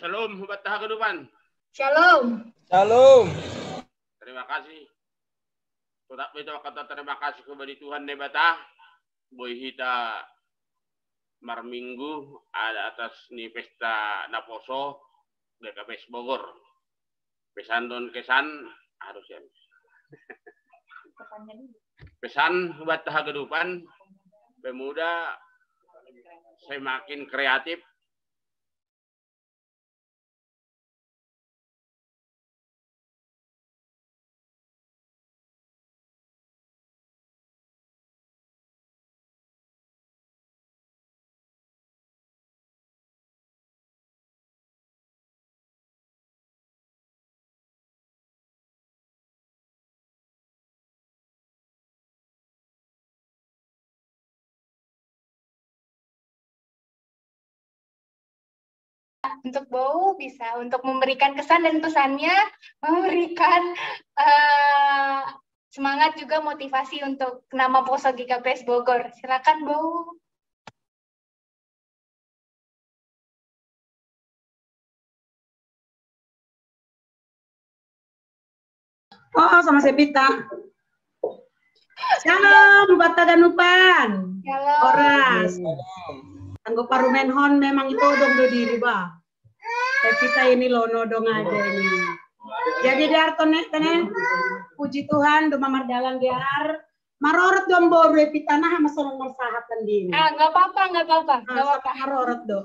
Shalom, Sobat Haganupan. Shalom. Shalom. Terima kasih. Tetap kita kata terima kasih kepada Tuhan Nebata. Boy hita marminggu ada atas ni pesta Naposo GKPS Bogor. Pesan don kesan harus ya. Pesan buat Haganupan, pemuda semakin kreatif. Untuk Bow bisa untuk memberikan kesan dan pesannya, memberikan semangat juga motivasi untuk nama Poso GKPS Bogor. Silakan Bow. Oh, sama Sepita. Shalom, buat Haganupan. Shalom. Oras. Anggo parumenhon memang itu dong do diri ba. Kita ini lono dong aja ini. Jadi diar tone puji Tuhan do mamardalan diar marorot dong boru pitana sama sonong sahatan dini. Enggak apa-apa, enggak apa-apa. Enggak apa-apa. Marorot do.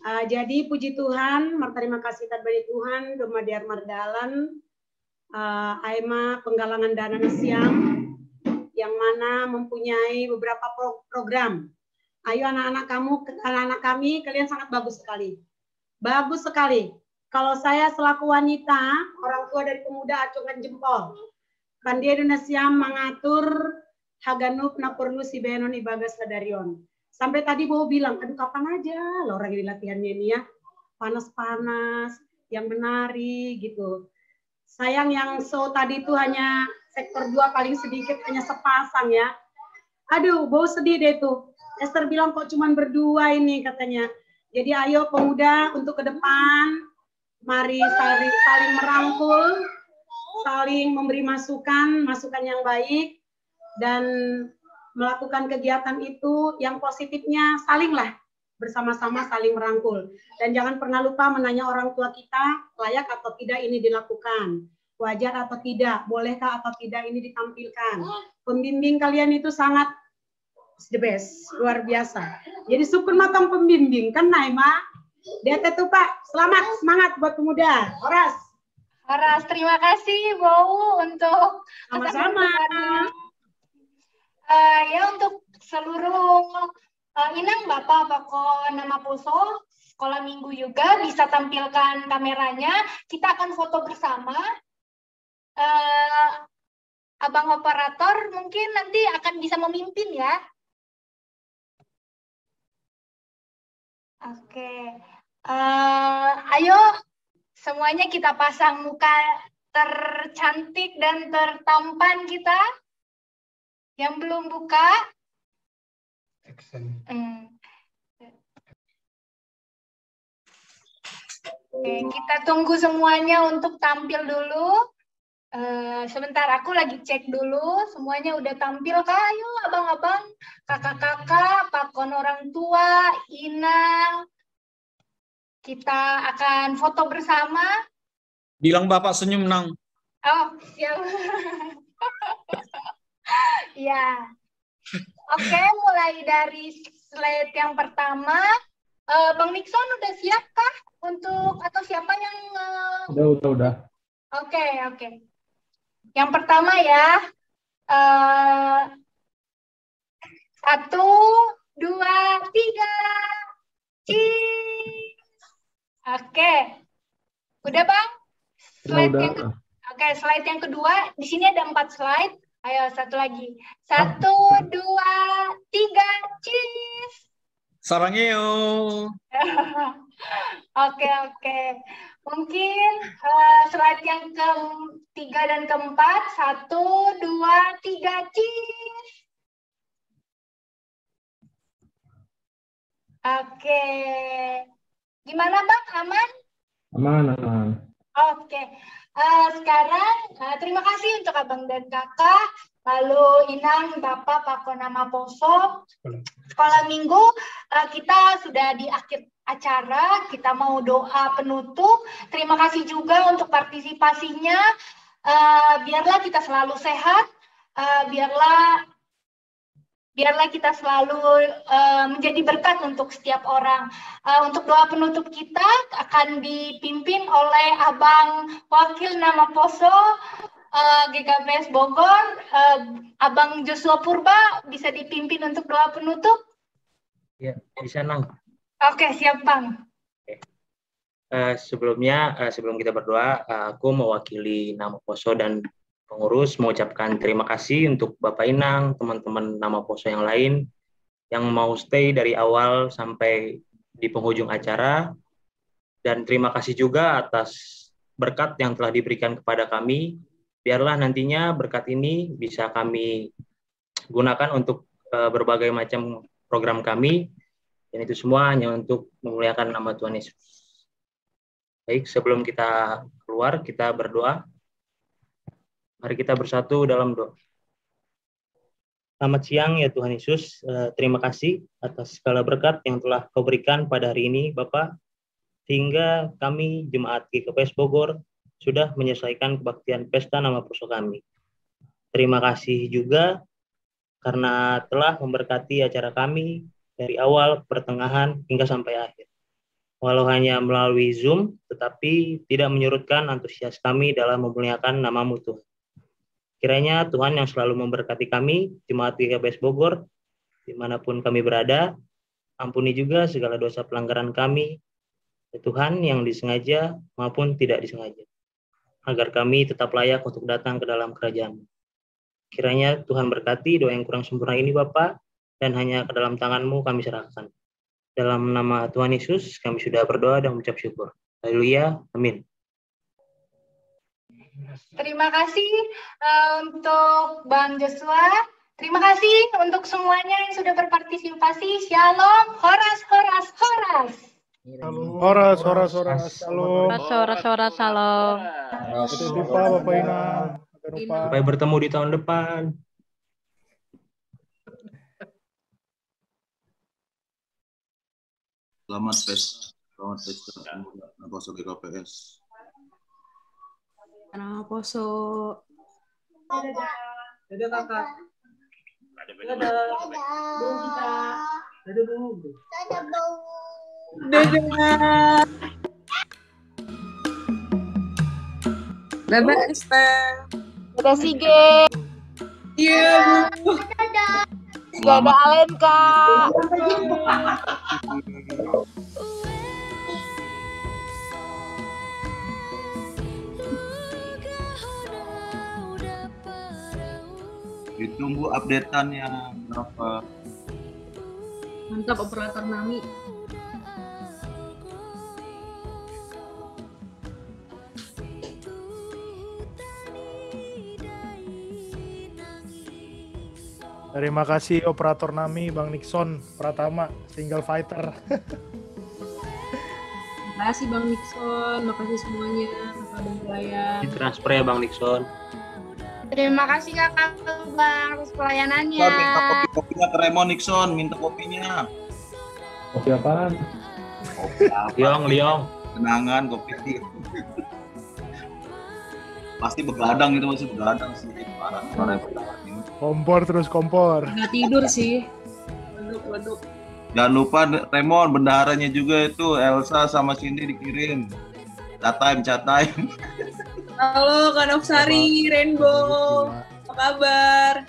Jadi puji Tuhan, terima kasih bagi Tuhan, Doma Diar Mardalan, Aima penggalangan dana siang, yang mana mempunyai beberapa program. Ayo anak-anak kami, kalian sangat bagus sekali. Bagus sekali. Kalau saya selaku wanita, orang tua dari pemuda acungkan jempol. Pandia Indonesia mengatur Haganup Napurnu si Benon Ibagas Sadarion. Sampai tadi Bowo bilang, aduh kapan aja lo orang di latihannya ini ya. Panas-panas, yang menari gitu. Sayang yang tadi itu hanya sektor 2 paling sedikit, hanya sepasang ya. Aduh, Bowo sedih deh tuh. Esther bilang kok cuman berdua ini katanya. Jadi ayo pemuda untuk ke depan, mari saling merangkul, saling memberi masukan yang baik, dan melakukan kegiatan itu yang positifnya salinglah bersama-sama saling merangkul. Dan jangan pernah lupa menanya orang tua kita, layak atau tidak ini dilakukan, wajar atau tidak, bolehkah atau tidak ini ditampilkan. Pembimbing kalian itu sangat the best, luar biasa. Jadi sukun matang pembimbing, kan Naima? Dia tuh Pak, selamat, semangat buat pemuda. Horas, terima kasih Bowo untuk sama-sama. Ya untuk seluruh inang Bapak Pako Nama Poso, sekolah minggu juga bisa tampilkan kameranya. Kita akan foto bersama. Abang operator mungkin nanti akan bisa memimpin ya. Oke, ayo semuanya kita pasang muka tercantik dan tertampan kita. Yang belum buka. Oke, kita tunggu semuanya untuk tampil dulu. Sebentar, aku lagi cek dulu. Semuanya udah tampil kah? Ayo abang-abang, kakak-kakak, pakon orang tua, Ina. Kita akan foto bersama. Bilang Bapak senyum, Nang. Oh, siap. Ya. Oke, mulai dari slide yang pertama. Bang Nixon udah siap kah? Atau siapa yang... Udah. Oke. Yang pertama ya. 1, 2, 3. Cheese. Oke. Udah, Bang? Slide yang kedua. Di sini ada 4 slide. Ayo, satu lagi. 1, 2, 3. Cheese. Sarangeo. Oke. Mungkin slide yang ketiga dan keempat. 1, 2, 3. Cheese. Oke. Gimana Bang? Aman? Aman. Oke. Sekarang terima kasih untuk Abang dan Kakak, lalu Inang, Bapak, Pako Nama Poso, sekolah minggu. Kita sudah di akhir acara, kita mau doa penutup. Terima kasih juga untuk partisipasinya. Biarlah kita selalu sehat, biarlah kita selalu menjadi berkat untuk setiap orang. Untuk doa penutup kita akan dipimpin oleh Abang Wakil Nama Poso GKPS Bogor, Abang Joshua Purba, bisa dipimpin untuk doa penutup? Ya, bisa Nang. Oke, siap Bang. Sebelum kita berdoa, aku mewakili Nama Poso dan pengurus mengucapkan terima kasih untuk Bapak Inang, teman-teman Nama Poso yang lain yang mau stay dari awal sampai di penghujung acara, dan terima kasih juga atas berkat yang telah diberikan kepada kami. Biarlah nantinya berkat ini bisa kami gunakan untuk berbagai macam program kami, dan itu semua hanya untuk memuliakan nama Tuhan Yesus. Baik, sebelum kita keluar, kita berdoa. Mari kita bersatu dalam doa. Selamat siang ya Tuhan Yesus, terima kasih atas segala berkat yang telah Kau berikan pada hari ini Bapak, sehingga kami Jemaat GKPS Bogor sudah menyelesaikan kebaktian Pesta Nama Poso kami. Terima kasih juga karena telah memberkati acara kami dari awal, pertengahan, hingga sampai akhir. walau hanya melalui Zoom, tetapi tidak menyurutkan antusias kami dalam memuliakan nama-Mu Tuhan. Kiranya Tuhan yang selalu memberkati kami, Jemaat GKPS Bogor, dimanapun kami berada, ampuni juga segala dosa pelanggaran kami, ya Tuhan, yang disengaja maupun tidak disengaja, agar kami tetap layak untuk datang ke dalam kerajaan-Mu. Kiranya Tuhan berkati doa yang kurang sempurna ini Bapa, dan hanya ke dalam tangan-Mu kami serahkan. Dalam nama Tuhan Yesus kami sudah berdoa dan mengucap syukur. Haleluya, amin. Terima kasih untuk Bang Joshua. Terima kasih untuk semuanya yang sudah berpartisipasi. Shalom, horas, horas, horas. Horas, horas, horas, shalom. Horas, salam. Sampai jumpa Bapak Ina. Sampai bertemu di tahun depan. Selamat pesta nama Poso GKPS. Nama Poso. Dadah kakak. Dadah. Dulu kita. Dadah dulu. Dadah. Dadah Esther. Dadah Sige. Iya, Bu. Dadah Alenka. Ditunggu updateannya berapa. Mantap operator Nami. Terima kasih operator Nami, Bang Nixon Pratama, single fighter. Terima kasih Bang Nixon, makasih semuanya kakak dan pelayan. Transfer ya Bang Nixon. Terima kasih kakak Bang atas pelayanannya. Minta kopinya ke Raymond Nixon, minta kopinya. Kopi apaan? Liong. Kenangan kopi. Pasti begadang itu, masih begadang sih. Parah. Kompor terus kompor. Nggak tidur sih. Waduk. Jangan lupa Raymond, bendaharanya juga itu Elsa sama Cindy dikirim. Chat time. Halo Kak Nofsari, Rainbow. Apa kabar?